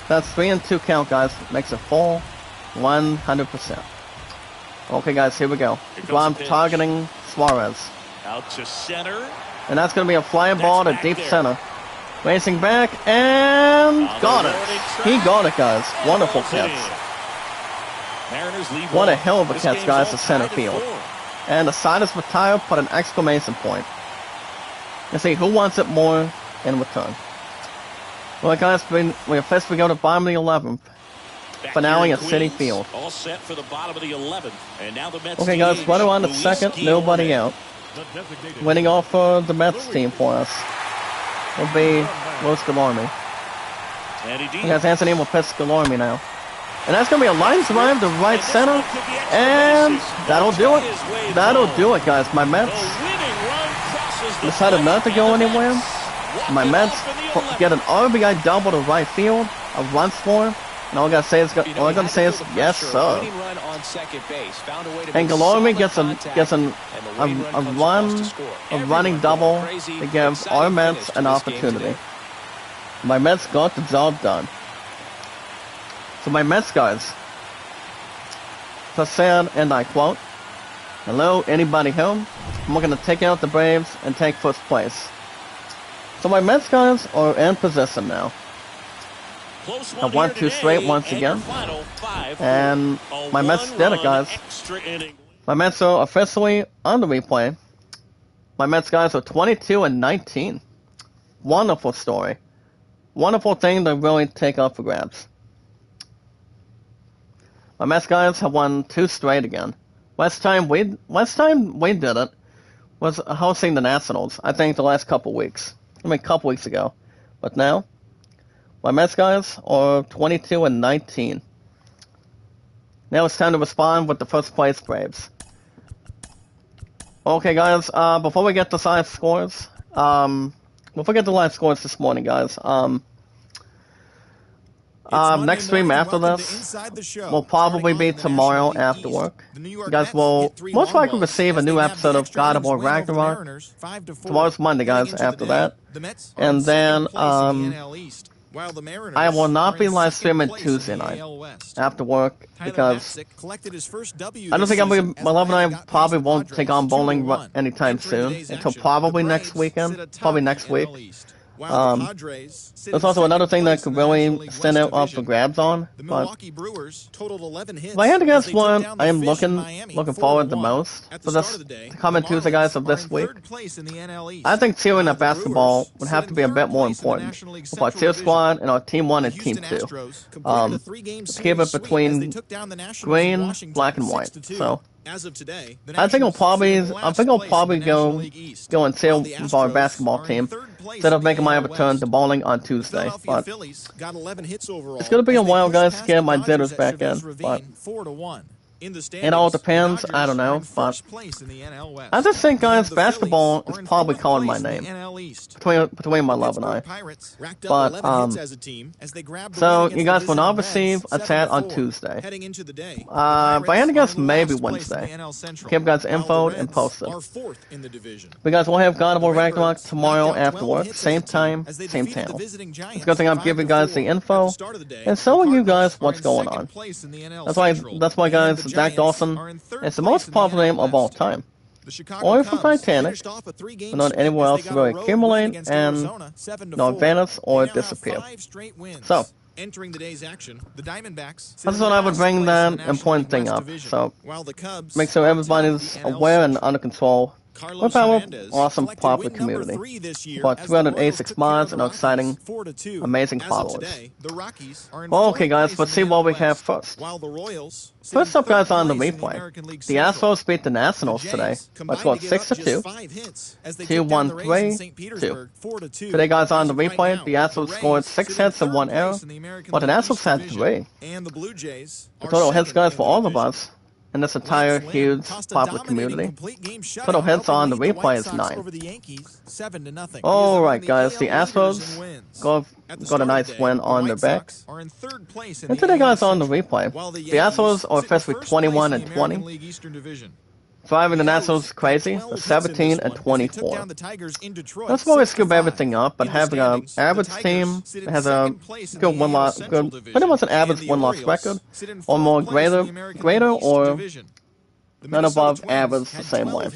That's 3-2 count, guys. Makes it full 100%. Okay, guys, here we go. Ground targeting Suarez. Out to center. And that's going to be a flying ball to deep center. Racing back and got it. He got it, guys. Wonderful catch. What a hell of a catch, guys, to center field. And the side is retired, put an exclamation point. Let's see, who wants it more in return? Well, guys, we officially go to bottom of the 11th. Finale at City Field. All set for the bottom of the 11th. And now the Mets okay, guys, right around the second, nobody out. Winning off for the Mets team for us will be Los Gallarmi. Guys, Anthony will pitch Gallarmi now. And that's going to be a line drive to right center. And that'll do it. That'll do it, guys. My Mets decided not to go anywhere. My Mets get an RBI double to right field. A run score. And all I gotta say is, yes, sir. And Galormi gets a running double to give our Mets an opportunity. My Mets got the job done. So my Mets guys, said, and I quote, "Hello, anybody home? I'm going to take out the Braves and take first place." So my Mets guys are in position now. I won 2 straight once again. And my Mets did it, guys. My Mets are officially on the replay. My Mets guys are 22-19. Wonderful story. Wonderful thing to really take up for grabs. My Mets guys have won 2 straight again. Last time we did it was hosting the Nationals. I think the last couple weeks. Couple weeks ago. But now, my Mets guys are 22-19. Now it's time to respond with the first place Braves. Okay, guys. Before we get to live scores, this morning, guys. Next stream after this will probably be tomorrow after work. You guys will most likely receive a new episode of God of War Ragnarok. Tomorrow's Monday, guys, after that. And then, I will not be live streaming Tuesday night after work because I don't think my love and I probably won't take on bowling anytime soon until probably next weekend, probably next week. There's also another thing that could really stand out up for grabs on, but if I had to guess one I am looking forward the most for this coming Tuesday, guys, of this week, I think cheering at basketball would have to be a bit more important with our tier squad and our Team 1 and Team 2. Let's keep it between green, black, and white. So I think I'll probably go and cheer with our basketball team instead of making my return to bowling on Tuesday. But it's gonna be a while, guys, to get my jitters back in. But it all depends. I don't know, but I just think, guys, basketball is probably calling my name between my love and I. But so you guys will not receive a chat on Tuesday. If I had to guess, maybe Wednesday. Keep guys infoed and posted. But guys, we'll have God of War Ragnarok tomorrow after work, same time, same channel. It's a good thing I'm giving guys the info and showing you guys what's going on. That's why, guys. Zach Dawson is the most popular name of all time. Only for Titanic, but not anywhere else to really accumulate and not vanish or disappear. So, I just thought I would bring that important thing up. So, make sure everybody's aware and under control with our awesome popular community. About 386 mods and exciting, amazing followers. Well, okay, guys, let's see what we have first. First up, guys, on the replay. The Astros beat the Nationals today by score 6-2, 2-1-3-2. Today, guys, on the replay, the Astros scored 6 hits and 1 error, but the Nationals had 3. The total hits, guys, for all of us in this entire huge popular community. Total hits on the replay is 9. Alright, guys, the Astros got a nice win on their back. And today, guys, on the replay, the Astros are officially 21-20. Driving the Nationals crazy, 17-24. That's why we scoop everything up, but having an average team that has a good pretty much an average win-loss record, or more greater or none above average the same way.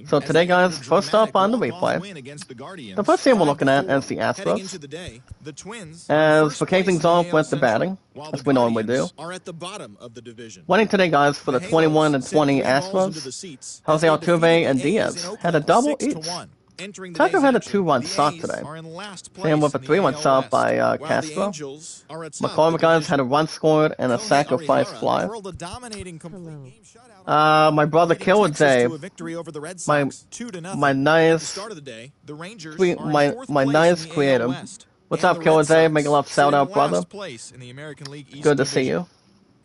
So today, guys, first up on the replay, the first team we're looking at is the Astros. As for kicking things off with the batting, as we normally do. Winning today, guys, for the 21-20 Astros, Jose Altuve and Diaz had a double each. Tucker had a 2-run shot today. Same with a 3-run shot by Castro. McCormick, guys, had a run scored and a sacrifice fly. My brother Killer Dave, my nice creator. What's up, Killer Dave? Make a love shout out, brother. Good to see you.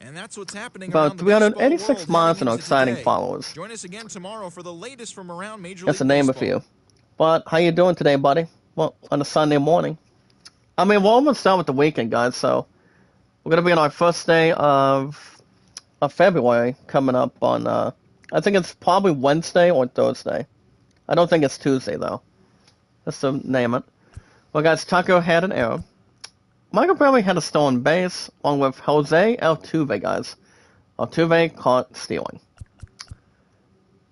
And that's what's happening. About 386 miles and exciting followers. Join us again tomorrow for the latest from around Major League Baseball. That's a name of you. But how you doing today, buddy? Well, on a Sunday morning. I mean, we're almost done with the weekend, guys, so We're gonna be on our first day of February coming up on I think it's probably Wednesday or Thursday. I don't think it's Tuesday though. Just to name it. Well, guys, Tucker had an error. Michael Brantley had a stolen base, along with Jose Altuve, guys. Altuve caught stealing.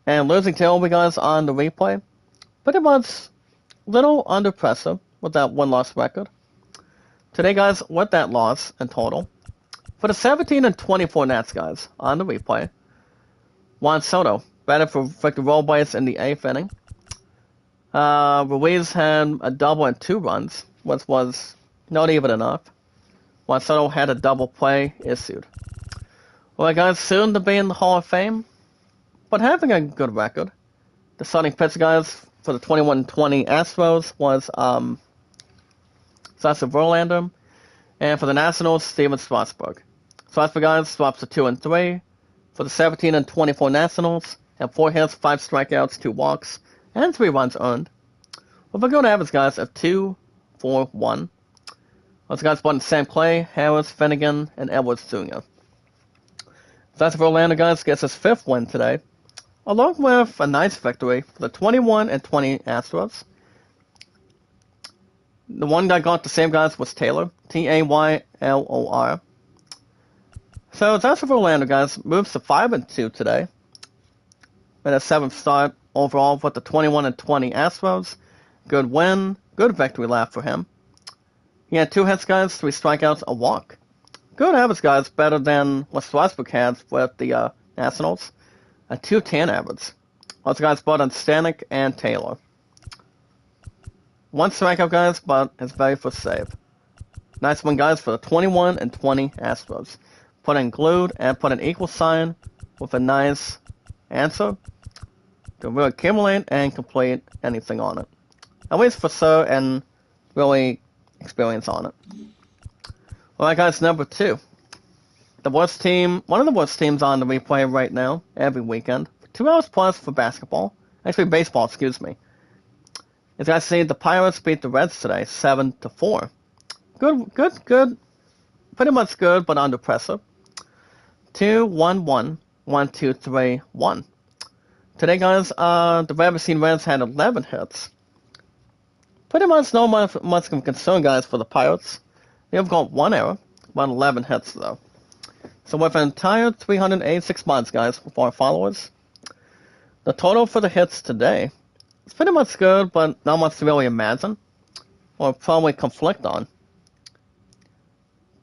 And losing to Obi, guys, on the replay. Pretty much little under pressure with that one-loss record. Today, guys, with that loss in total. For the 17-24 Nats, guys, on the replay. Juan Soto batted for Victor Robles in the 8th inning. Ruiz had a double and 2 runs, which was not even enough. Juan Soto had a double play issued. Well, guys, soon to be in the Hall of Fame, but having a good record. The starting pitcher, guys, for the 21-20 Astros was Sasha Verlander, and for the Nationals, Steven Strasburg. Strasburg, guys, drops to 2-3 for the 17-24 Nationals, and 4 hits, 5 strikeouts, 2 walks, and 3 runs earned. With a good average, guys, of 2-4-1. Those guys brought in Sam Clay, Harris, Finnegan, and Edwards Jr. Sasha Verlander, guys, gets his 5th win today, along with a nice victory for the 21-20 Astros. The one that got the same, guys, was Taylor, Taylor. So Sasha Verlander, guys, moves to 5-2 today, and a 7th start overall with the 21-20 Astros. Good win, good victory lap for him. He had 2 hits, guys, 3 strikeouts, a walk. Good average, guys, better than what Strasburg had with the Nationals. A 210 average. Those guys brought in Stanek and Taylor. 1 strikeout, guys, but his very first save. Nice win, guys, for the 21-20 Astros. Put in glued and put an equal sign with a nice answer to really accumulate and complete anything on it. At least for sure, and really experience on it. Alright, guys, number 2. The worst team, one of the worst teams on the replay right now, every weekend. 2 hours plus for basketball. Actually, baseball, excuse me. As you guys see, the Pirates beat the Reds today, 7-4. Good. Pretty much good, but under pressure. 2-1-1, 1-2-3-1. Today, guys, the Red Reds had 11 hits. Pretty much no much of concern, guys, for the Pirates. They have got 1 error, about 11 hits, though. So with an entire 386 months, guys, for our followers, the total for the hits today is pretty much good, but not much to really imagine, or probably conflict on.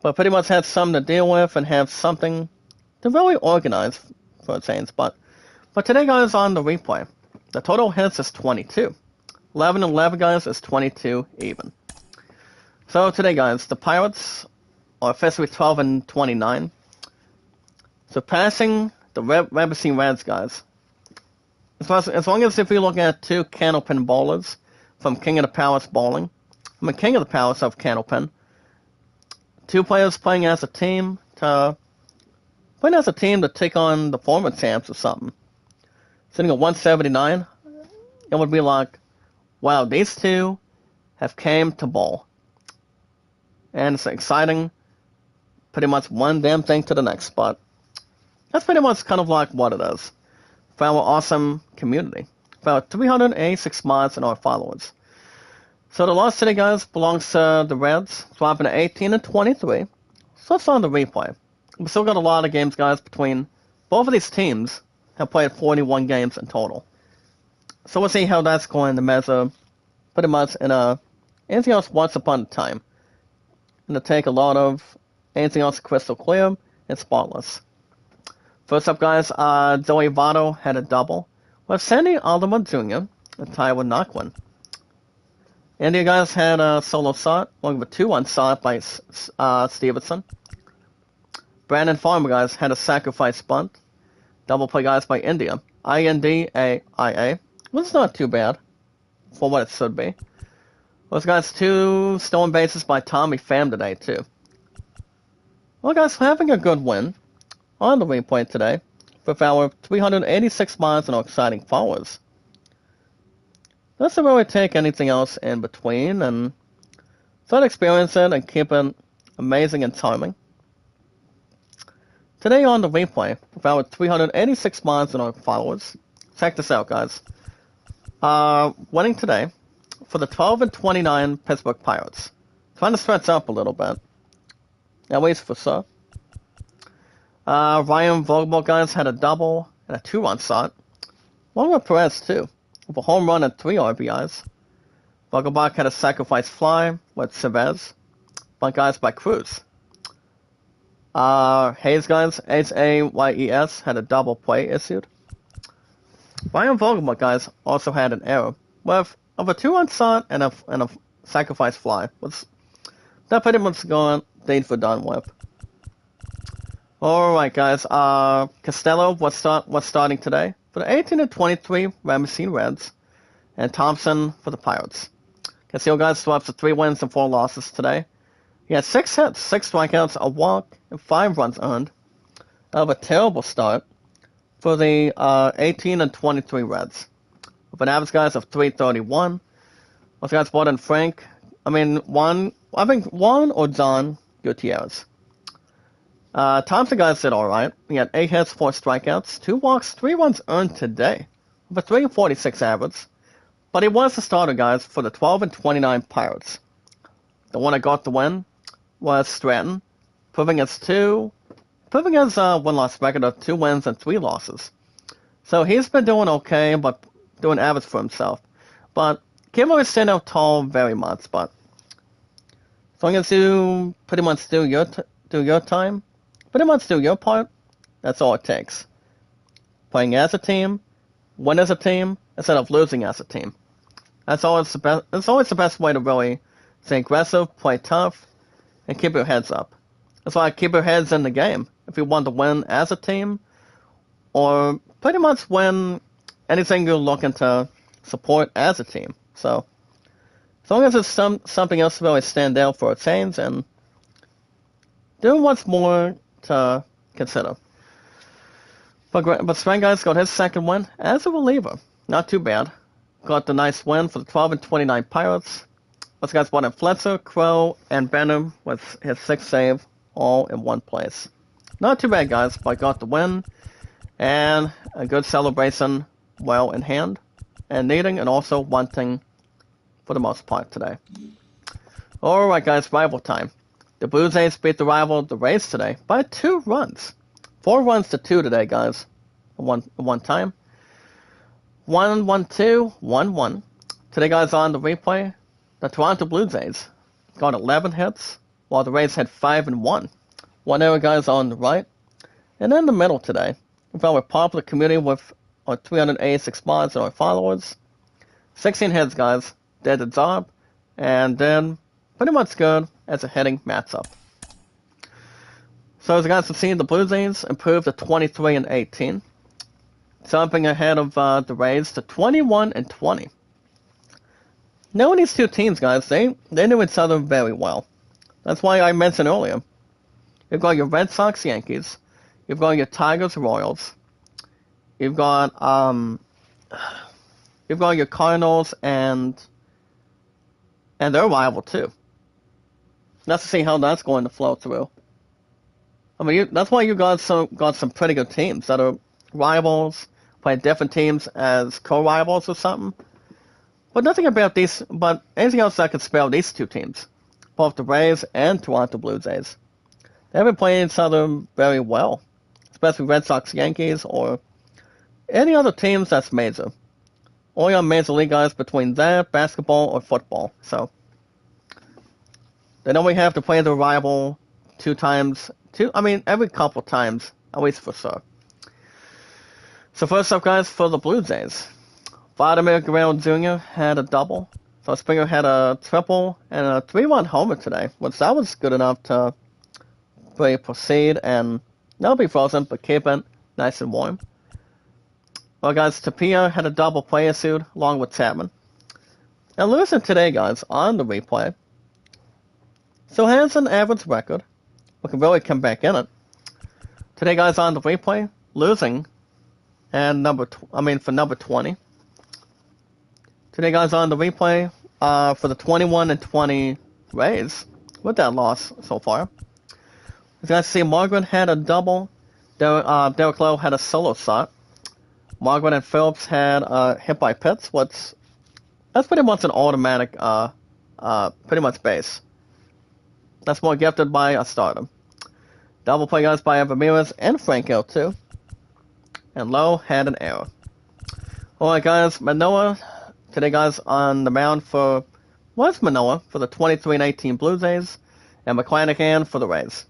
But pretty much had something to deal with and have something to really organize for a change. But today, guys, on the replay, the total hits is 22. 11-11, guys, is 22 even. So today, guys, the Pirates are officially 12-29, surpassing the Red Reds, guys. As long as if we look at 2 Candlepin bowlers from King of the Palace Bowling, from the King of the Palace of Candlepin, 2 players playing as a team to take on the former champs or something. Sitting at 179, it would be like, wow, these 2 have came to bowl. And it's exciting, pretty much one damn thing to the next, but that's pretty much kind of like what it is. For our awesome community. About 386 mods and our followers. So the loss today, guys, belongs to the Reds, dropping to 18-23. So it's on the replay. We still got a lot of games, guys, between both of these teams have played 41 games in total. So we'll see how that's going to measure pretty much in anything else once upon a time. And to take a lot of anything else crystal clear and spotless. First up, guys, Joey Votto had a double, with Sandy Alderman Jr. a tie with Knockman. India, guys, had a solo shot, along with a 2-1 shot by Stevenson. Brandon Farmer, guys, had a sacrifice bunt. Double play, guys, by India. INDAIA. Well, it's not too bad for what it should be. Those guys, 2 stolen bases by Tommy Pham today, too. Well, guys, having a good win on the replay today with our 386 miles and our exciting followers. Doesn't really take anything else in between, and try to experience it and keep it amazing and charming. Today on the replay, with our 386 mods and our followers, check this out, guys. Winning today for the 12-29 Pittsburgh Pirates. Trying to stretch up a little bit. At least for sure. Ryan Vogel, guys, had a double and a 2-run shot. One with Perez, too, with a home run and 3 RBIs. Vogelbach had a sacrifice fly with Chavez, but guys by Cruz. Hayes, guys, Hayes, had a double play issued. Ryan Vogelbach, guys, also had an error with of a 2-run shot and a sacrifice fly. That pretty much gone deed for done with. Alright, guys, Costello was starting today for the 18-23 Ramsey Reds, and Thompson for the Pirates. Castillo, guys, swaps to 3 wins and 4 losses today. He had 6 hits, 6 strikeouts, a walk, and 5 runs earned. Of a terrible start for the 18-23 Reds. With an average, guys, of 331. Those guys brought in Juan or John Gutierrez. Thompson, guys, did alright. He had 8 hits, 4 strikeouts, 2 walks, 3 runs earned today. With a 346 average. But he was the starter, guys, for the 12-29 Pirates. The one that got the win was Stratton, proving his win-loss record of 2 wins and 3 losses. So he's been doing okay, but doing average for himself. But can't really stand out tall very much. But as long as you pretty much do your time, pretty much do your part, that's all it takes. Playing as a team, win as a team, instead of losing as a team. That's always the best way to really stay aggressive, play tough, and keep your heads up. That's why keep your heads in the game. If you want to win as a team, or pretty much win anything you're looking to support as a team. So, as long as it's something else to really stand out for a change, and doing what's more to consider. But Strang, guys, got his second win as a reliever. Not too bad. Got the nice win for the 12-29 Pirates. Those guys brought in Fletcher, Crow, and Benham with his 6th save, all in one place. Not too bad, guys, but got the win, and a good celebration well in hand, and needing and also wanting for the most part today. Alright, guys, rival time. The Blue Jays beat the rival, the Rays, today by 2 runs. 4 runs to 2 today, guys. One time. 1-1-2, 1-1. Today, guys, on the replay, the Toronto Blue Jays got 11 hits, while the Rays had 5 and 1. 1 error, guys, on the right. And in the middle today, we found a popular community with our 386 mods and our followers. 16 hits, guys, did the job, and then pretty much good as a hitting matchup. So as you guys have seen, the Blue Jays improved to 23-18. Jumping ahead of the Rays to 21-20. Knowing these two teams, guys, they knew each other very well. That's why I mentioned earlier. You've got your Red Sox, Yankees. You've got your Tigers, Royals. You've got your Cardinals and their rival too. Let's see how that's going to flow through. I mean, that's why you got some pretty good teams that are rivals. Play different teams as co-rivals or something. But nothing about these, but anything else that could spell these two teams. Both the Rays and Toronto Blue Jays. They've been playing each other very well. Especially Red Sox, Yankees, or any other teams that's major. Only on major league, guys, between that, basketball, or football. So, they only have to play their rival every couple times, at least for sure. So first up, guys, for the Blue Jays. Vladimir Guerrero Jr. had a double. So Springer had a triple and a 3-run homer today, which that was good enough to really proceed and not be frozen, but keep it nice and warm. Well, guys, Tapia had a double play issued along with Chapman. And losing today, guys, on the replay, still has an average record. We can really come back in it. Today, guys, on the replay, losing. And for number 20. Today, guys, on the replay for the 21-20 Rays with that loss so far. As you guys see, Margaret had a double, Derek Lowe had a solo shot. Margaret and Phillips had hit by Pitts, that's pretty much an automatic, pretty much base. That's more gifted by a starter. Double play guys by Ramirez and Franco too. And Lowe had an error. Alright guys, Manoah today guys on the mound was Manoah for the 23-18 Blue Jays and McClanahan for the Rays.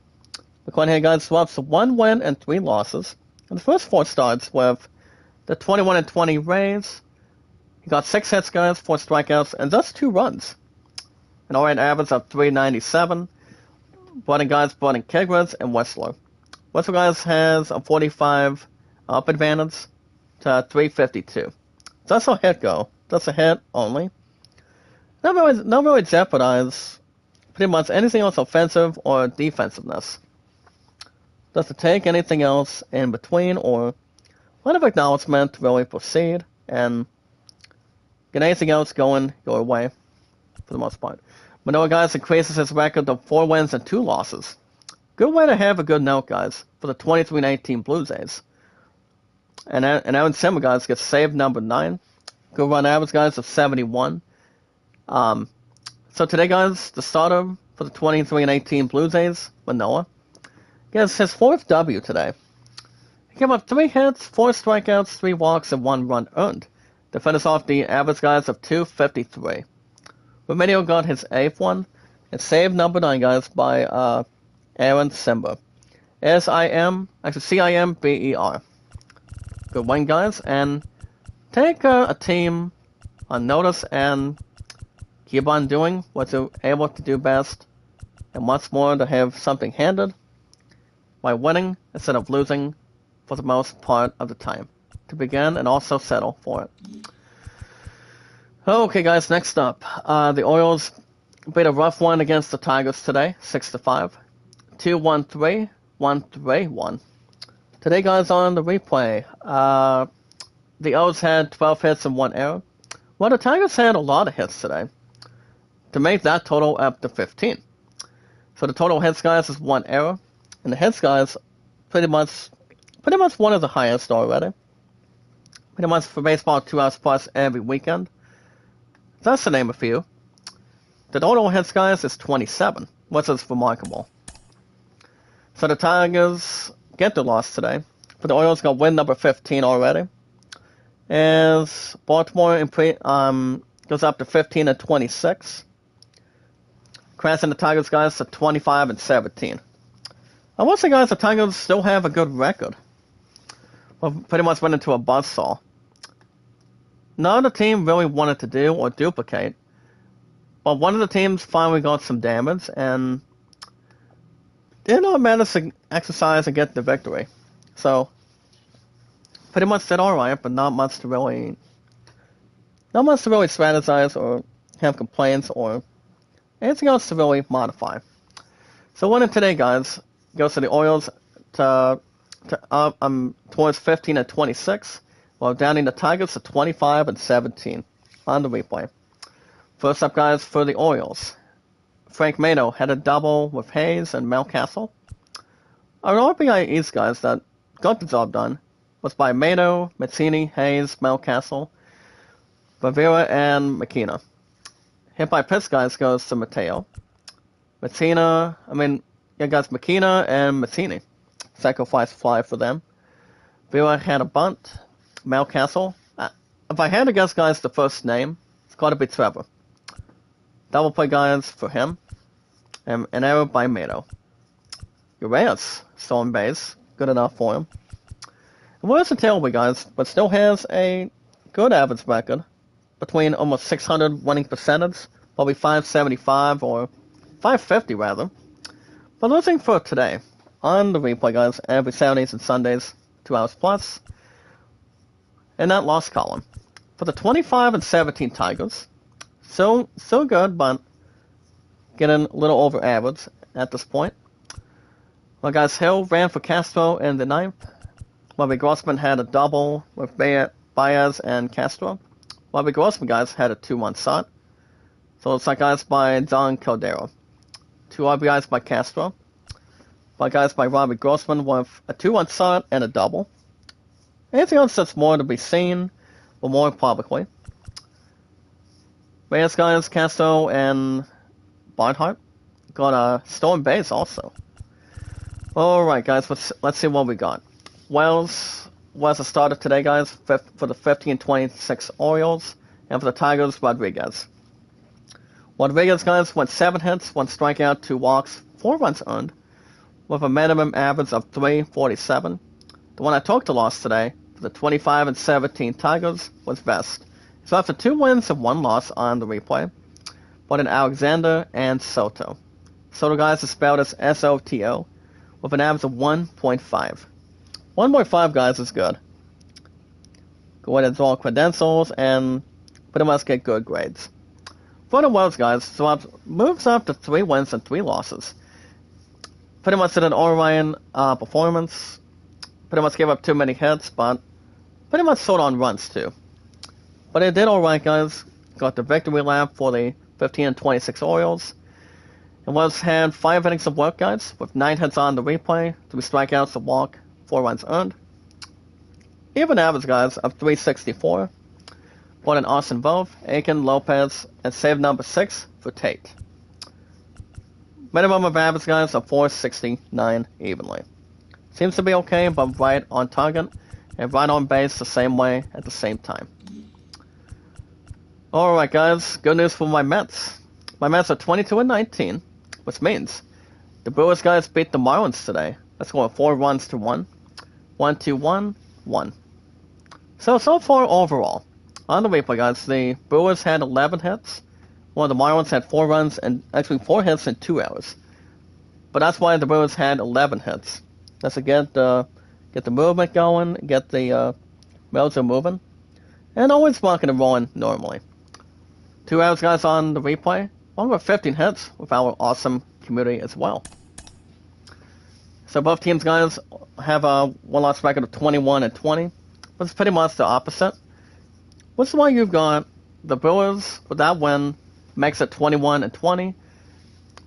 McClanahan guys swaps 1 win and 3 losses. In the first 4 starts with the 21-20 Rays, he got 6 hits guys, 4 strikeouts, and just 2 runs. An alright average of 397. Brought in Kegras and Whistler. Whistler guys has a 45 up advantage to 352. That's a hit go. That's a hit only. Not really jeopardize pretty much anything else offensive or defensiveness. Doesn't take anything else in between or line of acknowledgement to really proceed and get anything else going your way for the most part. Manoah guys increases his record to 4 wins and 2 losses. Good way to have a good note, guys, for the 23-19 Blue Jays. And Aaron Simmer, guys, gets saved number 9. Good run average, guys, of 71. So today, guys, the starter for the 23-18 Blue Jays, Manoah, gets his 4th W today. He gave up 3 hits, 4 strikeouts, 3 walks, and 1 run earned to finish off the average, guys, of 253. Remedial got his 8th one. It's saved number 9, guys, by Aaron Simber. Cimber. Good win, guys, and take a team on notice and keep on doing what you're able to do best, and much more to have something handed by winning instead of losing for the most part of the time. To begin and also settle for it. Okay, guys, next up, the Orioles beat a rough one against the Tigers today, 6-5. 2-1-3, 1-3-1. Today, guys, on the replay, the O's had 12 hits and 1 error, while the Tigers had a lot of hits today, to make that total up to 15. So the total hits, guys, is 1 error, and the hits, guys, pretty much one of the highest already. Pretty much for baseball, 2 hours plus every weekend. That's to name a few. The total hits, guys, is 27, which is remarkable. So the Tigers get the loss today, but the Orioles got win number 15 already. As Baltimore goes up to 15-26, crashing the Tigers, guys, to 25-17. I will say, guys, the Tigers still have a good record. Well, pretty much went into a buzzsaw. None of the team really wanted to do or duplicate, but one of the teams finally got some damage and did not manage to exercise and get the victory. So, pretty much did alright, but not much to really strategize or have complaints or anything else to really modify. So winning today, guys, goes to the Orioles towards 15-26. While downing the Tigers to 25-17 on the replay. First up, guys, for the Orioles. Frank Mano had a double with Hayes and Mountcastle. An RBI East, guys, that got the job done was by Mano, Mazzini, Hayes, Mountcastle, Bavera, and McKenna. Hit by pitch, guys, goes to Mateo. McKenna and Mazzini. Sacrifice fly for them. Vera had a bunt. Mountcastle. If I had to guess, guys, the first name, it's got to be Trevor. Double play, guys, for him. And an error by Mato. Urias, still on base. Good enough for him. And Wilson Taylor, guys, but still has a good average record. Between almost 600 winning percentage. Probably 575 or 550, rather. But losing for today. On the replay, guys, every Saturdays and Sundays, 2 hours plus. In that loss column. For the 25-17 Tigers, so good, but getting a little over average at this point. Well, guys, Hill ran for Castro in the 9th. Bobby Grossman had a double with Baez and Castro. Bobby Grossman, guys, had a 2-1 shot. So it's like, guys, by Don Caldero. 2 RBIs by Castro. by guys by Robbie Grossman with a 2-run start and a double. Anything else that's more to be seen, or more publicly. Reyes guys, Castro and Barnhart got a stolen base also. Alright guys, let's see what we got. Wells was the starter today guys for the 15-26 Orioles, and for the Tigers, Rodriguez. Rodriguez guys went 7 hits, 1 strikeout, 2 walks, 4 runs earned, with a minimum average of 347. The one I took to loss today for the 25-17 Tigers was Vest. So after 2 wins and 1 loss on the replay, but in Alexander and Soto. Soto guys is spelled as S-O-T-O, with an average of 1.5. 1.5 guys is good. Go ahead and draw credentials and pretty much get good grades. For the Wells guys, so moves up to 3 wins and 3 losses. Pretty much did an all-around performance. Pretty much gave up too many hits, but pretty much sold on runs too. But it did alright guys. Got the victory lap for the 15-26 Orioles. And Wells had 5 innings of work guys, with 9 hits on the replay, 3 strikeouts, a walk, 4 runs earned. Even average guys of 364. Brought in Austin Voth, Aiken, Lopez, and save number 6 for Tate. Minimum of average guys of 469 evenly. Seems to be okay, but right on target, and right on base the same way at the same time. Alright guys, good news for my Mets. My Mets are 22-19, which means the Brewers guys beat the Marlins today. Let's go with 4 runs to 1. 1-2-1, 1. So far overall, on the replay guys, the Brewers had 11 hits, while the Marlins had 4 runs and actually 4 hits in 2 hours. But that's why the Brewers had 11 hits. That's to get the movement going, get the mojo moving, and always rocking and rolling normally. 2 hours guys on the replay, along with 15 hits with our awesome community as well. So both teams guys have a 1-loss record of 21-20, but it's pretty much the opposite. Which is why you've got the Brewers with that win makes it 21-20,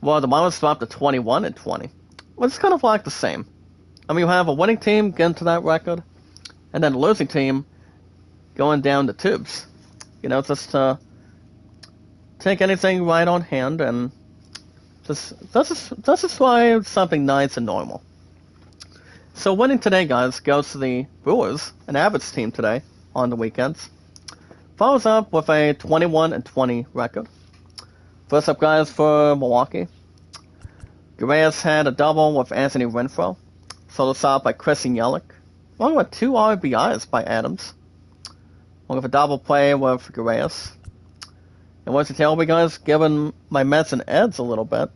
while the Marlins dropped to 21-20. Well, it's kind of like the same. I mean, you have a winning team getting to that record, and then a losing team going down the tubes. You know, just take anything right on hand, and that's just why it's something nice and normal. So winning today, guys, goes to the Brewers, an average team today on the weekends. Follows up with a 21-20 record. First up, guys, for Milwaukee. Urias had a double with Anthony Renfroe. Followed up by Chris Yelich, along with 2 RBIs by Adams. Along with a double play with Urias. And once you tell me, guys, giving my Mets an edge a little bit.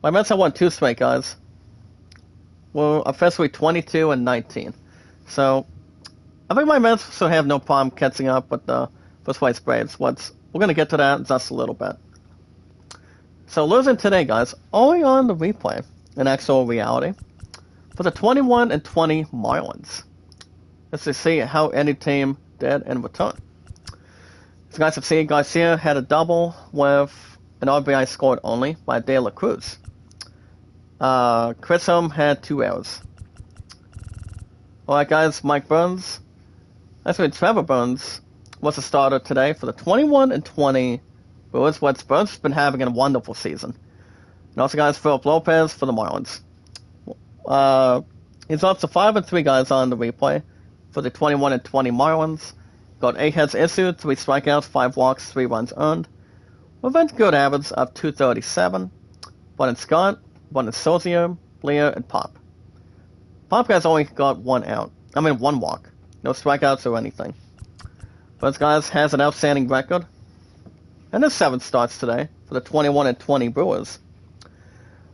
My Mets have won 2 straight, guys. Well, officially 22-19. So, I think my Mets should have no problem catching up with the first place Braves. We're going to get to that in just a little bit. So, losing today, guys, only on the replay in actual reality for the 21-20 Marlins. Let's just see how any team did in return. As you guys have seen, Garcia had a double with an RBI scored only by De La Cruz. Chris Home had 2 errors. Alright guys, Mike Burns, actually Trevor Burns, was the starter today for the 21-20 Brewers. Burns has been having a wonderful season. And also guys, Philip Lopez for the Marlins. He's up to 5-3 guys on the replay for the 21-20 Marlins. Got 8 hits issued, 3 strikeouts, 5 walks, 3 runs earned. With a good average of 237. One in Scott, one in Saucier, Lear, and Pop. Pop guys only got 1 walk. No strikeouts or anything. But guys has an outstanding record. And there's 7 starts today for the 21-20 Brewers.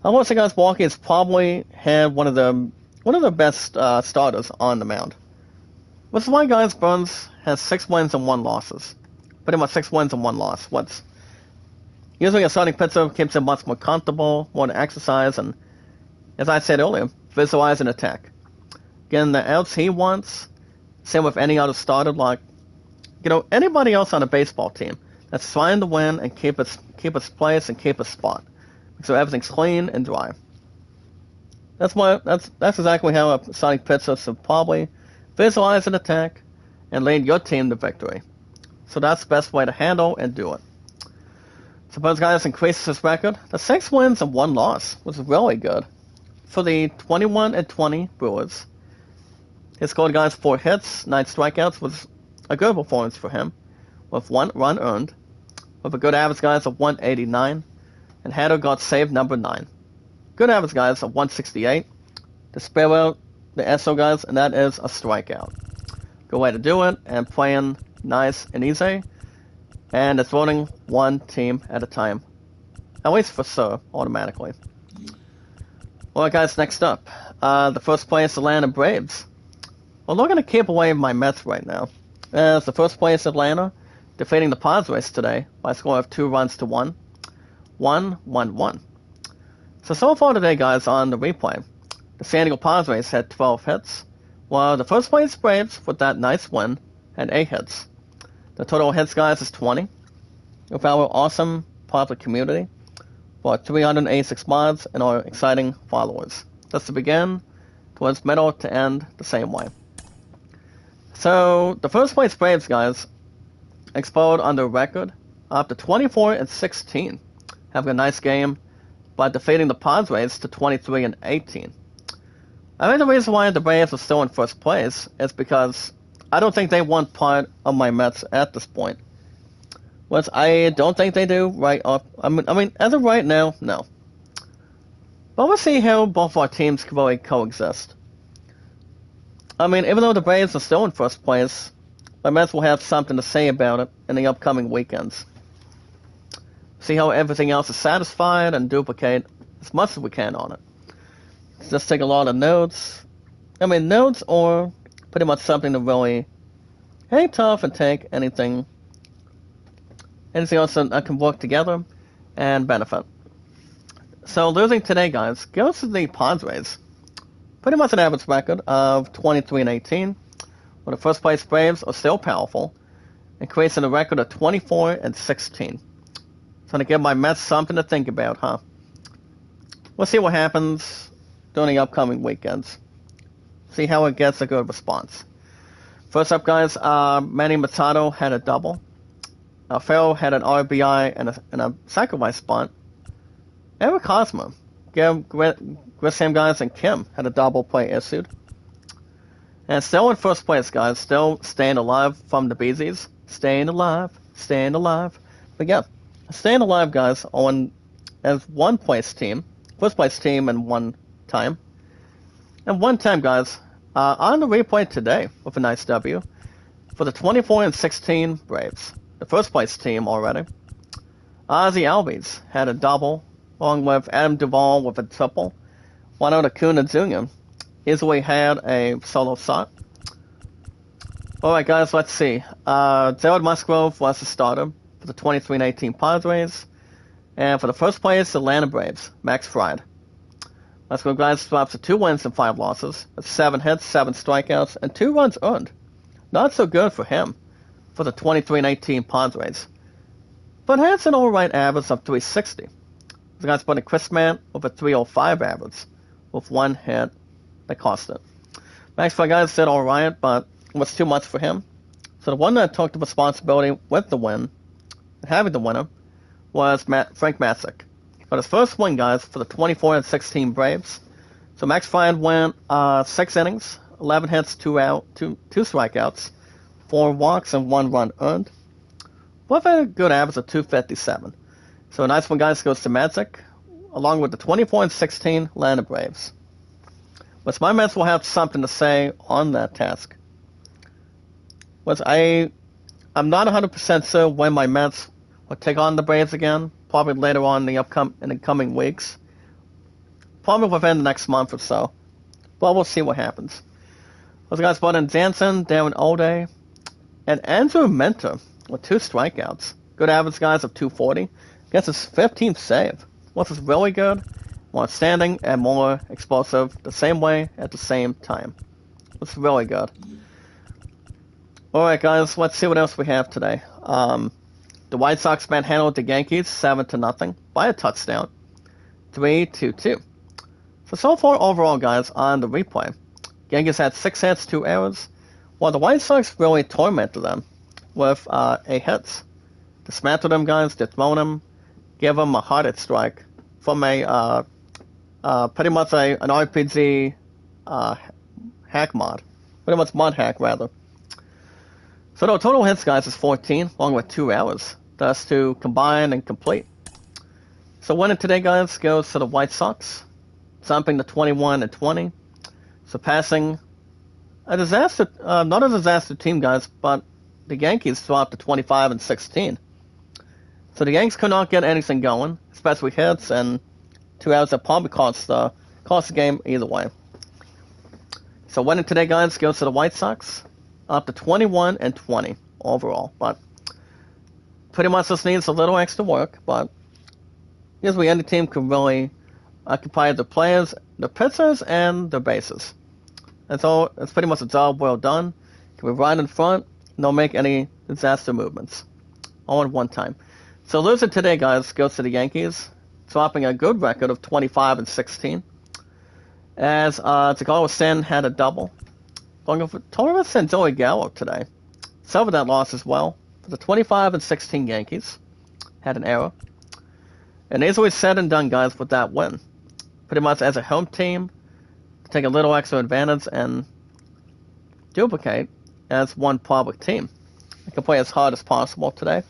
I want to say guys, Milwaukee has probably had one of the best starters on the mound. Which is why guys, Burns has 6 wins and 1 losses. Pretty much 6 wins and 1 loss. Usually a starting pitcher keeps him much more comfortable, more to exercise, and as I said earlier, visualize an attack. Getting the outs he wants, same with any other starter, like, you know, anybody else on a baseball team that's trying to win and keep its place and keep its spot. So everything's clean and dry. That's exactly how a starting pitcher should probably visualize an attack and lead your team to victory. So that's the best way to handle and do it. Suppose guys increases his record to 6 wins and 1 loss, which is really good. For the 21-20 Brewers, he scored guys 4 hits, 9 strikeouts, was a good performance for him, with 1 run earned, with a good average guys of 189, and Hader got save number 9. Good average guys of 168 to spare out the SO guys, and that is a strikeout. Good way to do it, and playing nice and easy, and it's voting one team at a time, at least for sure, automatically. Alright guys, next up, the first place Atlanta Braves. Well, they're going to keep away my Mets right now, as the first place Atlanta defeating the Padres today by a score of 2 runs to 1. 1-1-1. So far today, guys, on the replay, the San Diego Padres had 12 hits, while the first place Braves, with that nice win, had 8 hits. The total hits, guys, is 20, with our awesome popular community, for 386 mods and our exciting followers. Just to begin, towards middle to end the same way. So, the first place Braves, guys, explode on their record up to 24-16, having a nice game by defeating the Padres to 23-18. I think the reason why the Braves are still in first place is because I don't think they want part of my Mets at this point. Which I don't think they do right off. I mean, as of right now, no. But we'll see how both our teams can really coexist. I mean, even though the Braves are still in first place, my Mets will have something to say about it in the upcoming weekends. See how everything else is satisfied and duplicate as much as we can on it. Just take a lot of notes. I mean, notes or pretty much something to really hang tough and take anything else that can work together and benefit. So losing today, guys, goes to the Padres. Pretty much an average record of 23-18, where the first place Braves are still powerful, increasing the record of 24-16. So to give my Mets something to think about, huh? We'll see what happens during the upcoming weekends. See how it gets a good response. First up, guys, Manny Machado had a double. Farrell had an RBI and a sacrifice spot. Eric Hosmer, Grisham, guys, and Kim had a double play issued. And still in first place, guys, still staying alive from the Beesies. Staying alive. But yeah, staying alive, guys, on as first place team in one time. And one time, guys, on the replay today with a nice W for the 24-16 Braves. The first place team already. Ozzie Albies had a double, along with Adam Duvall with a triple. Juan Acuna Jr. easily had a solo shot. Alright guys, let's see. Jared Musgrove was the starter for the 23-18 Padres. And for the first place, the Atlanta Braves, Max Fried. Musgrove, guys, drops to 2 wins and 5 losses, with 7 hits, 7 strikeouts, and 2 runs earned. Not so good for him for the 23-18 Padres, but has an alright average of 360. The guy's putting Chris Mann with a 305 average, with 1 hit that cost it. Max Fried, guys, did alright, but it was too much for him. So the one that took the responsibility with the win, having the winner, was Frank Matzik. But his first win, guys, for the 24-16 Braves. So Max Fried went 6 innings, 11 hits, 2 strikeouts, 4 walks, and 1 run earned, with a good average of 257. So a nice one, guys, goes to Matzik, along with the 24-16 Atlanta Braves. But my Mets will have something to say on that task. But I'm not 100% sure when my Mets will take on the Braves again. Probably later on in the coming weeks. Probably within the next month or so. But we'll see what happens. Those guys brought in Jansen, Darren O'Day, and Andrew Minter with 2 strikeouts. Good average, guys, of 240. Gets his 15th save. Which is really good, more outstanding, and more explosive the same way at the same time. It's really good. Alright, guys, let's see what else we have today. The White Sox manhandled the Yankees 7-0 by a touchdown. 3-2. So far overall, guys, on the replay, Yankees had 6 hits, 2 errors, while the White Sox really tormented them with 8 hits. Dismantled them, guys, dethroned them, gave them a hard hit strike from a pretty much an RPG hack mod. Pretty much mod hack, rather. So the total hits, guys, is 14, along with 2 errors. That's to combine and complete. So winning today, guys, goes to the White Sox, jumping to 21-20, surpassing a disaster, not a disaster team, guys, but the Yankees dropped to 25-16. So the Yankees could not get anything going, especially hits, and 2 outs that probably cost the game either way. So winning today, guys, goes to the White Sox, up to 21-20 overall. But pretty much just needs a little extra work, but usually any team can really occupy the players, the pitchers, and the bases. And so it's pretty much a job well done. Can be right in front, don't make any disaster movements. All at one time. So losing today, guys, goes to the Yankees, dropping a good record of 25-16. As Tagawa Sen had a double. Torres sent Joey Gallo today. Suffered that loss as well. For the 25-16 Yankees. Had an error. And easily said and done, guys, with that win. Pretty much as a home team, take a little extra advantage and duplicate as one public team. They can play as hard as possible today.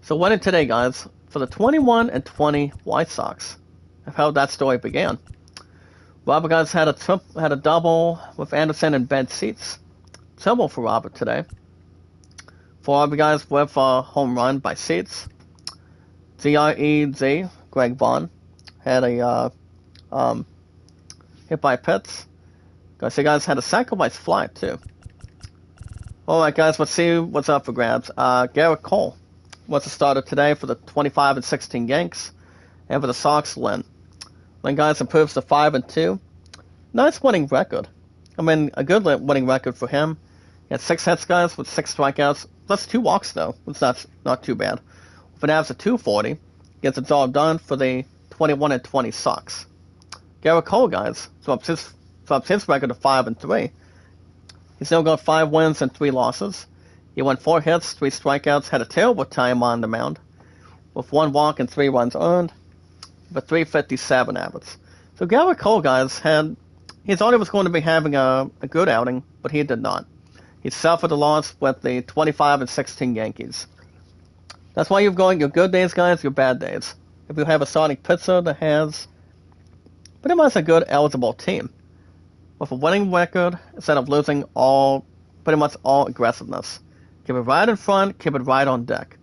So winning today, guys, for the 21-20 White Sox. Of how that story began. Robert, guys, had a double with Anderson in bench seats. Triple for Robert today. For Robert, guys, with a home run by Seats. Z-R-E-Z, Greg Vaughn, had a hit by Pitts. Guys had a sacrifice fly, too. Alright, guys, let's see what's up for grabs. Garrett Cole was the starter today for the 25-16 Yanks. And for the Sox, Lynn. Lynn, guys, improves to 5-2. Nice winning record. I mean, a good winning record for him. He had 6 hits, guys, with 6 strikeouts. That's 2 walks, though. It's not too bad. With an average of 240, gets it all done for the 21-20 Sox. Garrett Cole, guys, drops his record to 5-3. He's still got 5 wins and 3 losses. He won 4 hits, 3 strikeouts, had a terrible time on the mound, with 1 walk and 3 runs earned, for 357 average. So Garrett Cole, guys, he thought he was going to be having a good outing, but he did not. He suffered a loss with the 25-16 Yankees. That's why you've got your good days, guys, your bad days. If you have a starting pitcher that has pretty much a good eligible team, with a winning record, instead of losing pretty much all aggressiveness. Keep it right in front, keep it right on deck.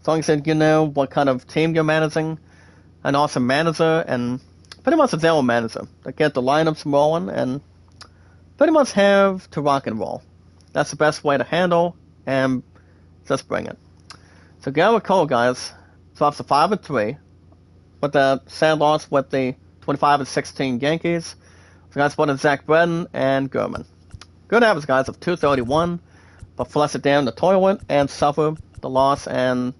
As long as you know what kind of team you're managing, an awesome manager, and pretty much a general manager that get the lineups rolling and pretty much have to rock and roll. That's the best way to handle, and just bring it. So Garrett Cole, guys, drops to 5-3 with the sad loss with the 25-16 Yankees. So guys, put in Zach Bredin and Gurman. Good average, guys, of 231, but flush it down the toilet and suffer the loss and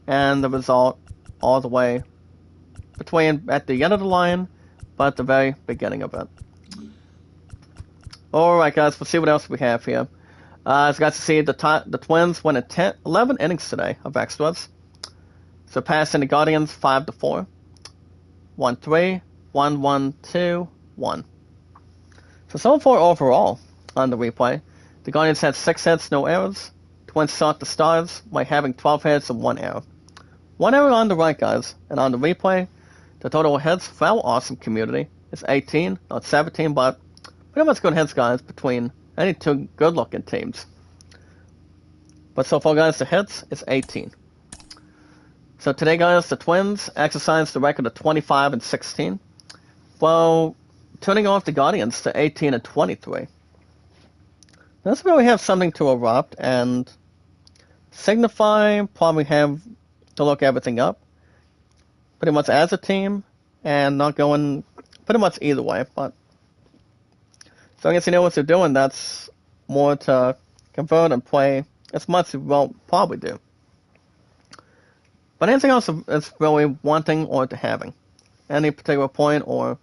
the result all the way at the end of the line, but at the very beginning of it. Alright, guys, let's see what else we have here. As you guys can see, the Twins went at 11 innings today of extras, surpassing the Guardians 5-4. 1-3, 1-1-2, 1. So far overall on the replay, the Guardians had 6 hits, no errors. Twins sought the Stars by having 12 hits and 1 error. 1 error on the right, guys, and on the replay, the total hits for our awesome community is 18, not 17, but pretty much good hits, guys, between any 2 good-looking teams. But so far, guys, the hits is 18. So today, guys, the Twins exercised the record of 25-16, while turning off the Guardians to 18-23. That's where we have something to erupt and signify, probably have to look everything up, pretty much as a team, and not going pretty much either way, but so I guess you know what they're doing, that's more to convert and play as much as you won't probably do. But anything else is really wanting or to having. Any particular point or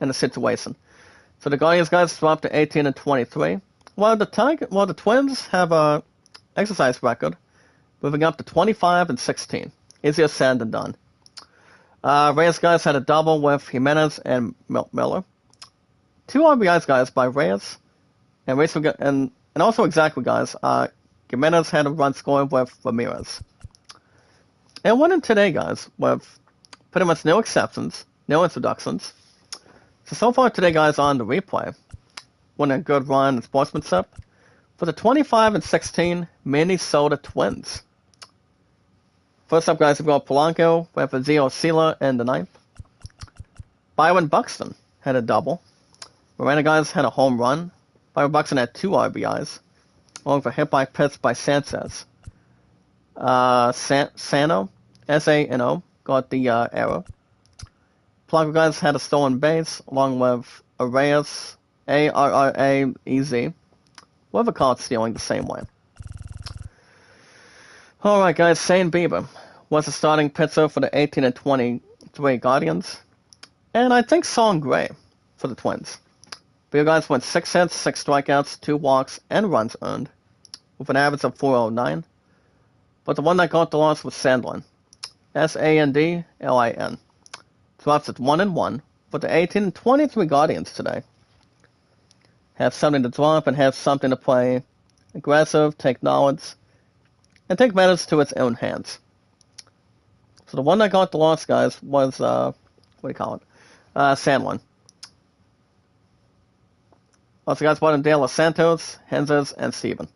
in the situation. So the Guardians guys dropped to 18 and 23. While the Twins have a exercise record, moving up to 25 and 16. Easier said than done. Reyes guys had a double with Jimenez and Miller. 2 RBIs guys by Reyes, and also exactly guys. Jimenez had a run scored with Ramirez. And winning today guys with pretty much no exceptions, no introductions. So far today guys on the replay, winning a good run in sportsmanship for the 25 and 16 Minnesota Twins. First up, guys, we've got Polanco with a Zio Sela in the 9th. Byron Buxton had a double. Miranda, guys, had a home run. Byron Buxton had 2 RBIs, along with a hit by pitch by Sanchez. Sano, S-A-N-O, got the error. Polanco, guys, had a stolen base, along with Arraez, A-R-R-A-E-Z, with a caught stealing the same way. Alright guys, Shane Bieber was the starting pitcher for the 18 and 23 Guardians. And I think Son Gray for the Twins. Bieber guys went 6 hits, 6 strikeouts, 2 walks, and runs earned, with an average of .409. But the one that got the loss was Sandlin. S-A-N-D-L-I-N. Drops at 1-1, but the 18 and 23 Guardians today have something to drop and have something to play aggressive, take knowledge, and take matters to its own hands. So the one that got the loss, guys, was, Sandlin. Also, guys, brought in De Los Santos, Henzes, and Steven.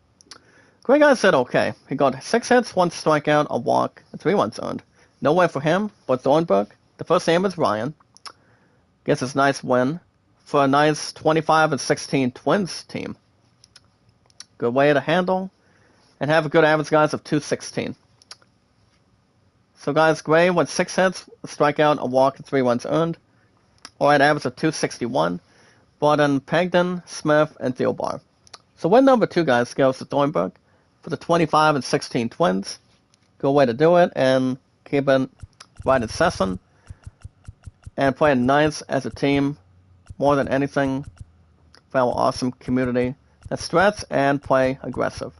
Gray guys said okay. He got 6 hits, 1 strikeout, a walk, and 3 runs earned. No way for him, but Thornburg, the first name is Ryan, gets his nice win for a nice 25 and 16 Twins team. Good way to handle and have a good average, guys, of .216. So, guys, Gray went 6 hits, a strikeout, a walk, and 3 runs earned. Alright, average of .261. Brought in Pagden, Smith, and Thielbar. So, win number 2, guys, goes to Thornburg for the 25 and 16 Twins. Good way to do it, and keep it right in session. And playing nice as a team, more than anything, for our awesome community that stretch and play aggressive.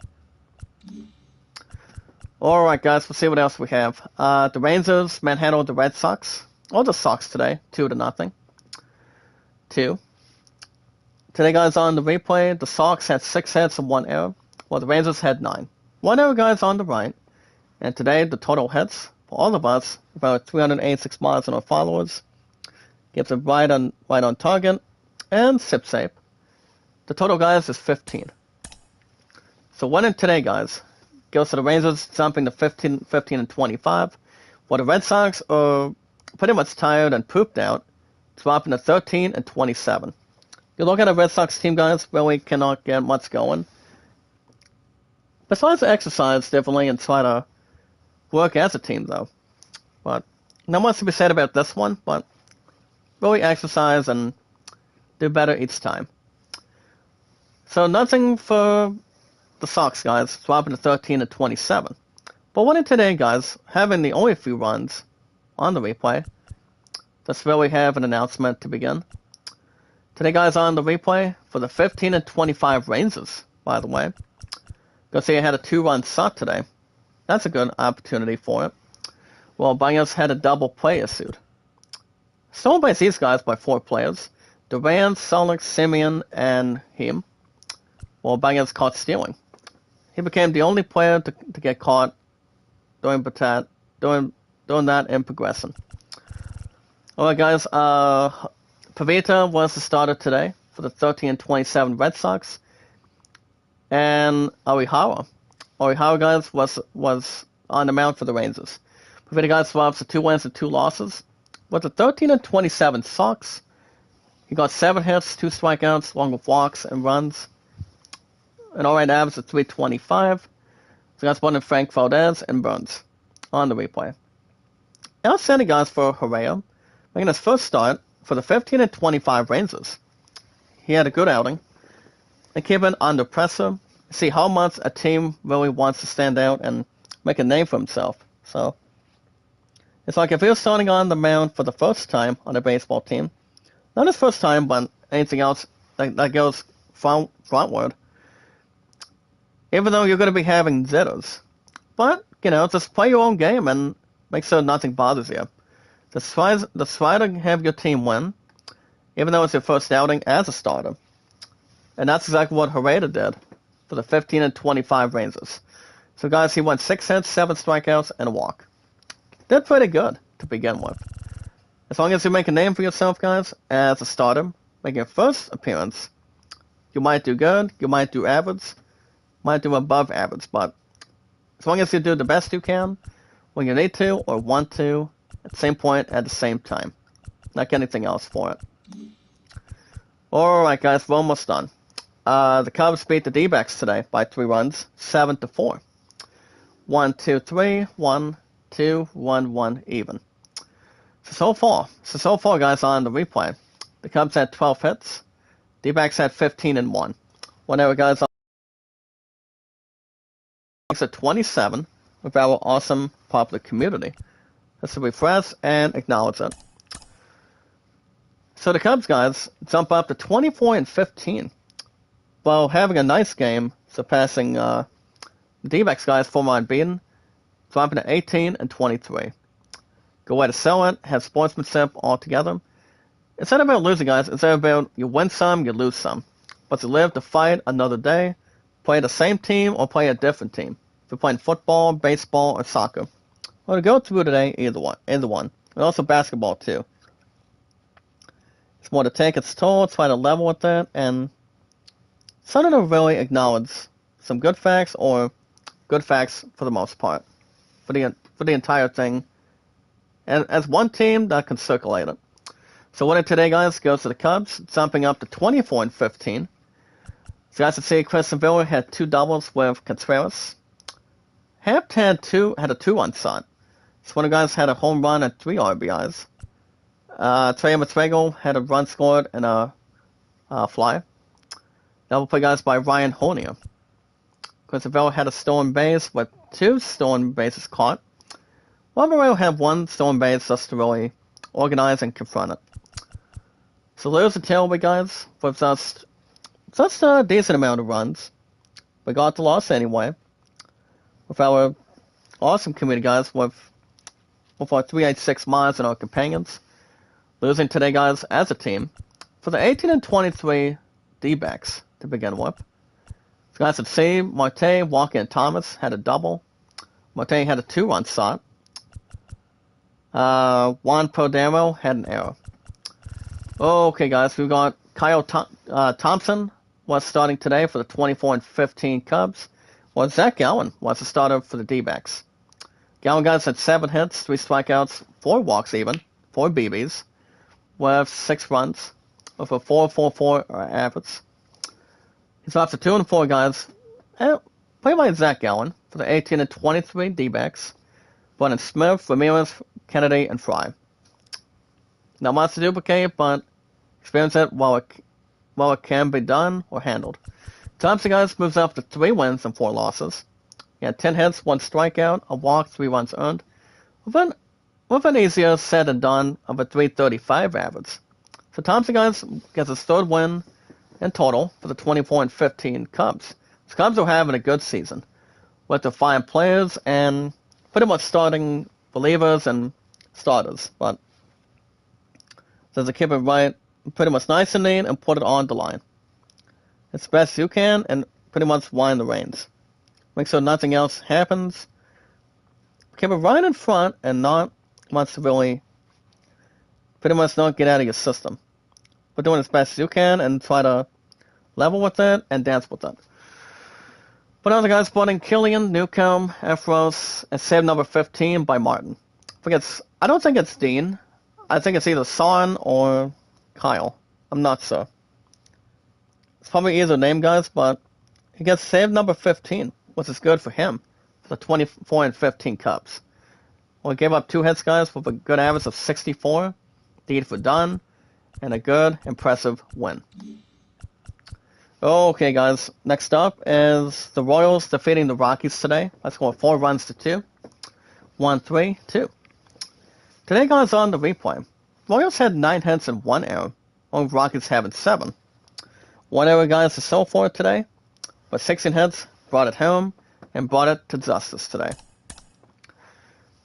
Alright guys, we'll see what else we have. The Rangers manhandled the Red Sox. Or the Sox today, 2-0. 2. Today guys on the replay, the Sox had 6 hits and 1 error, while the Rangers had 9. 1 error guys on the right. And today the total hits for all of us, about 386 miles on our followers. Gives it right on target. And sip safe. The total guys is 15. So winning today guys goes to the Rangers, jumping to 15 and 25, while the Red Sox are pretty much tired and pooped out, dropping to 13 and 27. You look at the Red Sox team, guys, really cannot get much going. Besides exercise differently and try to work as a team, though. But not much to be said about this one, but really exercise and do better each time. So nothing for the Sox, guys, dropping to 13 and 27. But winning today, guys, having the only few runs on the replay. Let's really have an announcement to begin. Today, guys, on the replay for the 15 and 25 Rangers, by the way. Go see I had a 2-run suck today. That's a good opportunity for it. Well, Baez had a double player suit. Stolen by these guys by 4 players. Duran, Solik, Simeon, and him. Well, Baez caught stealing. He became the only player to get caught doing that in progression. Alright guys, Pavita was the starter today for the 13 and 27 Red Sox. And Orihara, guys, was on the mound for the Rangers. Pavita, guys, swaps the 2 wins and 2 losses. With the 13 and 27 Sox, he got 7 hits, 2 strikeouts, along with walks and runs. An alright average of .325. So that's one in Frank Valdez and Burns on the replay. Outstanding, guys, for Herrera, making his first start for the 15 and 25 Rangers. He had a good outing and keeping under pressure. See how much a team really wants to stand out and make a name for himself. So it's like if he was starting on the mound for the first time on a baseball team, Not his first time, but anything else that goes frontward. Even though you're going to be having jitters. But, just play your own game and make sure nothing bothers you. Just try to have your team win, even though it's your first outing as a starter. And that's exactly what Herrera did for the 15 and 25 Rangers. So, guys, he went 6 hits, 7 strikeouts, and a walk. Did pretty good to begin with. As long as you make a name for yourself, guys, as a starter, making your first appearance, you might do good, you might do average, might do above average, but as long as you do the best you can, when you need to or want to, at the same point at the same time. Not anything else for it. Alright, guys, we're almost done. The Cubs beat the D-backs today by 3 runs, 7-4. 1, 2, 3, 1, 2, 1, 1, even. So far, guys, on the replay, the Cubs had 12 hits, D-backs had 15 and 1. Whenever, guys, at 27 with our awesome popular community. Let's refresh and acknowledge it. So the Cubs, guys, jump up to 24 and 15 while having a nice game, surpassing the D-backs, guys, former unbeaten, dropping to 18 and 23. Good way to sell it, have sportsmanship altogether. It's not about losing, guys. It's about you win some, you lose some. But to live to fight another day, play the same team or play a different team. If you're playing football, baseball, or soccer. Well, to go through today, either one. And also basketball, too. It's more to take its toll, try to level with it, and starting to really acknowledge some good facts or good facts for the most part. For the entire thing. And as one team that can circulate it. So winning today, guys, goes to the Cubs, jumping up to 24 and 15. So guys, can see Chris Villa had 2 doubles with Contreras. Hapt had a 2-run shot. So one of the guys had a home run and 3 RBIs. Trey Matrego had a run scored and a fly. Double play, guys, by Ryan Hornier. Chris Villa had a stolen base with 2 stolen bases caught. Moreno had 1 stolen base just to really organize and confront it. So lose the tailway, guys, with just a decent amount of runs. We got the loss anyway. With our awesome community, guys, with our 386 miles and our companions. Losing today, guys, as a team. For the 18 and 23 D-backs to begin with. So guys, let's see, Marte, Walker, and Thomas had a double. Marte had a 2-run shot. Juan Podero had an error. Okay, guys, we got Kyle Thompson was starting today for the 24 and 15 Cubs. Well, Zach Gallen was the starter for the D-backs. Gallen, guys, had 7 hits, 3 strikeouts, 4 walks even, 4 BBs, with 6 runs, with a 4.44 average. He's off to 2 and 4, guys. Played by Zach Gallen for the 18 and 23 D-backs. Brennan Smith, Ramirez, Kennedy, and Fry. Not much to duplicate, but experience it while it can be done or handled. Thompson, guys, moves up to 3 wins and 4 losses. He had 10 hits, 1 strikeout, a walk, 3 runs earned, with an easier said and done of a 335 average. So Thompson, guys, gets his 3rd win in total for the 24 and 15 Cubs. The Cubs are having a good season with the 5 players and pretty much starting relievers and starters, but so to keep it right, pretty much nice and neat and put it on the line. As best you can and pretty much wind the reins. Make sure nothing else happens. Keep it right in front and not much to really pretty much not get out of your system. But doing as best as you can and try to level with it and dance with it. But other guys spotting Killian, Newcomb, Efros, and save number 15 by Martin. I don't think it's Dean. I think it's either Son or Kyle. I'm not sure. It's probably either name, guys, but he gets save number 15, which is good for him for the 24 and 15 Cubs. Well, he gave up 2 hits, guys, with a good average of 64, deed for done, and a good, impressive win. Okay, guys, next up is the Royals defeating the Rockies today. I scored 4 runs to 2. 1-3-2. Today, guys, on the replay, Royals had 9 hits and 1 error, only Rockies having 7. One error, guys, to so far today, but 16 hits brought it home and brought it to justice today.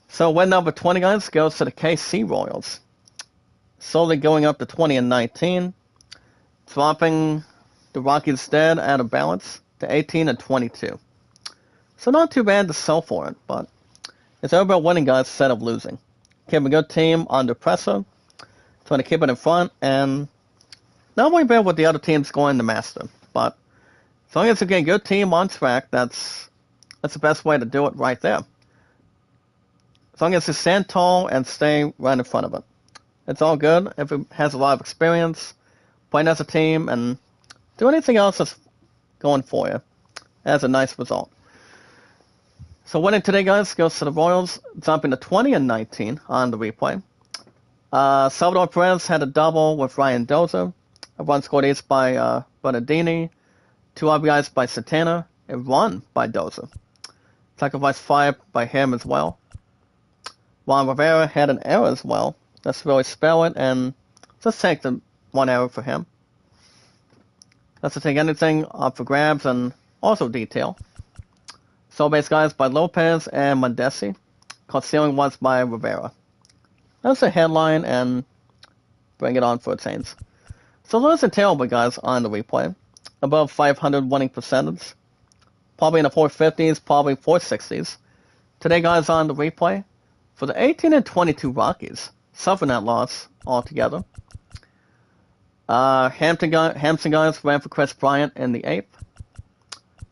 So win number 20, guys, goes to the KC Royals. Slowly going up to 20-19, dropping the Rockies dead out of balance to 18-22. So not too bad to sell for it, but it's all about winning, guys, instead of losing. Keep a good team under pressure, trying to keep it in front, and not worry about what the other team's going to master. But as long as you get a good team on track, that's the best way to do it right there. As long as you stand tall and stay right in front of it. It's all good if it has a lot of experience, playing as a team, and do anything else that's going for you. That's a nice result. So winning today, guys, goes to the Royals, jumping to 20-19 on the replay. Salvador Perez had a double with Ryan Dozer. A run scored ace by Bernardini. 2 RBIs by Santana. A run by Dozer. Sacrifice fly by him as well. Juan Rivera had an error as well. Let's really spell it and just take the 1 error for him. Let's take anything up for grabs and also detail. Sole base, guys, by Lopez and Mondesi. Caught stealing once by Rivera. That's the headline and bring it on for its Saints. So those are terrible, guys, on the replay. Above 500 winning percentage. Probably in the 450s, probably 460s. Today, guys, on the replay. For the 18-22 Rockies, suffering that loss altogether. Hampton guys ran for Chris Bryant in the 8th.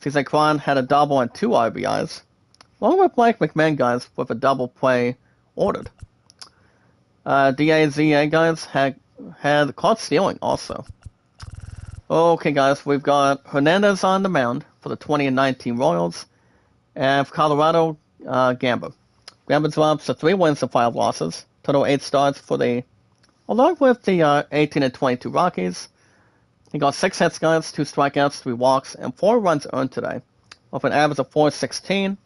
CJ Cron had a double and 2 RBIs. Along with Blake McMahon, guys, with a double play ordered. DAZA, guys, had caught stealing also. Okay, guys, we've got Hernandez on the mound for the 20-19 Royals. And for Colorado, Gamba. Gamba drops to 3 wins and 5 losses. Total 8 starts for along with the 18-22 Rockies. He got 6 hits, guys, 2 strikeouts, 3 walks, and 4 runs earned today, with an average of .416.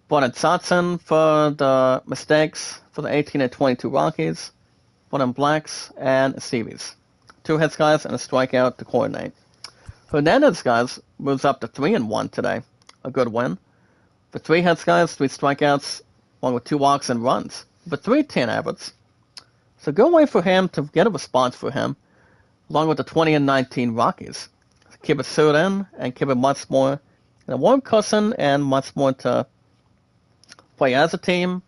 Brought in Satson for the mistakes for the 18-22 Rockies. Brought in Blacks and Stevies. 2 hits, guys, and a strikeout to coordinate. Hernandez, guys, moves up to 3-1 today. A good win. For 3 hits, guys, 3 strikeouts, along with 2 walks and runs. For 310 average. So good way for him to get a response for him, along with the 20-19 Rockies. Keep it sewed in and keep it much more in a warm cushion and much more to play as a team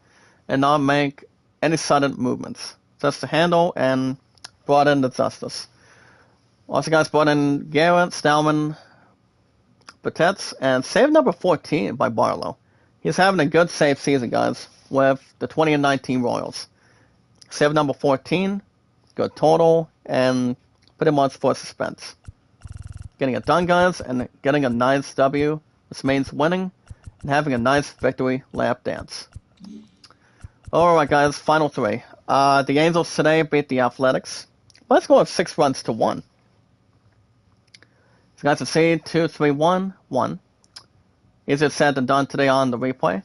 and not make any sudden movements. Just to handle and brought in the justice. Also, guys, brought in Garrett, Stallman, Batetz, and save number 14 by Barlow. He's having a good save season, guys, with the 20-19 Royals. Save number 14, good total, and pretty much for suspense. Getting it done, guys, and getting a nice W. This means winning and having a nice victory lap dance. Alright, guys, final 3. The Angels today beat the Athletics. Let's go with 6 runs to 1. So, guys, can see 2-3-1, 1. Easier said than done today on the replay.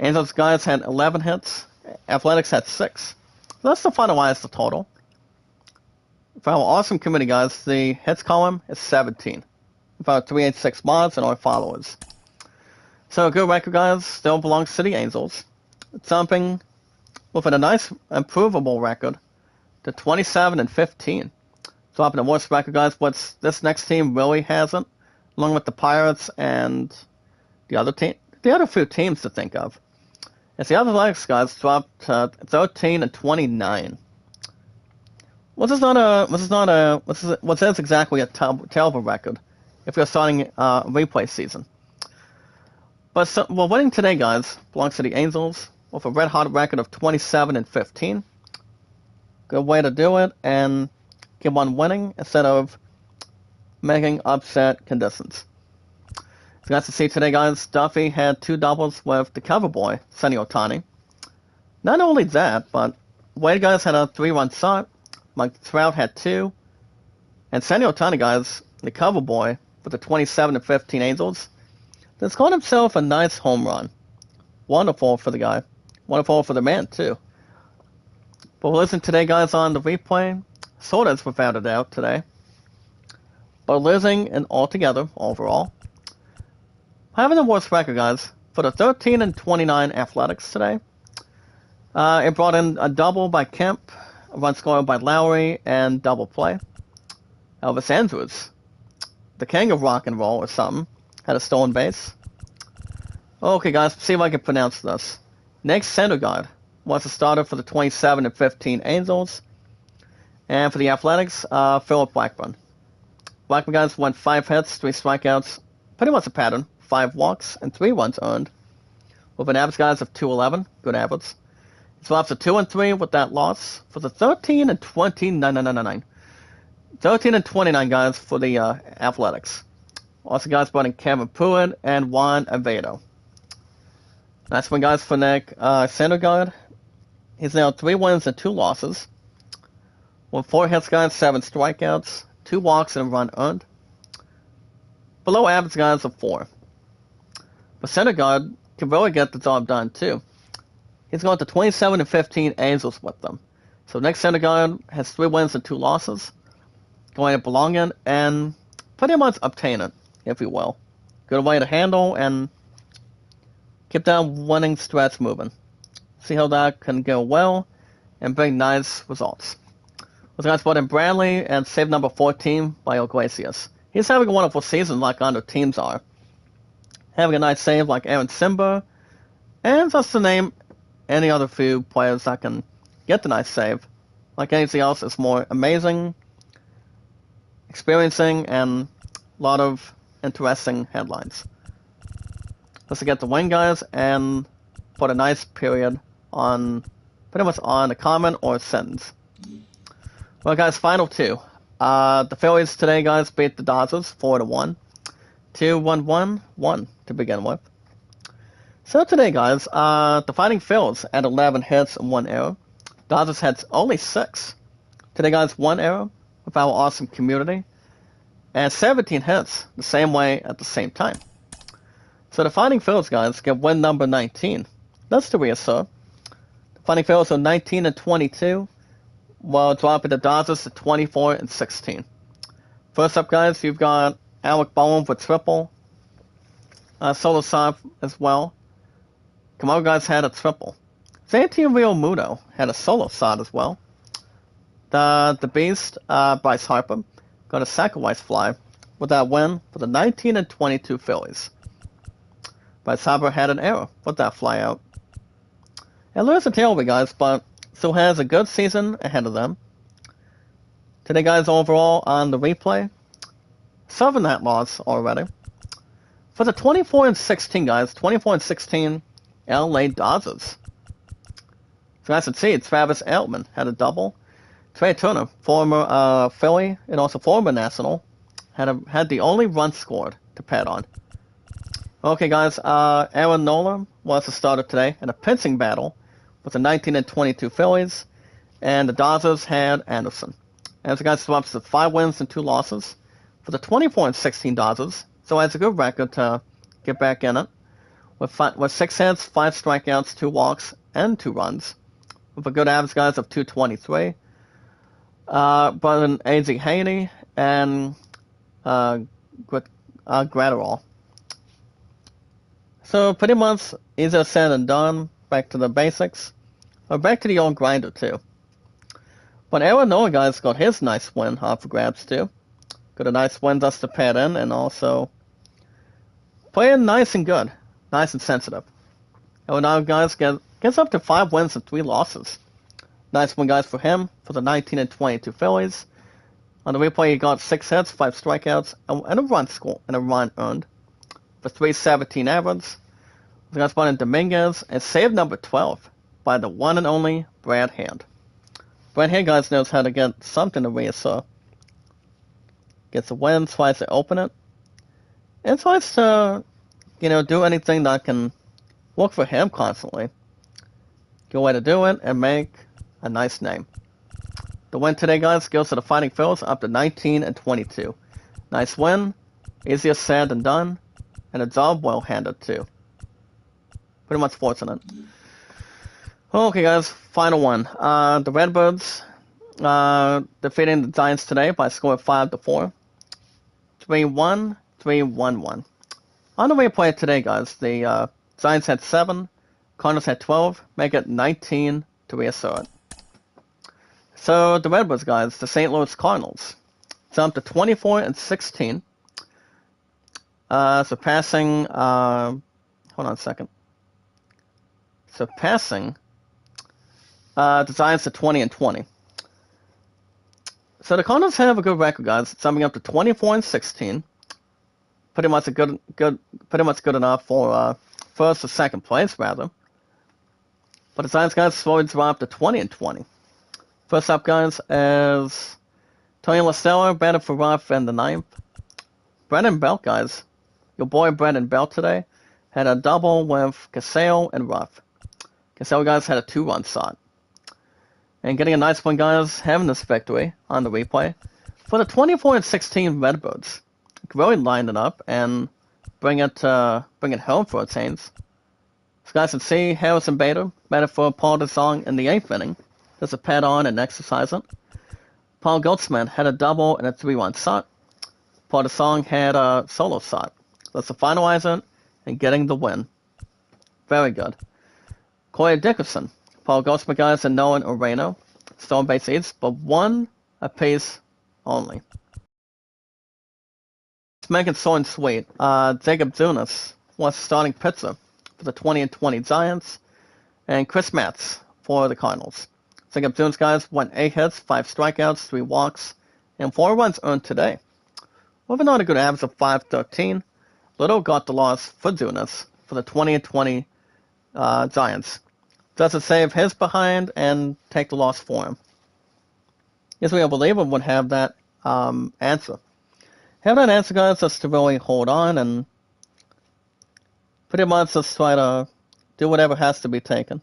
Angels, guys, had 11 hits. Athletics had 6. So that's to finalize the total. For our awesome committee, guys, the hits column is 17. About 386 mods and our followers. So a good record, guys, still belongs to the Angels. Jumping with a nice improvable record to 27-15. Dropping the worst record, guys, what this next team really hasn't, along with the Pirates and the other few teams to think of. As the Athletics, guys, dropped 13-29. What's exactly a terrible record if you're starting a replay season. But winning today, guys, belongs to the Angels with a red-hot record of 27-15. Good way to do it, and keep on winning instead of making upset conditions. As you guys can see today, guys, Duffy had 2 doubles with the cover boy, Sonny Otani. Not only that, but Wade, guys, had a 3-run shot. Mike Trout had 2. And Sonny Otani, guys, the cover boy, with the 27-15 Angels, has got himself a nice home run. Wonderful for the guy. Wonderful for the man, too. But we'll listen today, guys, on the replay. Sodas without a doubt today. But losing in altogether, overall. Having the worst record, guys. For the 13-29 Athletics today. It brought in a double by Kemp, a run scored by Lowry, and double play. Elvis Andrews, the king of rock and roll or something, had a stolen base. Okay, guys, see if I can pronounce this. Nick Syndergaard was the starter for the 27-15 Angels. And for the Athletics, Philip Blackburn. Blackburn, guys, went 5 hits, 3 strikeouts. Pretty much a pattern. 5 walks and 3 runs earned. With an average, guys, of 211. Good average. His lofts are 2-3 with that loss for the 13-29. 13-29, guys, for the Athletics. Also, guys, brought in Kevin Pruitt and Juan Avedo. Nice one, guys, for Nick Syndergaard. He's now 3 wins and 2 losses. With 4 hits, guys, 7 strikeouts, 2 walks, and a run earned. Below average, guys, of 4. But Syndergaard can really get the job done, too. He's going to 27-15 Angels with them. So Nick Syndergaard has 3 wins and 2 losses. Going to belong in and pretty much obtain it, if you will. Good way to handle and keep that winning stretch moving. See how that can go well and bring nice results. With guys brought in Bradley and save number 14 by Iglesias. He's having a wonderful season like other teams are. Having a nice save like Aaron Simba. And just to name any other few players that can get the nice save. Like anything else, it's more amazing, experiencing, and a lot of interesting headlines. Let's get the win, guys, and put a nice period on, pretty much on a comment or a sentence. Well, guys, final 2. The Phillies today, guys, beat the Dodgers 4-1. 2-1-1-1 to begin with. So today, guys, the Fighting Phils had 11 hits and 1 error. Dodgers had only 6. Today, guys, 1 error with our awesome community. And 17 hits the same way at the same time. So the Fighting Phils, guys, get win number 19. That's the reassert. The Fighting Phils are 19-22, while dropping the Dodgers to 24-16. First up, guys, you've got Alec Bowen with triple. Solo side as well. Kamara, guys, had a triple. Santi Real Muto had a solo side as well. The Beast, Bryce Harper, got a sacrifice fly with that win for the 19-22 Phillies. Bryce Harper had an error with that fly out. And Lewis and Taylor, guys, but still has a good season ahead of them. Today, guys, overall on the replay, 7 that loss already. For the 24-16, guys, 24-16 LA Dodgers. So as you can see, Travis Altman had a double. Trey Turner, former Philly and also former National, had the only run scored to pat on. Okay, guys, Aaron Nola was the starter today in a pitching battle with the 19-22 Phillies, and the Dodgers had Anderson. As the guys swaps to 5 wins and 2 losses for the 24-16 Dodgers, so has a good record to get back in it. With 6 hits, 5 strikeouts, 2 walks, and 2 runs. With a good average, guys, of 223. But an A.Z. Haney and Gratterall. So pretty much easier said than done. Back to the basics. Or back to the old grinder, too. But Aaron Nola, guys, got his nice win off of grabs, too. Got a nice win just to pad in, and also playing nice and good. Nice and sensitive. And now, guys, gets up to 5 wins and 3 losses. Nice one, guys, for him, for the 19-22 Phillies. On the replay, he got 6 hits, 5 strikeouts, and a run score, and a run earned. For 317 average. The guys brought in Dominguez, and saved number 12 by the one and only Brad Hand. Brad Hand, guys, knows how to get something to reassert. Gets a win, tries to open it. And tries to, do anything that can work for him constantly. Good way to do it and make a nice name. The win today, guys, goes to the Fighting Phils up to 19-22. Nice win, easier said than done, and a job well handled too. Pretty much fortunate. Okay, guys, final one. The Redbirds defeating the Giants today by a score of 5-4. 3-1, 3-1-1. On the replay today, guys, the Giants had 7, Cardinals had 12, make it 19 to reassert. So the Redbirds, guys, the St. Louis Cardinals, jumped to 24-16, surpassing. Hold on a second. Surpassing the Giants to 20-20. So the Cardinals have a good record, guys, summing up to 24-16. Pretty much good enough for first or second place, rather. But the Giants, guys, slowly dropped to 20-20. First up, guys, is Tony LaStella, batted for Ruff in the 9th. Brendan Belt, guys, your boy Brendan Belt today, had a double with Casale and Ruff. Casale, guys, had a 2-run shot. And getting a nice one, guys, having this victory on the replay. For the 24-16 Redbirds, really line it up and bring it home for a change. So guys can see Harrison Bader batted for Paul DeSong in the 8th inning. Just a pat on and exercise it. Paul Goldschmidt had a double and a 3-run shot. Paul DeSong had a solo shot. That's to finalize it and getting the win. Very good. Corey Dickerson, Paul Goldschmidt, guys, and Nolan Urano stole base hits, but 1 apiece only. To make it short and sweet, Jacob Zunas was starting pitcher for the 20-20 Giants, and Chris Matz for the Cardinals. Jacob Zunas, guys, went 8 hits, 5 strikeouts, 3 walks, and 4 runs earned today. With another good average of .513, Little got the loss for Zunas for the 20-20 Giants. Does it save his behind and take the loss for him? Yes, we believe it would have that answer. Have that answer, guys, just to really hold on and pretty much just try to do whatever has to be taken.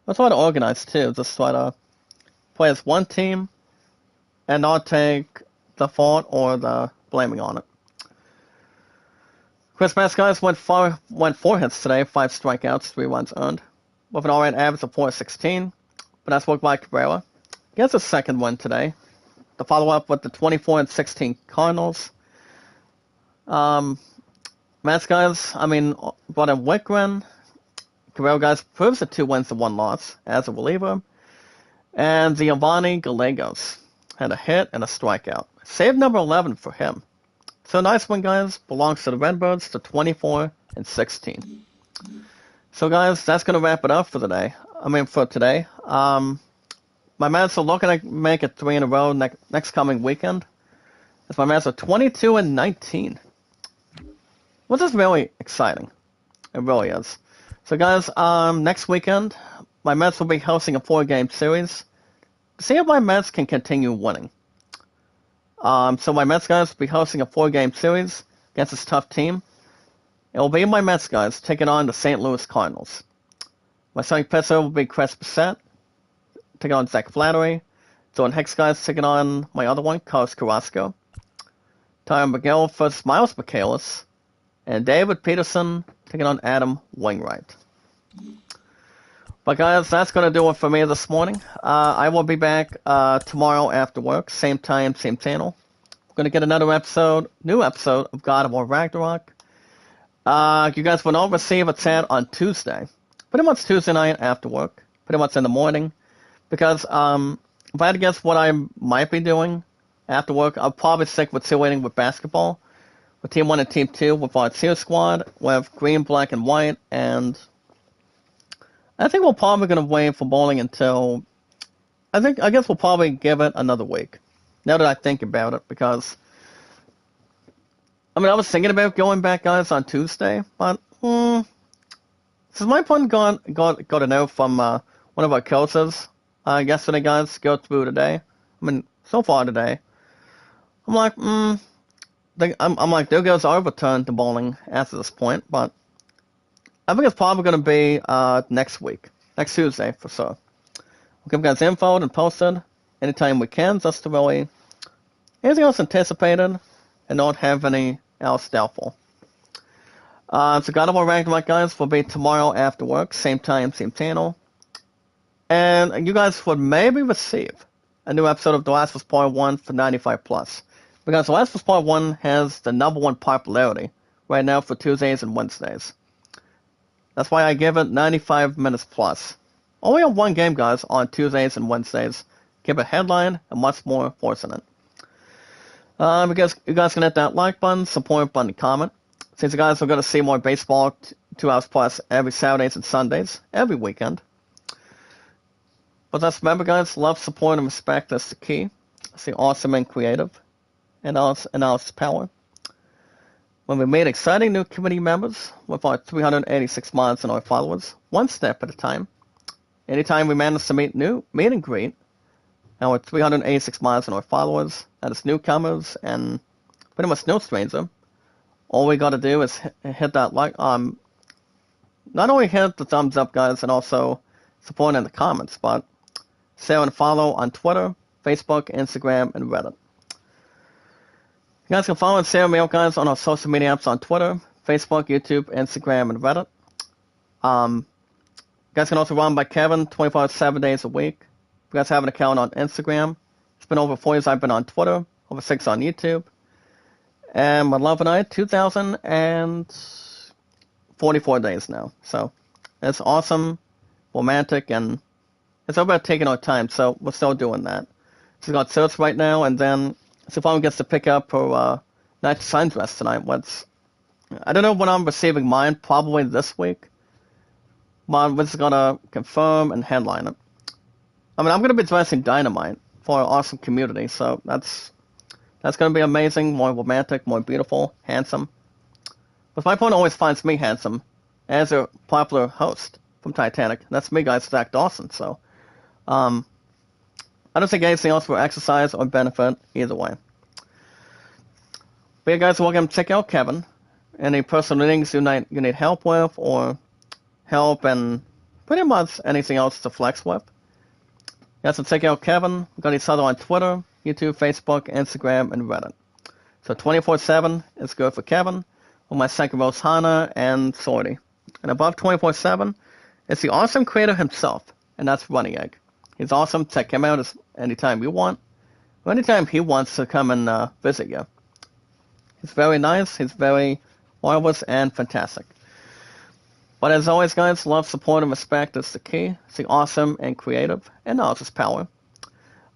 Let's try to organize, too. Just try to play as one team and not take the fault or the blaming on it. Chris Bass, guys, went 4 hits today, 5 strikeouts, 3 runs earned, with an all-right average of .416, but that's worked by Cabrera. Gets a second win today. The follow-up with the 24-16 Cardinals. Mets, guys, brought in Wickren. Cabrera, guys, proves the 2 wins and 1 loss as a reliever. And Giovanni Gallegos had a hit and a strikeout. Save number 11 for him. So nice one, guys. Belongs to the Redbirds to 24-16. So, guys, that's going to wrap it up for today. My Mets are looking to make it 3 in a row next coming weekend. As my Mets are 22-19. Which is really exciting. It really is. So, guys, next weekend, my Mets will be hosting a 4-game series. See if my Mets can continue winning. So my Mets, guys, will be hosting a 4-game series against this tough team. It will be my Mets, guys, taking on the St. Louis Cardinals. My starting pitcher will be Chris Bassett, taking on Zach Flattery. Jordan Hicks, guys, taking on my other one, Carlos Carrasco. Tyler McGill versus Miles Michaelis. And David Peterson taking on Adam Wainwright. But, guys, that's going to do it for me this morning. I will be back tomorrow after work, same time, same channel. We're going to get another new episode of God of War Ragnarok. You guys will not receive a chat on Tuesday. Pretty much Tuesday night after work. Pretty much in the morning. Because if I had to guess what I might be doing after work, I'll probably stick with simulating with basketball. With Team 1 and Team 2 with our tier squad. With green, black, and white. And I think we're probably going to wait for bowling until... I guess we'll probably give it another week. Now that I think about it, because... I was thinking about going back, guys, on Tuesday, but... Since my plan got a note from one of our coaches yesterday, guys, go through today. So far today. I'm like, I'm like, there goes our return to bowling after this point, but... I think it's probably going to be next week. Next Tuesday, for sure. We'll give you guys info and post it anytime we can, just to really... anything else anticipated and not have any else doubtful. So God of War Ragnarok, guys, will be tomorrow after work. Same time, same channel. And you guys would maybe receive a new episode of The Last of Us Part 1 for 95 plus. Because The Last of Us Part 1 has the #1 popularity right now for Tuesdays and Wednesdays. That's why I give it 95 minutes plus. Only on one game, guys, on Tuesdays and Wednesdays. Give a headline and much more force in it. Because you guys can hit that like button, support button, comment. Since you guys are going to see more baseball 2 hours plus every Saturdays and Sundays, every weekend. But just remember, guys, love, support, and respect is the key. Stay awesome and creative. And its power. When we meet exciting new community members with our 386 mods and our followers, one step at a time. Anytime we manage to meet and greet our 386 mods and our followers, that is newcomers and pretty much no stranger, all we gotta do is hit that like, not only hit the thumbs up, guys, and also support in the comments, but share and follow on Twitter, Facebook, Instagram, and Reddit. You guys can follow and share me out, guys, on our social media apps on Twitter, Facebook, YouTube, Instagram, and Reddit. You guys can also run by Kevin 24 7 days a week. If you guys have an account on Instagram, it's been over 4 years I've been on Twitter, over 6 on YouTube. And my love and I, 2,044 days now. So it's awesome, romantic, and it's all about taking our time. So we're still doing that. So we got search right now, and then Stefan gets to pick up her night sundress tonight. I don't know when I'm receiving mine, probably this week. But we're just gonna confirm and headline it. I mean, I'm gonna be dressing Dynamite for our awesome community, so that's gonna be amazing, more romantic, more beautiful, handsome. But my opponent always finds me handsome as a popular host from Titanic. That's me, guys, Zach Dawson. So, I don't think anything else will exercise or benefit either way. But yeah, guys, welcome to check out Kevin. Any personal things you need help with, or help and pretty much anything else to flex with. You guys can check out Kevin. We got each other on Twitter, YouTube, Facebook, Instagram, and Reddit. So 24/7 is good for Kevin, with my second Rose Hana and Sorty. And above 24/7 is the awesome creator himself, and that's Running Egg. He's awesome. Check him out anytime you want, or anytime he wants to come and visit you. He's very nice. He's very marvelous and fantastic. But as always, guys, love, support, and respect is the key. Stay awesome and creative, and knowledge is power.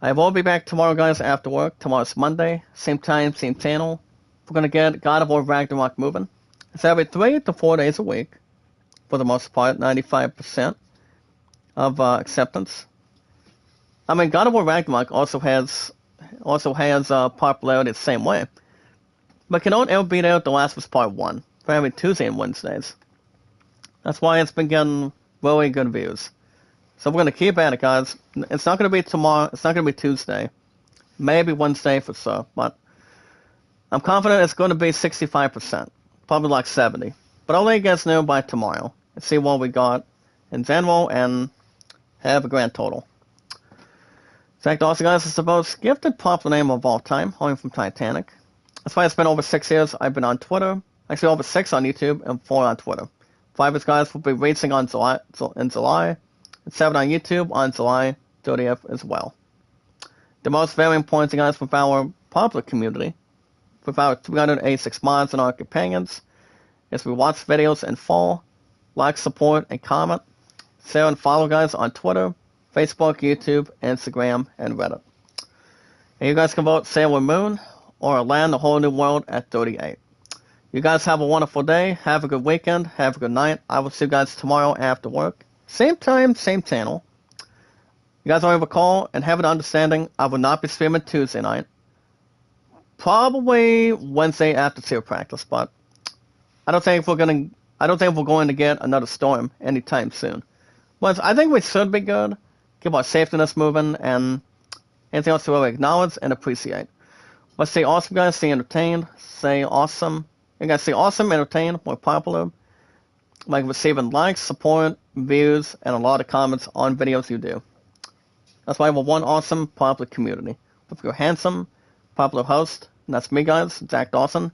I will be back tomorrow, guys, after work. Tomorrow's Monday, same time, same channel. We're going to get God of War Ragnarok moving. It's every 3 to 4 days a week, for the most part, 95% of acceptance. I mean, God of War Ragnarok also has popularity the same way. But can ever beat out The Last of Us Part 1 for every Tuesday and Wednesdays. That's why it's been getting really good views. So we're going to keep at it, guys. It's not going to be tomorrow. It's not going to be Tuesday. Maybe Wednesday for sure. But I'm confident it's going to be 65%. Probably like 70. But I'll let you guys know by tomorrow. And see what we got in general and have a grand total. Zach Dawson, guys, is the most gifted popular name of all time, only from Titanic. That's why it's been over 6 years I've been on Twitter. Actually, over 6 on YouTube and 4 on Twitter. 5 of us guys will be racing in July, and 7 on YouTube on July 30th as well. The most very important thing, guys, with our popular community, with our 386 mods and our companions, is we watch videos and follow, like, support, and comment. Share and follow, guys, on Twitter, Facebook, YouTube, Instagram, and Reddit. And you guys can vote Sailor Moon or Land the Whole New World at 38. You guys have a wonderful day. Have a good weekend. Have a good night. I will see you guys tomorrow after work. Same time, same channel. You guys don't recall and have an understanding, I will not be streaming Tuesday night. Probably Wednesday after cheer practice, but I don't think we're going to get another storm anytime soon. But I think we should be good. Keep our safety nets moving, and anything else to really acknowledge and appreciate. Let's stay awesome, guys. Stay entertained. Stay awesome. You guys stay awesome, entertained, more popular. Like receiving likes, support, views, and a lot of comments on videos you do. That's why we're one awesome, popular community. With your handsome, popular host, and that's me, guys, Zach Dawson.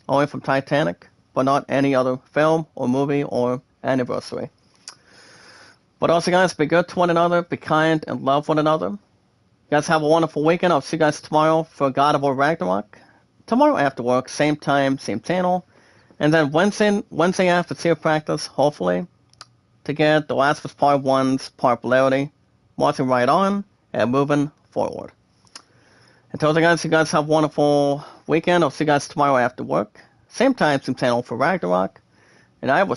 Only from Titanic, but not any other film or movie or anniversary. But also, guys, be good to one another, be kind, and love one another. guys have a wonderful weekend. I'll see you guys tomorrow for God of War Ragnarok. Tomorrow after work, same time, same channel. And then Wednesday after tier practice, hopefully, to get The Last of Us Part 1's popularity, marching right on and moving forward. Until then, guys, you guys have a wonderful weekend. I'll see you guys tomorrow after work. Same time, same channel for Ragnarok. And I will